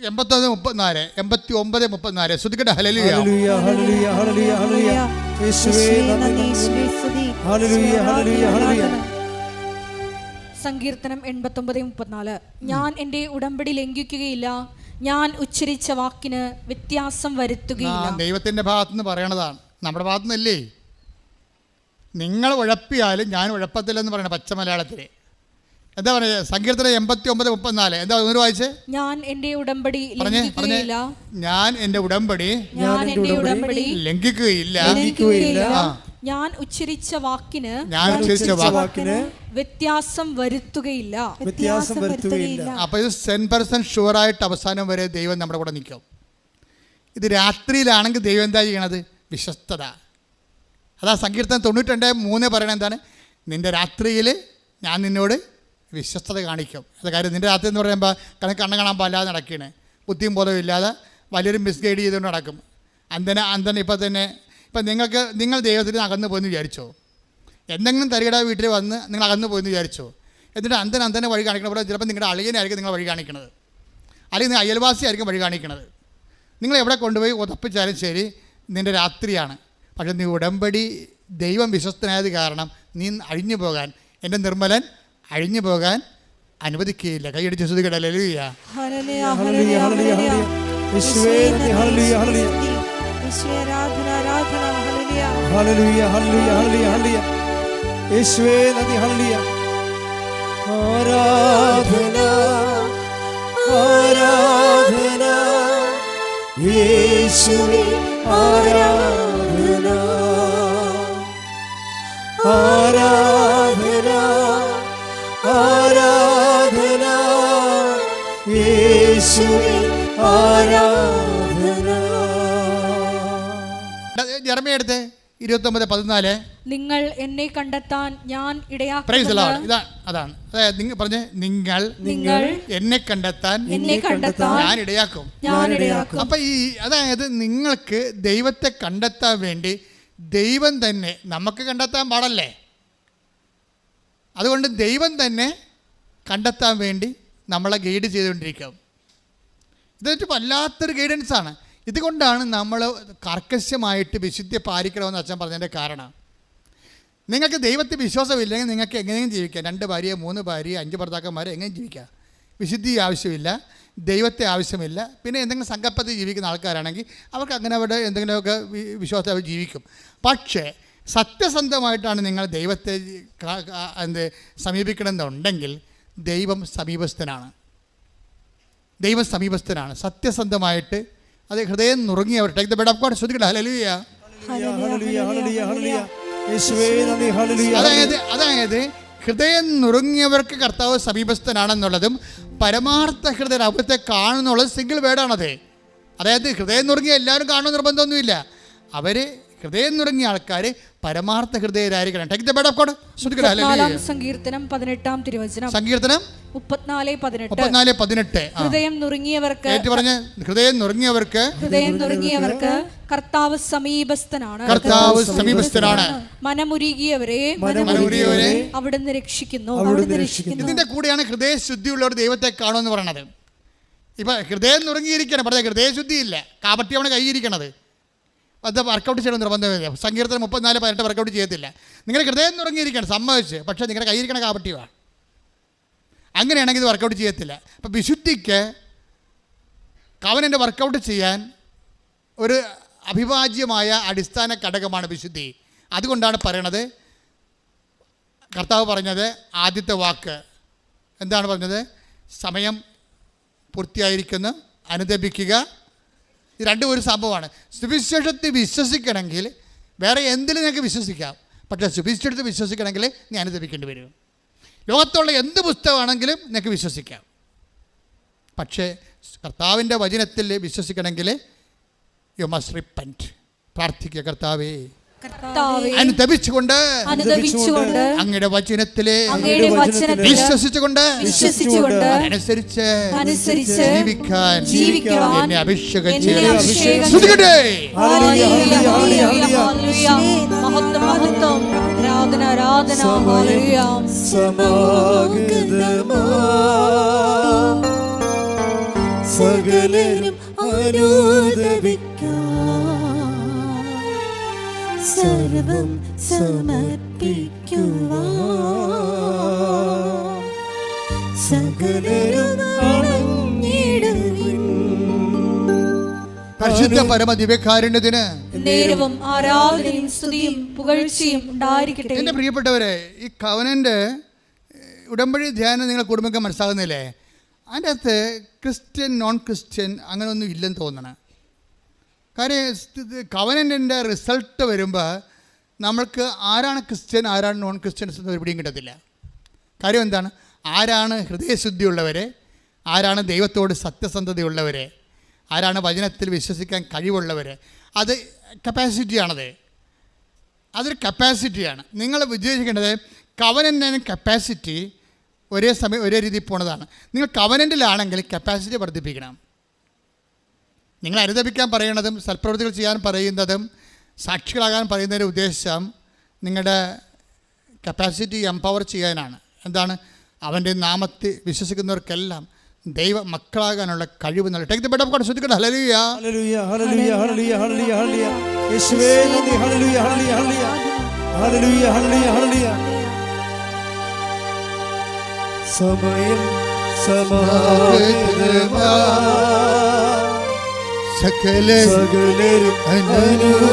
89:34 ശ്രദ്ധിക്കട്ടെ. ഹല്ലേലൂയ, ഹല്ലേലൂയ, ഹല്ലേലൂയ, ഹല്ലേലൂയ, യേശുവേ നന്ദി, ഹല്ലേലൂയ, ഹല്ലേലൂയ, ഹല്ലേലൂയ. സങ്കീർത്തനം 89:34 ഞാൻ എൻ്റെ ഉടമ്പടി ലംഘിക്കുകയില്ല, ഞാൻ ഉച്ചരിച്ച വാക്കിന് വ്യത്യാസം വരുത്തുകയില്ല. ദൈവത്തിൻ്റെ ഭാഗത്തുനിന്ന് പറയണതാണ്, നമ്മുടെ ഭാഗത്തുനിന്നല്ലേ. നിങ്ങൾ ഉഴപ്പിയാലും ഞാൻ ഉഴപ്പത്തില്ലെന്ന് പറയണ പച്ച മലയാളത്തിൽ. എന്താ പറയുക? സങ്കീർത്തനം 89:34 എന്താ ഒന്ന് വായിച്ചേ? ഞാൻ എൻ്റെ ഉടമ്പടി ലംഘിക്കുകയില്ല, ഞാൻ എൻ്റെ ഉടമ്പടി ലംഘിക്കുകയില്ല, ഞാൻ ഉച്ചരിച്ച വാക്കിന് വ്യത്യാസം വരുത്തുകയില്ല. അപ്പോൾ ഇത് 100% ഷുവറായിട്ട് അവസാനം വരെ ദൈവം നമ്മുടെ കൂടെ നിൽക്കും. ഇത് രാത്രിയിലാണെങ്കിൽ ദൈവം എന്താ ചെയ്യണത്? വിശ്വസ്തത. അതാ സങ്കീർത്തനം 92:3 പറയണത് എന്താണ്? നിൻ്റെ രാത്രിയിൽ ഞാൻ നിന്നോട് വിശ്വസ്തത കാണിക്കും. അത് കാര്യം നിൻ്റെ രാത്രി എന്ന് പറയുമ്പോൾ കണ്ണ് കാണാൻ പാടില്ലാതെ നടക്കുകയാണ്, ബുദ്ധിയും ബോധവും ഇല്ലാതെ വലിയൊരു മിസ്ഗൈഡ് ചെയ്തുകൊണ്ട് നടക്കും. അന്തന ഇപ്പം നിങ്ങൾ ദൈവത്തിൽ നിന്ന് അകന്നു പോയെന്ന് വിചാരിച്ചോ? എന്തെങ്കിലും തരികട വീട്ടിൽ വന്ന് നിങ്ങൾ അകന്നു പോയെന്ന് വിചാരിച്ചോ? എന്നിട്ട് അന്തനെ വഴി കാണിക്കണ പോലെ ചിലപ്പോൾ നിങ്ങളുടെ അളിയനായിരിക്കും നിങ്ങൾ വഴി കാണിക്കണത്, അല്ലെങ്കിൽ നിങ്ങൾ അയൽവാസിയായിരിക്കും വഴി കാണിക്കണത്. നിങ്ങൾ എവിടെ കൊണ്ടുപോയി ഉതപ്പിച്ചാലും ശരി, നിൻ്റെ രാത്രിയാണ്. പക്ഷെ നീ ഉടമ്പടി ദൈവം വിശ്വസ്തനായത് കാരണം നീ അഴിഞ്ഞു പോകാൻ, എൻ്റെ നിർമ്മലൻ അഴിഞ്ഞു പോകാൻ അനുവദിക്കുകയില്ല. കൈയടിച്ച് ശ്രുതികട ഹല്ലേലൂയ. യെരമ്യാ എടുത്ത് 29:14 നിങ്ങൾ എന്നെ കണ്ടെത്താൻ ഞാൻ അതാണ്. അതായത് നിങ്ങൾ പറഞ്ഞ നിങ്ങൾ എന്നെ കണ്ടെത്താൻ ഞാൻ ഇടയാക്കും. അപ്പൊ അതായത് നിങ്ങൾക്ക് ദൈവത്തെ കണ്ടെത്താൻ വേണ്ടി ദൈവം തന്നെ, നമുക്ക് കണ്ടെത്താൻ പാടല്ലേ, അതുകൊണ്ട് ദൈവം തന്നെ കണ്ടെത്താൻ വേണ്ടി നമ്മളെ ഗൈഡ് ചെയ്തുകൊണ്ടിരിക്കും. ഇതൊരു വല്ലാത്തൊരു ഗൈഡൻസാണ്. ഇതുകൊണ്ടാണ് നമ്മൾ കർക്കശമായിട്ട് വിശുദ്ധിയെ പാലിക്കണമെന്ന് അച്ഛൻ പറഞ്ഞതിൻ്റെ കാരണം. നിങ്ങൾക്ക് ദൈവത്തിൽ വിശ്വാസമില്ലെങ്കിൽ നിങ്ങൾക്ക് എങ്ങനെയും ജീവിക്കാം. 2 ഭാര്യ 3 ഭാര്യ 5 ഭർത്താക്കന്മാരെ എങ്ങനെയും ജീവിക്കാം. വിശുദ്ധി ആവശ്യമില്ല, ദൈവത്തെ ആവശ്യമില്ല. പിന്നെ എന്തെങ്കിലും സങ്കല്പത്തിൽ ജീവിക്കുന്ന ആൾക്കാരാണെങ്കിൽ അവർക്ക് അങ്ങനെ അവിടെ എന്തെങ്കിലുമൊക്കെ വിശ്വാസത്തിൽ അവർ ജീവിക്കും. പക്ഷേ സത്യസന്ധമായിട്ടാണ് നിങ്ങൾ ദൈവത്തെ സമീപിക്കണമെന്നുണ്ടെങ്കിൽ ദൈവം സമീപസ്ഥനാണ്. സത്യസന്ധമായിട്ട് അത് ഹൃദയം നുറുങ്ങിയവർ take the bed of God. ശ്രദ്ധിക്കട്ടെ. ഹല്ലേലൂയ. അതായത് ഹൃദയം നുറുങ്ങിയവർക്ക് കർത്താവ് സമീപസ്ഥനാണെന്നുള്ളതും പരമാർത്ഥ ഹൃദയ അവിടുത്തെ കാണുന്നുള്ളത് സിംഗിൾ വേർഡാണത്. അതായത് ഹൃദയം നുറുങ്ങിയ എല്ലാവരും കാണുന്ന നിർബന്ധമൊന്നുമില്ല. അവർ ഹൃദയം നുറുങ്ങിയ ആൾക്കാർ പരമാർത്ഥ ഹൃദയരായിരിക്കണം. Take the bed of God. സങ്കീർത്തനം 18-ാം തിരുവചനം. സങ്കീർത്തനം 34:18. ഹൃദയം നുറുങ്ങിയവർക്ക് കർത്താവ് സമീപസ്ഥനാണ്. മനമുരുകിയവരെ അവിടുന്ന് രക്ഷിക്കുന്നു. ഇതിന്റെ കൂടെയാണ് ഹൃദയശുദ്ധിയുള്ളവർ ദൈവത്തെ കാണുമെന്ന് പറയുന്നത്. ഇപ്പൊ ഹൃദയം നുറുങ്ങിയിരിക്കണം, പറഞ്ഞ ഹൃദയശുദ്ധിയില്ല, കാപട്യമാണ് കൈയിരിക്കണത്. അത് വർക്കൗട്ട് ചെയ്യണം നിർബന്ധമില്ല. സങ്കീർത്തനം 34:18 വർക്കൗട്ട് ചെയ്യത്തില്ല. നിങ്ങൾ ഹൃദയം നുറുങ്ങിയിരിക്കണം, സമ്മതിച്ച്, പക്ഷേ നിങ്ങളുടെ കൈയിരിക്കണ കാപട്യമാണ്. അങ്ങനെയാണെങ്കിൽ ഇത് വർക്കൗട്ട് ചെയ്യത്തില്ല. അപ്പം വിശുദ്ധിക്ക് കവനൻ്റെ വർക്കൗട്ട് ചെയ്യാൻ ഒരു അവിഭാജ്യമായ അടിസ്ഥാന ഘടകമാണ് വിശുദ്ധി. അതുകൊണ്ടാണ് പറയണത്, കർത്താവ് പറഞ്ഞത് ആദ്യത്തെ വാക്ക് എന്താണ് പറഞ്ഞത്? സമയം പൂർത്തിയായിരിക്കുന്നു, അനുദപിക്കുക. ഇത് രണ്ടും ഒരു സംഭവമാണ്. സുവിശേഷത്തിൽ വിശ്വസിക്കണമെങ്കിൽ വേറെ എന്തിലും നിങ്ങൾക്ക് വിശ്വസിക്കാം, പക്ഷേ സുവിശേഷത്തിൽ വിശ്വസിക്കണമെങ്കിൽ നീ അനുദപിക്കേണ്ടി വരും. ലോകത്തുള്ള എന്ത് പുസ്തകമാണെങ്കിലും നിങ്ങൾക്ക് വിശ്വസിക്കാം, പക്ഷേ കർത്താവിൻ്റെ വചനത്തിൽ വിശ്വസിക്കണമെങ്കിൽ യു മസ്റ്റ് റിപ്പന്റ്. പ്രാർത്ഥിക്കുക, കർത്താവേ അനുദപിച്ചുകൊണ്ട് അങ്ങയുടെ വചനത്തിലെ വിശ്വസിച്ചുകൊണ്ട് അനുസരിച്ച് ജീവിക്കാൻ എന്നെ അഭിഷേകം ചെയ്യണം. സകലരും സർവം സമർപ്പിക്കുവാൻ സകലരും അണഞ്ഞിടുവിൻ. പരിശുദ്ധ പരമ ദിവ്യകാരുണ്യത്തിന് നേരവും ആരാധനയും സ്തുതിയും പുകഴ്ചയും ഉണ്ടായിരിക്കട്ടെ. എൻ്റെ പ്രിയപ്പെട്ടവരെ, ഈ കവനൻ്റെ ഉടമ്പടി ധ്യാനം നിങ്ങൾ കുടുംബമൊക്കെ മനസ്സിലാകുന്നില്ലേ? അതിൻ്റെ അകത്ത് ക്രിസ്ത്യൻ നോൺ ക്രിസ്ത്യൻ അങ്ങനെയൊന്നും ഇല്ലെന്ന് തോന്നണം. കാര്യം കവനൻ്റെ റിസൾട്ട് വരുമ്പോൾ നമ്മൾക്ക് ആരാണ് ക്രിസ്ത്യൻ ആരാണ് നോൺ ക്രിസ്ത്യൻസ് എന്ന് ഒരു പിടിയും കിട്ടത്തില്ല. കാര്യം എന്താണ്? ആരാണ് ഹൃദയശുദ്ധിയുള്ളവർ, ആരാണ് ദൈവത്തോട് സത്യസന്ധതയുള്ളവർ, ആരാണ് വചനത്തിൽ വിശ്വസിക്കാൻ കഴിവുള്ളവർ. അത് കപ്പാസിറ്റിയാണത്, അതൊരു കപ്പാസിറ്റിയാണ്. നിങ്ങൾ വിചാരിക്കേണ്ടത് കവനൻ്റ് കപ്പാസിറ്റി ഒരേ സമയം ഒരേ രീതിയിൽ പോണതാണ്. നിങ്ങൾ കവനൻ്റിലാണെങ്കിൽ കപ്പാസിറ്റി വർദ്ധിപ്പിക്കണം. നിങ്ങൾ അനുദപിക്കാൻ പറയുന്നതും സൽപ്രവൃത്തികൾ ചെയ്യാൻ പറയുന്നതും സാക്ഷികളാകാൻ പറയുന്നതിൻ്റെ ഉദ്ദേശം നിങ്ങളുടെ കപ്പാസിറ്റി എംപവർ ചെയ്യാനാണ്. എന്താണ്? അവൻ്റെ നാമത്തിൽ വിശ്വസിക്കുന്നവർക്കെല്ലാം ദൈവ മക്കളാകാനുള്ള കഴിവ് നൽകി. Take the bed of God. ശ്രദ്ധിക്കണം. ഹല്ലേലൂയ ഹല്ലേലൂയ ഹല്ലേലൂയ ഹല്ലേലൂയ ഹല്ലേലൂയ ഹല്ലേലൂയ. യേശുവേ നന്ദി. ഹല്ലേലൂയ ഹല്ലേലൂയ ഹല്ലേലൂയ ഹല്ലേലൂയ ഹല്ലേലൂയ ഹല്ലേലൂയ. സമയം സമാഗതമാ സകലരും അനുദപിക്കാം,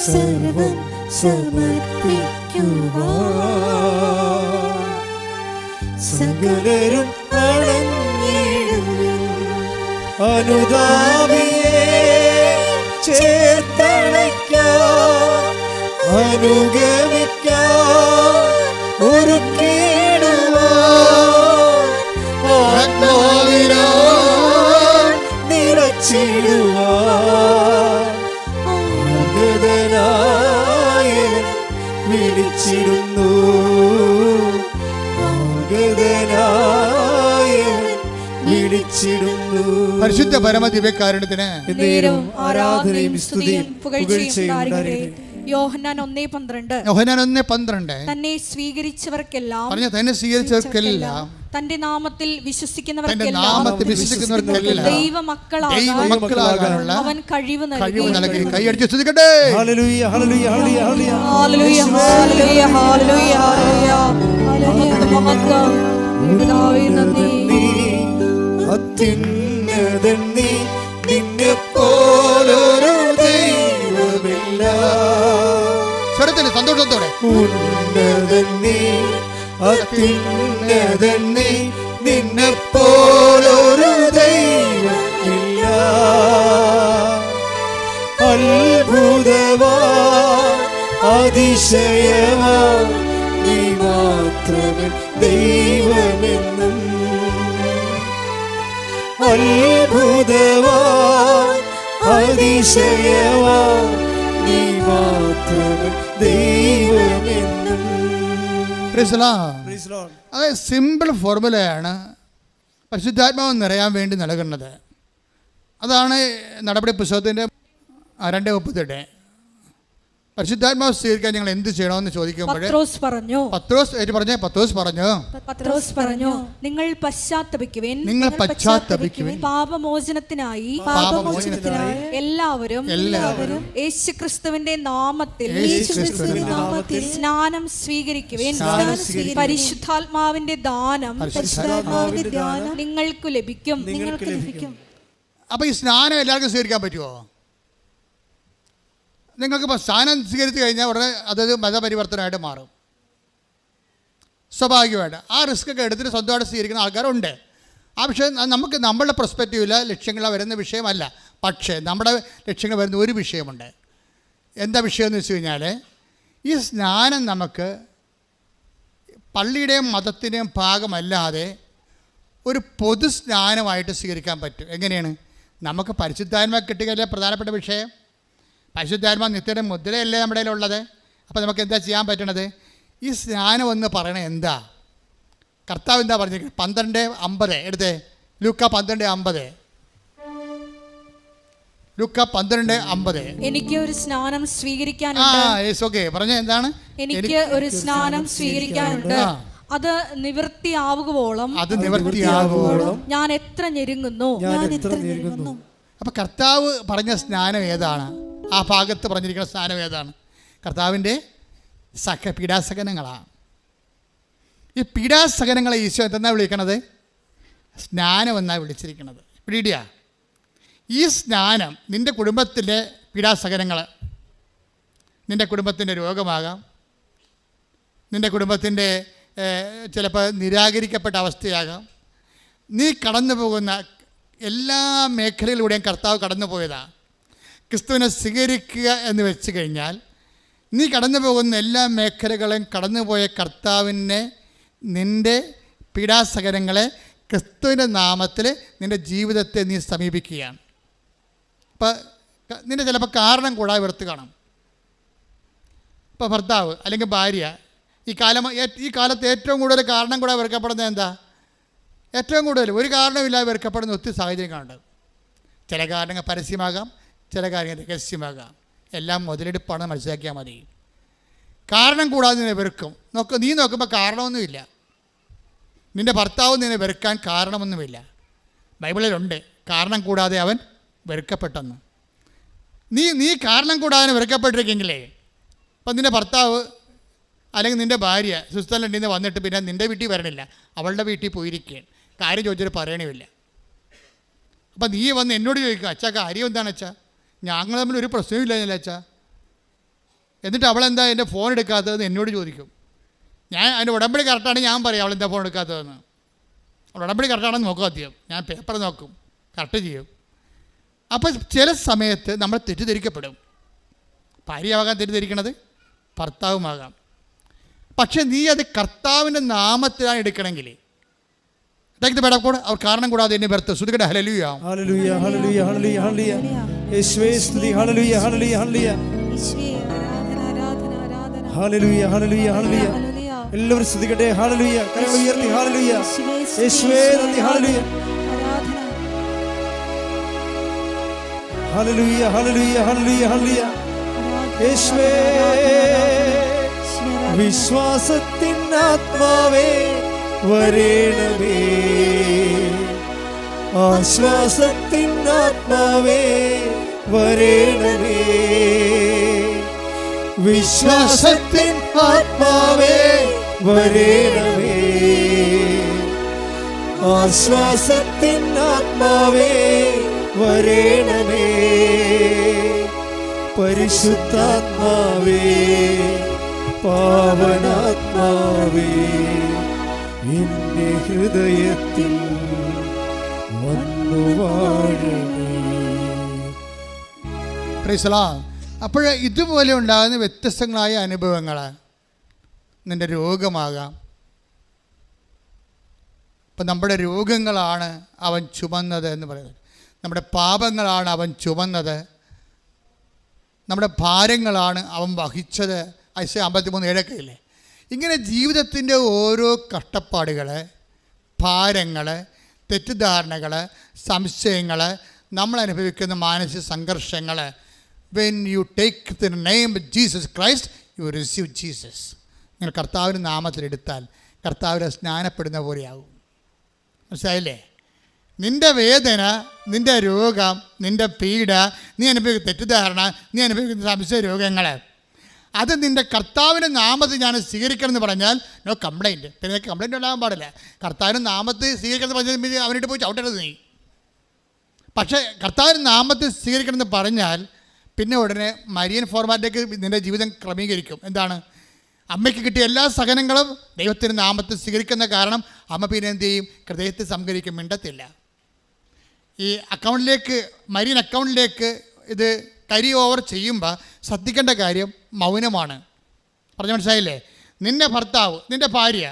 സർവം സമർപ്പിക്കുവാൻ സകലരും അണഞ്ഞിടുവിൻ. അനുതാപിയെ ചേർത്തണയ്ക്കാൻ അനുഗമിക്കാൻ ഒരുക്കിടുവാൻ ആത്മാവിനാൽ നിറച്ചിടുവാൻ ആഗതനായവൻ വിളിച്ചിടുന്നു. പരിശുദ്ധ പരമ ദിവ്യകാരുണ്യത്തിന് നേരവും ആരാധനയും സ്തുതിയും പുകഴ്ചയും ഉണ്ടായിരിക്കട്ടെ. യോഹന്നാൻ 1:12 തന്നെ സ്വീകരിച്ചവർക്കെല്ലാം തന്റെ നാമത്തിൽ വിശ്വസിക്കുന്നവർക്കെല്ലാം ദൈവമക്കളാകാനുള്ള അവൻ കഴിവ് നൽകി. കൈയടിച്ച് സ്തുതിക്കട്ടെ. ഹല്ലേലൂയ ഹല്ലേലൂയ ഹല്ലേലൂയ ഹല്ലേലൂയ ഹല്ലേലൂയ ഹല്ലേലൂയ ഹല്ലേലൂയ. അത്യുന്നതൻ നീ, നിന്നെപ്പോലൊരു ദൈവമില്ല. സ്വരത്തിൽ സന്തോഷത്തോടെ. ഉന്നതൻ നീ, അത്യുന്നതൻ നീ, നിന്നെപ്പോലൊരു ദൈവമില്ല. അത്ഭുതവാ അതിശയവാ നീ മാത്രമേ ദൈവമെന്നും. അത്ഭുതവാ അതിശയവാ നീ മാത്രമേ ദൈവമെന്നും. അത് സിമ്പിൾ ഫോർമുലയാണ് പരിശുദ്ധാത്മാവ് നിറയാൻ വേണ്ടി നൽകുന്നത്. അതാണ് നടപടി പുസ്തകത്തിൻ്റെ 2:38. പരിശുദ്ധാത്മാവ് സ്വീകരിക്കാൻ ഞങ്ങൾ എന്ത് ചെയ്യണമെന്ന് ചോദിക്കുമ്പോൾ പത്രോസ് പറഞ്ഞു നിങ്ങൾ പശ്ചാത്തപിക്കുവിൻ പാപമോചനത്തിനായി എല്ലാവരും യേശുക്രിസ്തുവിന്റെ നാമത്തിൽ സ്നാനം സ്വീകരിക്കുവിൻ. പരിശുദ്ധാത്മാവിന്റെ ദാനം നിങ്ങൾക്ക് ലഭിക്കും. അപ്പൊ ഈ സ്നാനം എല്ലാവർക്കും സ്വീകരിക്കാൻ പറ്റുമോ? നിങ്ങൾക്കിപ്പോൾ സ്നാനം സ്വീകരിച്ചു കഴിഞ്ഞാൽ ഉടനെ അതൊരു മതപരിവർത്തനമായിട്ട് മാറും. സ്വാഭാവികമായിട്ട് ആ റിസ്ക് ഒക്കെ എടുത്തിട്ട് സ്വന്തമായിട്ട് സ്വീകരിക്കുന്ന ആൾക്കാരുണ്ട്. ആ വിഷയം നമുക്ക് നമ്മളുടെ പെർസ്പെക്റ്റീവിൽ ലക്ഷ്യങ്ങൾ വരുന്ന വിഷയമല്ല. പക്ഷേ നമ്മുടെ ലക്ഷ്യങ്ങൾ വരുന്ന ഒരു വിഷയമുണ്ട്. എന്താ വിഷയം എന്ന് വെച്ച് കഴിഞ്ഞാൽ ഈ സ്നാനം നമുക്ക് പള്ളിയുടെയും മതത്തിൻ്റെയും ഭാഗമല്ലാതെ ഒരു പൊതു സ്നാനമായിട്ട് സ്വീകരിക്കാൻ പറ്റും. എങ്ങനെയാണ്? നമുക്ക് പരിശുദ്ധാത്മാ കിട്ടുകയല്ലേ പ്രധാനപ്പെട്ട വിഷയം. പരിശുദ്ധാത്മാ നിത്യയുടെ മുദ്രയല്ലേ നമ്മുടെ കയ്യിലുള്ളത്. അപ്പോൾ നമുക്ക് എന്താ ചെയ്യാൻ പറ്റണത്? ഈ സ്നാനം എന്ന് പറയണത് എന്താ? കർത്താവ് എന്താ പറഞ്ഞിരിക്കുന്നത്? 12:50 എടുത്തേ. ലൂക്ക 12:50. ലൂക്ക 12:50. എനിക്ക് ഒരു സ്നാനം സ്വീകരിക്കാനുണ്ട്. പറഞ്ഞ എന്താണ്? എനിക്ക് ഒരു സ്നാനം സ്വീകരിക്കാനുണ്ട്. അത് നിവൃത്തിയാവുകയോളം ഞാൻ എത്ര ഞെരുങ്ങുന്നു. അപ്പൊ കർത്താവ് പറഞ്ഞ സ്നാനം ഏതാണ്? ആ ഭാഗത്ത് പറഞ്ഞിരിക്കുന്ന സ്നാനം ഏതാണ്? കർത്താവിൻ്റെ പീഡാസകനങ്ങളാണ്. ഈ പീഡാസകനങ്ങളെ ഈശോ എന്തെന്നാണ് വിളിക്കണത്? സ്നാനം എന്നാണ് വിളിച്ചിരിക്കുന്നത്. പിടിയാ, ഈ സ്നാനം നിൻ്റെ കുടുംബത്തിലെ പീഡാസകനങ്ങൾ, നിൻ്റെ കുടുംബത്തിൻ്റെ രോഗമാകാം, നിൻ്റെ കുടുംബത്തിൻ്റെ ചിലപ്പോൾ നിരാകരിക്കപ്പെട്ട അവസ്ഥയാകാം. നീ കടന്നു പോകുന്ന എല്ലാ മേഖലയിലൂടെയും കർത്താവ് കടന്നു പോയതാണ്. ക്രിസ്തുവിനെ സ്വീകരിക്കുക എന്ന് വെച്ച് കഴിഞ്ഞാൽ നീ കടന്നു പോകുന്ന എല്ലാ മേഖലകളും കടന്നുപോയ കർത്താവിനെ, നിൻ്റെ പീഡാസഹനങ്ങളെ ക്രിസ്തുവിൻ്റെ നാമത്തിൽ നിൻ്റെ ജീവിതത്തെ നീ സമീപിക്കുകയാണ്. ഇപ്പം നിൻ്റെ ചിലപ്പോൾ കാരണം കൂടാതെ വെറുത്ത് കാണാം. ഇപ്പോൾ ഭർത്താവ് അല്ലെങ്കിൽ ഭാര്യ ഈ കാലത്ത് ഏറ്റവും കൂടുതൽ കാരണം കൂടാതെ വെറുക്കപ്പെടുന്നത് എന്താ? ഏറ്റവും കൂടുതൽ ഒരു കാരണമില്ലാതെ വെറുക്കപ്പെടുന്ന ഒത്തിരി സാഹചര്യങ്ങളുണ്ട്. ചില കാരണങ്ങൾ പരസ്യമാകാം, ചില കാര്യങ്ങൾ രഹസ്യമാകാം. എല്ലാം മുതലെടുപ്പാണെന്ന് മനസ്സിലാക്കിയാൽ മതി. കാരണം കൂടാതെ നിന്നെ വെറുക്കും. നീ നോക്കുമ്പോൾ കാരണമൊന്നുമില്ല. നിൻ്റെ ഭർത്താവ് നിന്നെ വെറുക്കാൻ കാരണമൊന്നുമില്ല. ബൈബിളിലുണ്ട് കാരണം കൂടാതെ അവൻ വെറുക്കപ്പെട്ടെന്ന്. നീ കാരണം കൂടാതെ വെറുക്കപ്പെട്ടിരിക്കെങ്കിലേ, അപ്പം നിൻ്റെ ഭർത്താവ് അല്ലെങ്കിൽ നിൻ്റെ ഭാര്യ സ്വിറ്റ്സർലൻഡിൽ നിന്ന് വന്നിട്ട് പിന്നെ നിൻ്റെ വീട്ടിൽ വരണില്ല, അവളുടെ വീട്ടിൽ പോയിരിക്കുകയാണ്. കാര്യം ചോദിച്ചിട്ട് പറയണമില്ല. അപ്പം നീ വന്ന് എന്നോട് ചോദിക്കുക, അച്ഛാ കാര്യം എന്താണ് അച്ഛാ? ഞങ്ങൾ തമ്മിൽ ഒരു പ്രശ്നവും ഇല്ല അച്ഛാ. എന്നിട്ട് അവളെന്താ എൻ്റെ ഫോൺ എടുക്കാത്തതെന്ന് എന്നോട് ചോദിക്കും. ഞാൻ അതിൻ്റെ ഉടമ്പടി കറക്റ്റാണ്, ഞാൻ പറയും അവളെന്താ ഫോൺ എടുക്കാത്തതെന്ന്. അവൾ ഉടമ്പടി കറക്റ്റാണെന്ന് നോക്കും. ആദ്യം ഞാൻ പേപ്പർ നോക്കും, കറക്റ്റ് ചെയ്യും. അപ്പോൾ ചില സമയത്ത് നമ്മൾ തെറ്റിദ്ധരിക്കപ്പെടും. ഭാര്യയാകാൻ തെറ്റിദ്ധരിക്കണത് ഭർത്താവുമാകാം. പക്ഷെ നീ അത് കർത്താവിൻ്റെ നാമത്തിലാണ് എടുക്കണമെങ്കിൽ അവർ കാരണം കൂടാതെ എന്നെ വെറുത്ത് ശ്രുതികട ഹല്ലേലൂയ ഹല്ലേലൂയ ഹല്ലേലൂയ ഹല്ലേലൂയ ഹല്ലേലൂയ യേശുവേ സ്തുതി ഹല്ലേലൂയ ഹല്ലേലൂയ ഹല്ലേലൂയ ഹല്ലേലൂയ ഹല്ലേലൂയ ഹല്ലേലൂയ എല്ലാവരും സ്തുതിക്കട്ടെ. ഹല്ലേലൂയ. കരങ്ങൾ ഉയർത്തി ഹല്ലേലൂയ. യേശുവേ നന്ദി. ഹല്ലേലൂയ ഹല്ലേലൂയ ഹല്ലേലൂയ ഹല്ലേലൂയ ഹല്ലേലൂയ യേശുവേ. വിശ്വാസത്തിൻ ആത്മാവേ വരേണമേ, ആശ്വാസത്തിൻ ആത്മാവേ വരേണമേ, വിശ്വാസത്തിൻ ആത്മാവേ വരേണമേ, ആശ്വാസത്തിൻ ആത്മാവേ വരേണമേ, പരിശുദ്ധാത്മാവേ പാവനാത്മാവേ എന്റെ ഹൃദയത്തിൽ വന്നു വാഴണേ. Praise the Lord. അപ്പോൾ ഇതുപോലെ ഉണ്ടാകുന്ന വ്യത്യസ്തങ്ങളായ അനുഭവങ്ങൾ നിൻ്റെ രോഗമാകാം. ഇപ്പം നമ്മുടെ രോഗങ്ങളാണ് അവൻ ചുമന്നത് എന്ന് പറയുന്നത്. നമ്മുടെ പാപങ്ങളാണ് അവൻ ചുമന്നത്. നമ്മുടെ ഭാരങ്ങളാണ് അവൻ വഹിച്ചത്. ഐസയ 53:7 ഇങ്ങനെ ജീവിതത്തിൻ്റെ ഓരോ കഷ്ടപ്പാടുകൾ, ഭാരങ്ങൾ, തെറ്റിദ്ധാരണകൾ, സംശയങ്ങൾ, നമ്മൾ അനുഭവിക്കുന്ന മാനസിക സംഘർഷങ്ങൾ, when you take the name Jesus Christ U receive Jesus. നിങ്ങൾ കർത്താവിൻ്റെ നാമത്തിലെടുത്താൽ കർത്താവിനെ സ്നാനപ്പെടുന്ന പോലെയാകും. മനസ്സിലായില്ലേ? നിൻ്റെ വേദന, നിൻ്റെ രോഗം, നിൻ്റെ പീഡ, നീ അനുഭവിക്കുന്ന തെറ്റിദ്ധാരണ, നീ അനുഭവിക്കുന്ന സംശയ രോഗങ്ങൾ, അത് നിൻ്റെ കർത്താവിൻ്റെ നാമത്തിൽ ഞാൻ സ്വീകരിക്കണം എന്ന് പറഞ്ഞാൽ നോ കംപ്ലൈൻറ്റ്. പിന്നെ നിനക്ക് കംപ്ലൈൻറ്റ് ഉണ്ടാകാൻ പാടില്ല. കർത്താവിൻ്റെ നാമത്തിൽ സ്വീകരിക്കണം എന്ന് പറഞ്ഞാൽ അവനായിട്ട് പോയി ചവിട്ടരുത് നീ. പക്ഷേ കർത്താവിൻ്റെ നാമത്തിൽ സ്വീകരിക്കണം എന്ന് പറഞ്ഞാൽ പിന്നെ ഉടനെ മരിയൻ ഫോർമാറ്റിലേക്ക് നിൻ്റെ ജീവിതം ക്രമീകരിക്കും. എന്താണ്? അമ്മയ്ക്ക് കിട്ടിയ എല്ലാ സഹനങ്ങളും ദൈവത്തിൻ്റെ നാമത്തിൽ സ്വീകരിക്കുന്ന കാരണം അമ്മ പിന്നെ എന്ത് ചെയ്യും? ഹൃദയത്തിൽ സംഭരിക്കും, മിണ്ടത്തില്ല. ഈ അക്കൗണ്ടിലേക്ക്, മരിയൻ അക്കൗണ്ടിലേക്ക് ഇത് കരി ഓവർ ചെയ്യുമ്പോൾ ശ്രദ്ധിക്കേണ്ട കാര്യം മൗനമാണ്. പറഞ്ഞു മനസ്സിലായില്ലേ? നിൻ്റെ ഭർത്താവ്, നിൻ്റെ ഭാര്യ,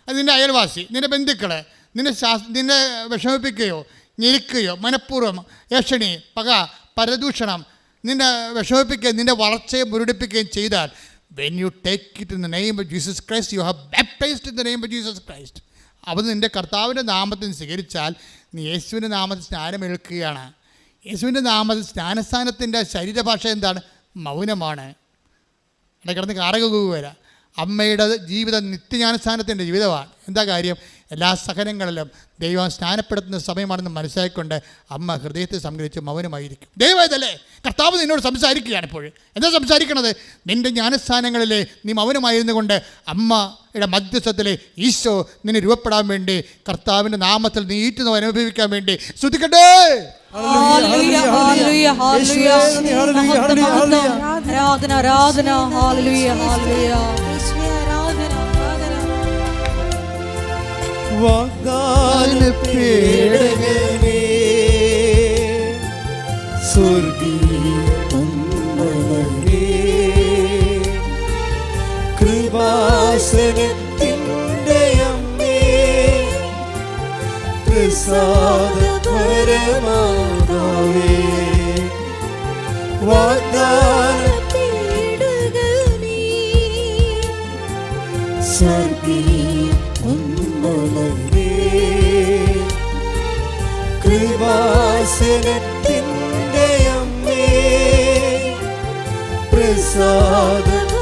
അത് നിൻ്റെ അയൽവാസി, നിൻ്റെ ബന്ധുക്കൾ നിന്നെ വിഷമിപ്പിക്കുകയോ ഞെരുക്കുകയോ മനഃപൂർവ്വം ഏഷണി, പക, പരദൂഷണം നിന്നെ വിഷമിപ്പിക്കുകയും നിൻ്റെ വളർച്ചയെ മുരടിപ്പിക്കുകയും ചെയ്താൽ, when you take it in the name of Jesus Christ, you have baptized in the name of Jesus Christ. അത് നിൻ്റെ കർത്താവിൻ്റെ നാമത്തിൽ സ്വീകരിച്ചാൽ നീ യേശുവിൻ്റെ നാമത്തിൽ സ്നാനമേൽക്കുകയാണ്. യേശുവിൻ്റെ നാമത്തിൽ സ്നാനസ്ഥാനത്തിൻ്റെ ശരീരഭാഷ എന്താണ്? മൗനമാണ്. ഇടക്കിടന്ന് കാറകൂ വരാം. അമ്മയുടെ ജീവിതം നിത്യജ്ഞാനസ്ഥാനത്തിൻ്റെ ജീവിതമാണ്. എന്താ കാര്യം? എല്ലാ സഹനങ്ങളിലും ദൈവം സ്നാനപ്പെടുത്തുന്ന സമയമാണെന്ന് മനസ്സിലാക്കിക്കൊണ്ട് അമ്മ ഹൃദയത്തെ സംഗ്രഹിച്ച് മൗനമായിരിക്കും. ദൈവമായതല്ലേ കർത്താവ് നിന്നോട് സംസാരിക്കുകയാണ്. ഇപ്പോൾ എന്താ സംസാരിക്കണത്? നിൻ്റെ ജ്ഞാനസ്ഥാനങ്ങളിലെ നീ മൗനമായിരുന്നു കൊണ്ട് അമ്മയുടെ മധ്യസ്ഥത്തിലെ ഈശോ നിന്നെ രൂപപ്പെടാൻ വേണ്ടി കർത്താവിൻ്റെ നാമത്തിൽ നീ ഈറ്റുന്നു അനുഭവിക്കാൻ വേണ്ടി ശ്രദ്ധിക്കട്ടെ. വാഗ്ദാന പേടകമേ സ്വർഗീയ പ്രസാദപരമാതാവേ വാഗ്ദാന സ്വർഗീയ ഉന്മൂലനേ കൃപാസനത്തിൻ്റെ അമ്മേ പ്രസാദപരമാതാവേ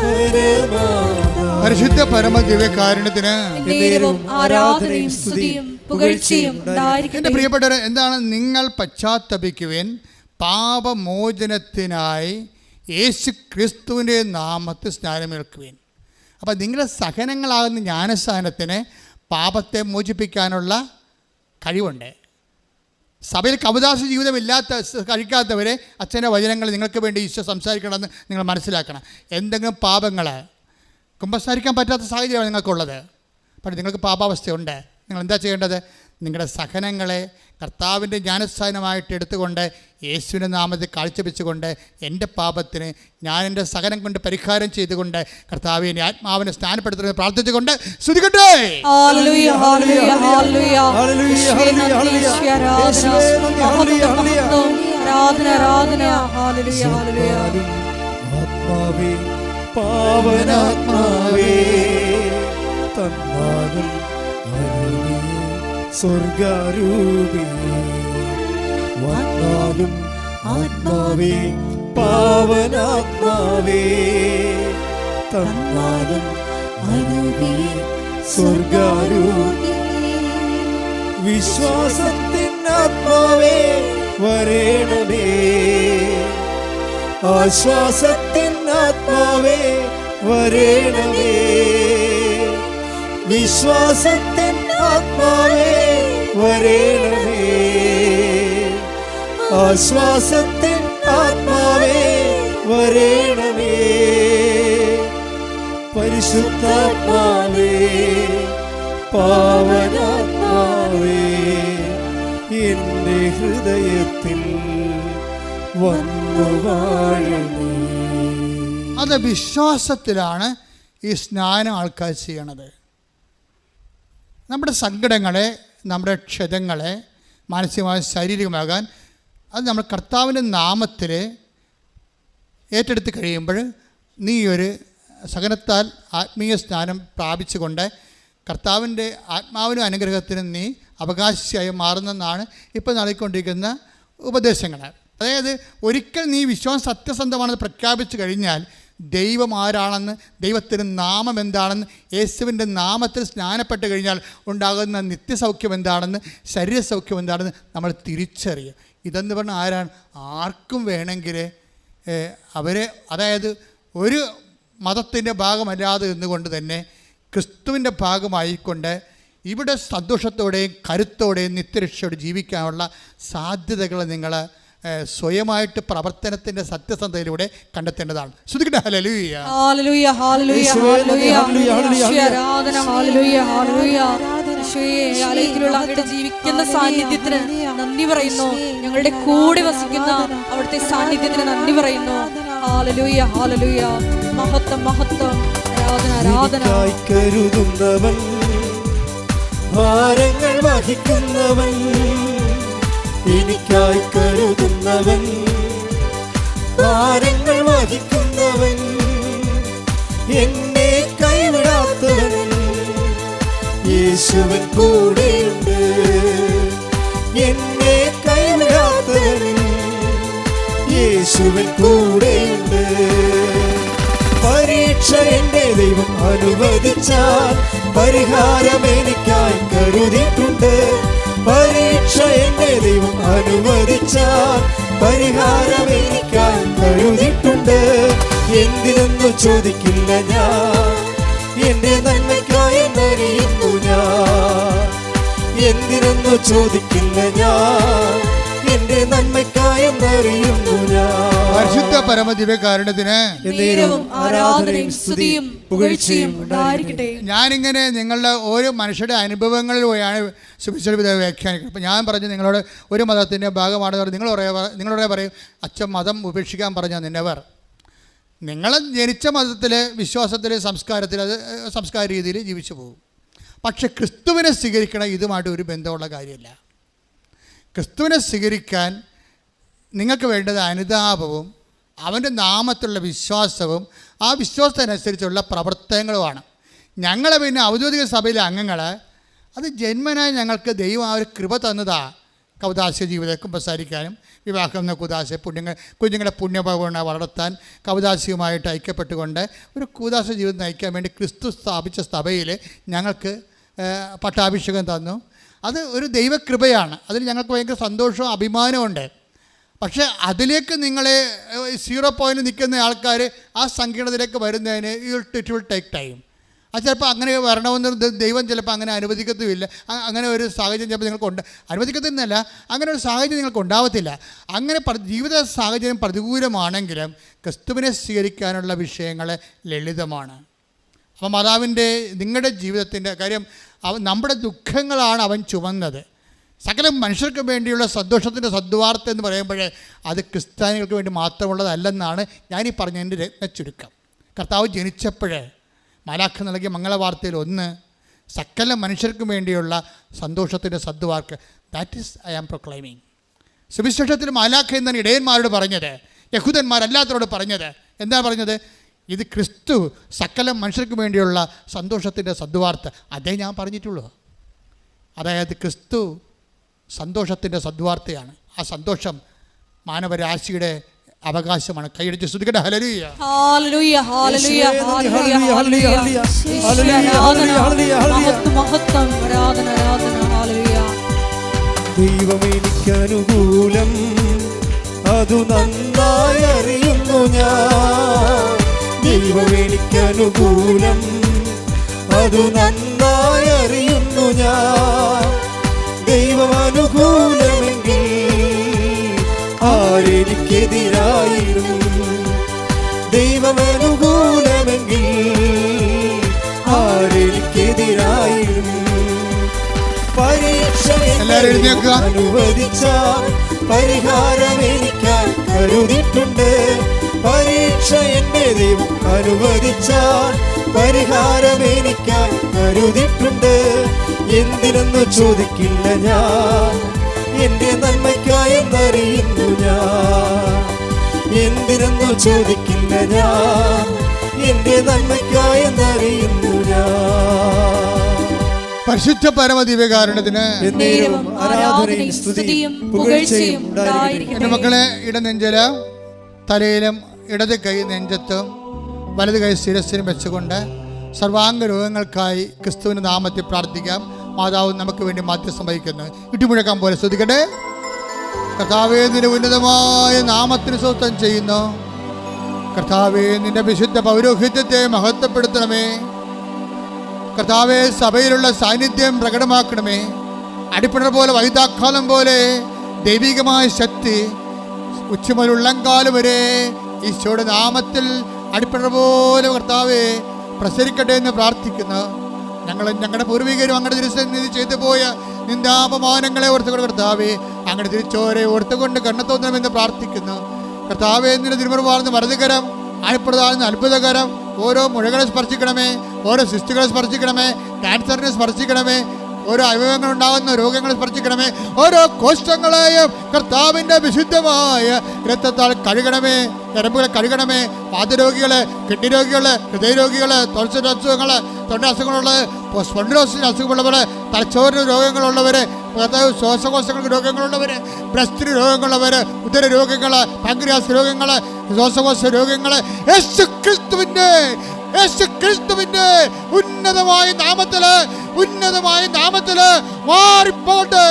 പരിശുദ്ധ പരമ ദിവ്യകാരുണ്യത്തിന് നേരവും ആരാധനയും സ്തുതിയും പുകഴ്ചയും എൻ്റെ ഉണ്ടായിരിക്കട്ടെ. പ്രിയപ്പെട്ടവരെ, എന്താണ് നിങ്ങൾ പശ്ചാത്തപിക്കുവാൻ പാപമോചനത്തിനായി യേശു ക്രിസ്തുവിൻ്റെ നാമത്തിൽ സ്നാനമേൽക്കുവാൻ. അപ്പം നിങ്ങളുടെ സഹനങ്ങളാകുന്ന ജ്ഞാനസ്ഥാനത്തിന് പാപത്തെ മോചിപ്പിക്കാനുള്ള കഴിവുണ്ട്. സഭയിൽ കവദാസ ജീവിതമില്ലാത്ത കഴിക്കാത്തവരെ അച്ഛൻ്റെ വചനങ്ങൾ നിങ്ങൾക്ക് വേണ്ടി ഈശോ സംസാരിക്കണമെന്ന് നിങ്ങൾ മനസ്സിലാക്കണം. എന്തെങ്കിലും പാപങ്ങൾ കുമ്പസാരിക്കാൻ പറ്റാത്ത സാഹചര്യമാണ് നിങ്ങൾക്കുള്ളത്, പക്ഷേ നിങ്ങൾക്ക് പാപാവസ്ഥയുണ്ട്. നിങ്ങൾ എന്താ ചെയ്യേണ്ടത്? നിങ്ങളുടെ സഹനങ്ങളെ കർത്താവിൻ്റെ ജ്ഞാനസ്ഥാനമായിട്ട് എടുത്തുകൊണ്ട് യേശുവിൻ്റെ നാമത്തിൽ കാഴ്ചവെച്ചുകൊണ്ട് എൻ്റെ പാപത്തിന് ഞാൻ എൻ്റെ സഹനം കൊണ്ട് പരിഹാരം ചെയ്തുകൊണ്ട് കർത്താവിനെ ആത്മാവിനെ സ്നാനപ്പെടുത്തുന്നത് പ്രാർത്ഥിച്ചുകൊണ്ട് സ്തുതിക്കട്ടെ. ഹല്ലേലൂയ, ഹല്ലേലൂയ, ഹല്ലേലൂയ. ആരാധന, ആരാധന. ഹല്ലേലൂയ, ഹല്ലേലൂയ. ആത്മാവേ പാവനാത്മാവേ തന്നാലും അരുമേ സ്വർഗാരൂപി വന്നാലും ആത്മാവേ പാവനാത്മാവേ തന്നാലും അരുമേ സ്വർഗാരൂപി വിശ്വാസത്തിൻ ആത്മാവേ വരേണമേ ആശ്വാസത്തിൻ ആത്മാവേ വരേണമേ വിശ്വാസത്തിൻ ആത്മാവേ വരേണമേ ആശ്വാസത്തിൻ ആത്മാവേ വരേണമേ പരിശുദ്ധാത്മാവേ പാവനാത്മാവേ എൻ്റെ ഹൃദയത്തിൽ വന്നു വാഴണേ. അത് വിശ്വാസത്തിലാണ് ഈ സ്നാനം ആൾക്കാർ ചെയ്യണത്. നമ്മുടെ സങ്കടങ്ങളെ, നമ്മുടെ ക്ഷതങ്ങളെ മാനസികമായ ശാരീരികമാകാൻ അത് നമ്മൾ കർത്താവിൻ്റെ നാമത്തിൽ ഏറ്റെടുത്ത് കഴിയുമ്പോൾ നീ ഒരു സഹനത്താൽ ആത്മീയ സ്നാനം പ്രാപിച്ചുകൊണ്ട് കർത്താവിൻ്റെ ആത്മാവിനും അനുഗ്രഹത്തിനും നീ അവകാശിയായി മാറുന്നെന്നാണ് ഇപ്പോൾ നൽകിക്കൊണ്ടിരിക്കുന്ന ഉപദേശങ്ങൾ. അതായത് ഒരിക്കൽ നീ വിശ്വാസം സത്യസന്ധമാണെന്ന് പ്രഖ്യാപിച്ചു കഴിഞ്ഞാൽ ദൈവം ആരാണെന്ന്, ദൈവത്തിൻ്റെ നാമം എന്താണെന്ന്, യേശുവിൻ്റെ നാമത്തിൽ സ്നാനപ്പെട്ട് കഴിഞ്ഞാൽ ഉണ്ടാകുന്ന നിത്യസൗഖ്യം എന്താണെന്ന്, ശരീരസൗഖ്യം എന്താണെന്ന് നമ്മൾ തിരിച്ചറിയും. ഇതെന്ന് പറഞ്ഞാൽ ആരാണ്? ആർക്കും വേണമെങ്കിൽ അവരെ, അതായത് ഒരു മതത്തിൻ്റെ ഭാഗമല്ലാതെ നിന്നുകൊണ്ട് തന്നെ ക്രിസ്തുവിൻ്റെ ഭാഗമായിക്കൊണ്ട് ഇവിടെ സന്തോഷത്തോടെയും കരുത്തോടെയും നിത്യരക്ഷയോടെ ജീവിക്കാനുള്ള സാധ്യതകൾ നിങ്ങൾ സ്വയമായിട്ട് പ്രവർത്തനത്തിൻ്റെ സത്യസന്ധതയിലൂടെ കണ്ടെത്തേണ്ടതാണ്. ശ്രദ്ധിക്കട്ടെ. ഹല്ലേലൂയ, ഹല്ലേലൂയ, ഹല്ലേലൂയ, ഹല്ലേലൂയ. ആരാധന, ഹല്ലേലൂയ, ഹല്ലേലൂയ. യേശുവേ, ആലയത്തിലുള്ള അങ്ങയുടെ ജീവിക്കുന്ന സാന്നിധ്യത്തിന് നന്ദി പറയുന്നു. ഞങ്ങളുടെ കൂടെ വസിക്കുന്ന അവിടുത്തെ സാന്നിധ്യത്തിന് നന്ദി പറയുന്നു. ഹല്ലേലൂയ, ഹല്ലേലൂയ. മഹത്വം, മഹത്വം. ആരാധന, ആരാധന. കരുതുന്നവൻ, ഭാരങ്ങൾ വഹിക്കുന്നവൻ, എനിക്കായി കരുതുന്നവൻ, ഭാരങ്ങൾ വഹിക്കുന്നവൻ, എന്നെ കൈവിടാത്തവൻ, യേശുവൻ കൂടെയുണ്ട്. എന്നെ കൈവിടാത്തവൻ, യേശുവൻ കൂടെയുണ്ട്. പരീക്ഷ എൻ്റെ ദൈവം അനുവദിച്ചാൽ പരിഹാരം എനിക്കായി കരുതിയിട്ടുണ്ട്. പരീക്ഷ എൻ്റെ ദൈവം അനുവദിച്ചാൽ പരിഹാരം എനിക്കായി കരുതിയിട്ടുണ്ട്. എന്തിനൊന്നു ചോദിക്കില്ല ഞാൻ, എൻ്റെ നന്മയ്ക്കായി എന്നറിയുന്നു ഞാൻ. എന്തിനൊന്നു ചോദിക്കില്ല ഞാൻ, എൻ്റെ നന്മയ്ക്കായി എന്നറിയുന്നു ഞാൻ. പരിശുദ്ധ പരമദിവ്യകാരുണ്യത്തിന് ആരാധനയും സ്തുതിയും പുകഴ്ചയും ഉണ്ടായിരിക്കട്ടെ. ഞാനിങ്ങനെ നിങ്ങളുടെ ഓരോ മനുഷ്യരുടെ അനുഭവങ്ങളിലൂടെയാണ് സുവിശേഷ വ്യാഖ്യാനിക്കുന്നത്. അപ്പോൾ ഞാൻ പറഞ്ഞു നിങ്ങളോട് ഒരു മതത്തിൻ്റെ ഭാഗമാണെന്ന് പറഞ്ഞ് നിങ്ങളോട് പറയും അച്ഛൻ മതം ഉപേക്ഷിക്കാൻ പറഞ്ഞാൽ നിന്നെവർ. നിങ്ങൾ ജനിച്ച മതത്തിൽ, വിശ്വാസത്തിൽ, സംസ്കാരത്തിൽ, അത് സംസ്കാര രീതിയിൽ ജീവിച്ചു പോകും. പക്ഷെ ക്രിസ്തുവിനെ സ്വീകരിക്കണം ഇതുമായിട്ട് ഒരു ബന്ധമുള്ള കാര്യമില്ല. ക്രിസ്തുവിനെ സ്വീകരിക്കാൻ നിങ്ങൾക്ക് വേണ്ടത് അനുതാപവും അവൻ്റെ നാമത്തിലുള്ള വിശ്വാസവും ആ വിശ്വാസത്തിനനുസരിച്ചുള്ള പ്രവർത്തനങ്ങളുമാണ്. ഞങ്ങളെ പിന്നെ ഔദ്യോഗിക സഭയിലെ അംഗങ്ങൾ അത് ജന്മനായി ഞങ്ങൾക്ക് ദൈവം ആ ഒരു കൃപ തന്നതാണ്. കൗദാശ ജീവിതം കുമ്പസാരിക്കാനും വിവാഹം എന്ന കൂദാശ കുഞ്ഞുങ്ങളെ പുണ്യഭവന വളർത്താൻ കൗദാശയുമായിട്ട് ഐക്യപ്പെട്ടുകൊണ്ട് ഒരു കൂദാശ ജീവിതം നയിക്കാൻ വേണ്ടി ക്രിസ്തു സ്ഥാപിച്ച സഭയിൽ ഞങ്ങൾക്ക് പട്ടാഭിഷേകം തന്നു. അത് ഒരു ദൈവകൃപയാണ്. അതിൽ ഞങ്ങൾക്ക് ഭയങ്കര സന്തോഷവും അഭിമാനമുണ്ട്. പക്ഷേ അതിലേക്ക് നിങ്ങളെ 0 പോയിൻ്റ് നിൽക്കുന്ന ആൾക്കാർ ആ സങ്കീർണതയിലേക്ക് വരുന്നതിന് ഇറ്റ് വിൽ ടേക്ക് ടൈം. അത് ചിലപ്പോൾ അങ്ങനെ വരണമെന്ന് ദൈവം ചിലപ്പോൾ അങ്ങനെ അനുവദിക്കത്തുമില്ല. അങ്ങനെ ഒരു സാഹചര്യം ചിലപ്പോൾ നിങ്ങൾക്ക് അനുവദിക്കത്തില്ല. അങ്ങനെ ഒരു സാഹചര്യം നിങ്ങൾക്ക് ഉണ്ടാവത്തില്ല. അങ്ങനെ ജീവിത സാഹചര്യം പ്രതികൂലമാണെങ്കിലും ക്രിസ്തുവിനെ സ്വീകരിക്കാനുള്ള വിഷയങ്ങൾ ലളിതമാണ്. അപ്പം മാതാവിൻ്റെ നിങ്ങളുടെ ജീവിതത്തിൻ്റെ കാര്യം നമ്മുടെ ദുഃഖങ്ങളാണ് അവൻ ചുമന്നത്. സകല മനുഷ്യർക്ക് വേണ്ടിയുള്ള സന്തോഷത്തിൻ്റെ സദ്വാർത്ത എന്ന് പറയുമ്പോൾ അത് ക്രിസ്ത്യാനികൾക്ക് വേണ്ടി മാത്രമുള്ളതല്ലെന്നാണ് ഞാനീ പറഞ്ഞതിൻ്റെ രത്നച്ചുരുക്കം. കർത്താവ് ജനിച്ചപ്പോൾ മാലാഖ നൽകിയ മംഗളവാർത്തയിൽ ഒന്ന് സകല മനുഷ്യർക്കും വേണ്ടിയുള്ള സന്തോഷത്തിൻ്റെ സദ്വാർക്ക്. That is I am proclaiming. സുവിശേഷത്തിൽ മാലാഖ എന്നാണ് ഇടയന്മാരോട് പറഞ്ഞത്, യഹൂദന്മാരല്ലാത്തവരോട് പറഞ്ഞത്. എന്താ പറഞ്ഞത്? ഇത് ക്രിസ്തു സകല മനുഷ്യർക്ക് വേണ്ടിയുള്ള സന്തോഷത്തിൻ്റെ സദ്വാർത്ത. അതേ ഞാൻ പറഞ്ഞിട്ടുള്ളൂ. അതായത് ക്രിസ്തു സന്തോഷത്തിൻ്റെ സദ്വാർത്തയാണ്. ആ സന്തോഷം മാനവരാശിയുടെ അവകാശമാണ്. കൈയടിച്ച് സ്തുതിക്കട്ടെ. ഹല്ലേലൂയ, ഹല്ലേലൂയ, ഹല്ലേലൂയ, ഹല്ലേലൂയ, മഹത്വം, ആരാധന, ആരാധന, ഹല്ലേലൂയ. ദൈവമെനിക്ക് അനുകൂലം, അതു നന്നായി അറിയുന്നു ഞാൻ. ദൈവമെനിക്ക് അനുകൂലം, അതു നന്നായി അറിയുന്നു ഞാൻ. ദൈവം അനുകൂലമെങ്കിൽ ആരെനിക്കെതിരായിരും. ദൈവം അനുകൂലമെങ്കിൽ ആരെനിക്കെതിരായിരും. പരീക്ഷ അനുവദിച്ചാൽ പരിഹാരം എനിക്കായി കരുതിയിട്ടുണ്ട്. പരീക്ഷ എൻ്റെ ദൈവം അനുവദിച്ചാൽ പരിഹാരം എനിക്കായി കരുതിയിട്ടുണ്ട്. എന്തിനെന്ന് ചോദിക്കില്ല ഞാൻ, എൻ്റെ നന്മയ്ക്കായെന്നറിയുന്നു ഞാൻ. എന്തിനെന്നു ചോദിക്കില്ല ഞാൻ, എൻ്റെ നന്മയ്ക്കായെന്നറിയുന്നു ഞാൻ. പരിശുദ്ധ പരമദിവ്യകാരുണ്യത്തിന് ആരാധനയും സ്തുതിയും പുകഴ്ചയും ഉണ്ടായിരിക്കട്ടെ. എൻ്റെ മക്കളെ, ഇടനെഞ്ചിൽ തലയിലും ഇടത് കൈ നെഞ്ചത്തും വലത് കൈ ശിരസ്സിനും വെച്ചുകൊണ്ട് സർവാംഗ രോഗങ്ങൾക്കായി ക്രിസ്തുവിൻ്റെ നാമത്തിൽ പ്രാർത്ഥിക്കാം. മാതാവ് നമുക്ക് വേണ്ടി മാധ്യസ്ഥം വഹിക്കുന്നു. ഇട്ടുമുഴക്കാൻ പോലെ ശ്രദ്ധിക്കട്ടെ. കർത്താവേ, നിന്റെ ഉന്നതമായ നാമത്തിന് സ്വസ്ഥം ചെയ്യുന്നു. കർത്താവേ, നിന്റെ വിശുദ്ധ പൗരോഹിത്യത്തെ മഹത്വപ്പെടുത്തണമേ. കർത്താവേ, സഭയിലുള്ള സാന്നിധ്യം പ്രകടമാക്കണമേ. അടിപ്പിണർ പോലെ വൈതാക്കാലം പോലെ ദൈവികമായ ശക്തി ഉച്ചമുതലുള്ളങ്കാലം വരെ ഈശോയുടെ നാമത്തിൽ അടിപ്പിണർ പോലെ കർത്താവേ പ്രസരിക്കട്ടെ എന്ന് പ്രാർത്ഥിക്കുന്നു. ഞങ്ങളും ഞങ്ങളുടെ പൂർവികരും അങ്ങയുടെ തിരുസന്നിധി ചെയ്തു പോയ നിന്ദാപമാനങ്ങളെ ഓർത്തുകൊണ്ട് കർത്താവേ അങ്ങയുടെ തിരിച്ചോരെ ഓർത്തുകൊണ്ട് കണ്ണത്തോന്നണമെന്ന് പ്രാർത്ഥിക്കുന്നു. കർത്താവേ, നിന്റെ തിരുമുറുവാർന്ന് വലതുകരം ആഴപ്പെടുതാകുന്ന അത്ഭുതകരം ഓരോ മുഴകളെ സ്പർശിക്കണമേ, ഓരോ സിസ്റ്റുകളെ സ്പർശിക്കണമേ, ക്യാൻസറിനെ സ്പർശിക്കണമേ, ഓരോ അവയവങ്ങളുണ്ടാകുന്ന രോഗങ്ങളെ സ്പർശിക്കണമേ. ഓരോ കോഷ്ടങ്ങളെയും കർത്താവിൻ്റെ വിശുദ്ധമായ രക്തത്താൽ കഴുകണമേ. ഞരമ്പുകളെ കഴുകണമേ. വാതരോഗികളെ, കിഡ്നി രോഗികളെ, ഹൃദയരോഗികളെ, തൊഴിൽ അസുഖങ്ങളെ, തൊണ്ട അസുഖങ്ങളുള്ളത്, സ്പോണ്ടിലോസിസ് അസുഖമുള്ളവരെ, തലച്ചോറിന് രോഗങ്ങളുള്ളവർ, ശ്വാസകോശങ്ങൾക്ക് രോഗങ്ങളുള്ളവർ, ബ്രസ്റ്റിന് രോഗങ്ങളുള്ളവർ, ഉദര രോഗങ്ങൾ, പാങ്ക്രിയാസ് രോഗങ്ങൾ, ശ്വാസകോശ രോഗങ്ങൾ, യേശു ക്രിസ്തുവിന്റെ ഉന്നതമായ നാമത്തില് മാറിപ്പോട്ടെ.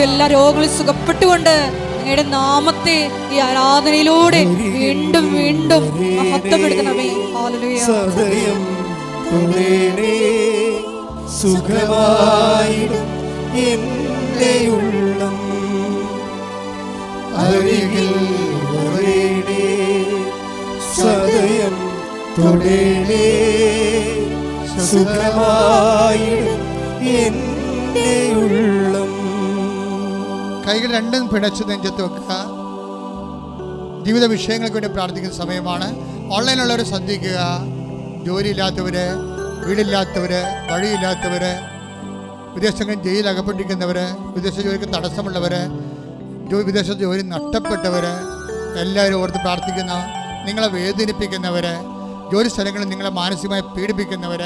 എല്ലാ രോഗങ്ങളും സുഖപ്പെട്ടുകൊണ്ട് അങ്ങയുടെ നാമത്തെ ഈ ആരാധനയിലൂടെ വീണ്ടും വീണ്ടും മഹത്വപ്പെടുത്തണമേ. ഹല്ലേലൂയ. സുഖമായിടും എൻ്റെ ഉള്ളം, അരികിൽ വരേണേ, സദയം തൊടേണേ. സുഖമായിടും എൻ്റെ ഉള്ളം. കൈകൾ രണ്ടും പിണച്ച് നെഞ്ചത്ത് വെക്കുക. ജീവിത വിഷയങ്ങൾക്ക് വേണ്ടി പ്രാർത്ഥിക്കുന്ന സമയമാണ്. ഓൺലൈനുള്ളവർ ശ്രദ്ധിക്കുക. ജോലിയില്ലാത്തവർ, വീടില്ലാത്തവർ, വഴിയില്ലാത്തവർ, വിദേശങ്ങളിൽ ജയിലിൽ അകപ്പെട്ടിരിക്കുന്നവർ, വിദേശ ജോലിക്ക് തടസ്സമുള്ളവർ, വിദേശ ജോലി നഷ്ടപ്പെട്ടവർ, എല്ലാവരും ഓർത്ത് പ്രാർത്ഥിക്കുന്ന, നിങ്ങളെ വേദനിപ്പിക്കുന്നവർ, ജോലി സ്ഥലങ്ങളിൽ നിങ്ങളെ മാനസികമായി പീഡിപ്പിക്കുന്നവർ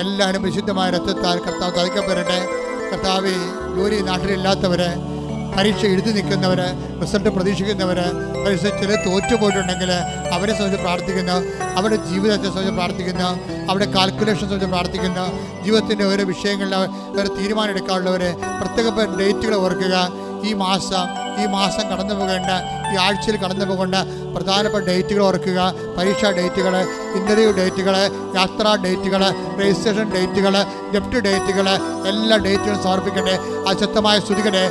എല്ലാവരും വിശുദ്ധമായ രക്തത്താൽ കർത്താവ് തളിക്കപ്പെടട്ടെ. കർത്താവ് ജോലി നാട്ടിലില്ലാത്തവർ, പരീക്ഷ എഴുതി നിൽക്കുന്നവർ, റിസൾട്ട് പ്രതീക്ഷിക്കുന്നവർ, പരീക്ഷ ചില തോറ്റുപോയിട്ടുണ്ടെങ്കിൽ അവരെ സംബന്ധിച്ച് പ്രാർത്ഥിക്കുന്നു, അവരുടെ ജീവിതത്തെ സംബന്ധിച്ച് പ്രാർത്ഥിക്കുന്നു, അവരുടെ കാൽക്കുലേഷൻ സംബന്ധിച്ച് പ്രാർത്ഥിക്കുന്നു, ജീവിതത്തിൻ്റെ ഓരോ വിഷയങ്ങളിൽ അവർ തീരുമാനം എടുക്കാനുള്ളവർ പ്രത്യേക ഡേറ്റുകൾ ഓർക്കുക. ഈ മാസം കടന്നു പോകേണ്ട, ഈ ആഴ്ചയിൽ കടന്നു പോകേണ്ട പ്രധാനപ്പെട്ട ഡേറ്റുകൾ ഓർക്കുക. പരീക്ഷാ ഡേറ്റുകൾ, ഇൻ്റർവ്യൂ ഡേറ്റുകൾ, യാത്രാ ഡേറ്റുകൾ, രജിസ്ട്രേഷൻ ഡേറ്റുകൾ, ജപ്റ്റ് ഡേറ്റുകൾ, എല്ലാ ഡേറ്റുകളും സമർപ്പിക്കട്ടെ. അശുദ്ധമായ സ്തുതിക്കട്ടെ.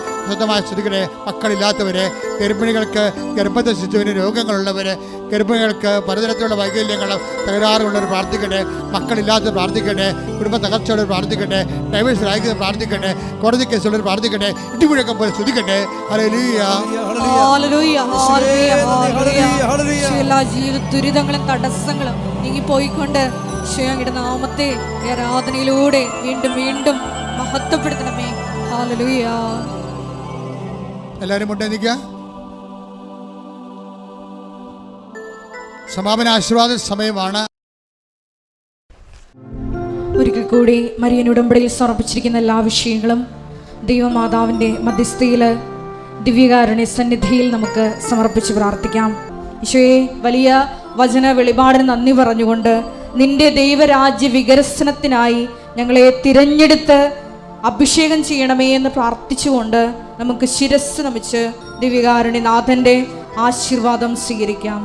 മക്കളില്ലാത്തവരെ, ഗർഭിണികൾക്ക്, ഗർഭത്തെ ശിശുവിന് രോഗങ്ങളുള്ളവർ, ഗർഭിണികൾക്ക് പലതരത്തിലുള്ള വൈകല്യങ്ങൾ, തകരാറുള്ളവർ പ്രാർത്ഥിക്കട്ടെ. മക്കളില്ലാത്തവർ പ്രാർത്ഥിക്കട്ടെ. കുടുംബ തകർച്ചയുള്ളവർ പ്രാർത്ഥിക്കട്ടെ. ഡൈവേഴ്സ് അയക്കുന്നവർ പ്രാർത്ഥിക്കട്ടെ. കോടതി കേസുള്ളവർ പ്രാർത്ഥിക്കട്ടെ. ഇടിമുഴക്കം പോലെ സ്തുതിക്കട്ടെ. ഹല്ലേലൂയ, ഹല്ലേലൂയ, ഹല്ലേലൂയ. എല്ലാ ജീവിത ദുരിതങ്ങളും തടസ്സങ്ങളും നീങ്ങി പോയിക്കൊണ്ട് അങ്ങയുടെ നാമത്തെ ആരാധനയിലൂടെ വീണ്ടും വീണ്ടും മഹത്വപ്പെടുത്തണമേ. ഹല്ലേലൂയ. എല്ലാവരും മുട്ടേന്നിക്കുക. സമാപന ആശീർവാദ സമയമാണ്. ഒരിക്കൽ കൂടി മരിയൻ ഉടമ്പടിയിൽ സമർപ്പിച്ചിരിക്കുന്ന എല്ലാ വിഷയങ്ങളും ദൈവമാതാവിൻ്റെ മധ്യസ്ഥയിൽ ദിവ്യകാരുണ്യ സന്നിധിയിൽ നമുക്ക് സമർപ്പിച്ച് പ്രാർത്ഥിക്കാം. ഈശോയെ, വലിയ വചന വെളിപാടിന് നന്ദി പറഞ്ഞുകൊണ്ട് നിന്റെ ദൈവരാജ്യ വികസനത്തിനായി ഞങ്ങളെ തിരഞ്ഞെടുത്ത് അഭിഷേകം ചെയ്യണമേ എന്ന് പ്രാർത്ഥിച്ചുകൊണ്ട് നമുക്ക് ശിരസ് നമിച്ച് ദിവ്യകാരുണ്യനാഥൻ്റെ ആശീർവാദം സ്വീകരിക്കാം.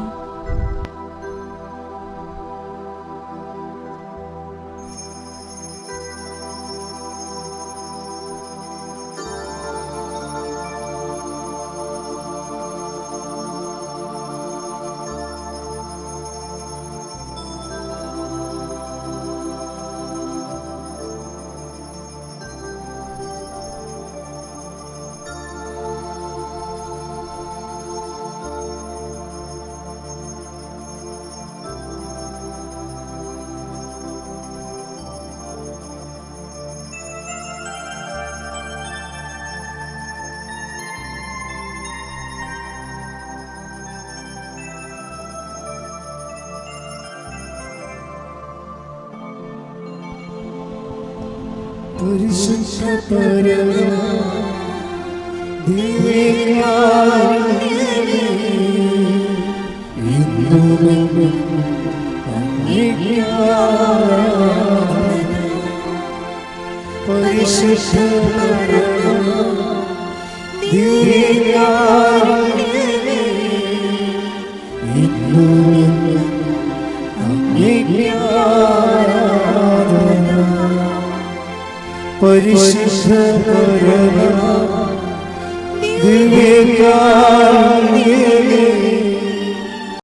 പരിശുദ്ധ പരമ ദിവ്യകാരുണ്യമേ, ഇന്നുമെന്നും അങ്ങേക്ക് ആരാധന. പരിശുദ്ധ പരമ ദിവ്യകാരുണ്യമേ, ഇന്നുമെന്നും അങ്ങേക്ക് ആരാധന. പരിശുദ്ധ പരമ ദിവ്യകാരുണ്യമേ,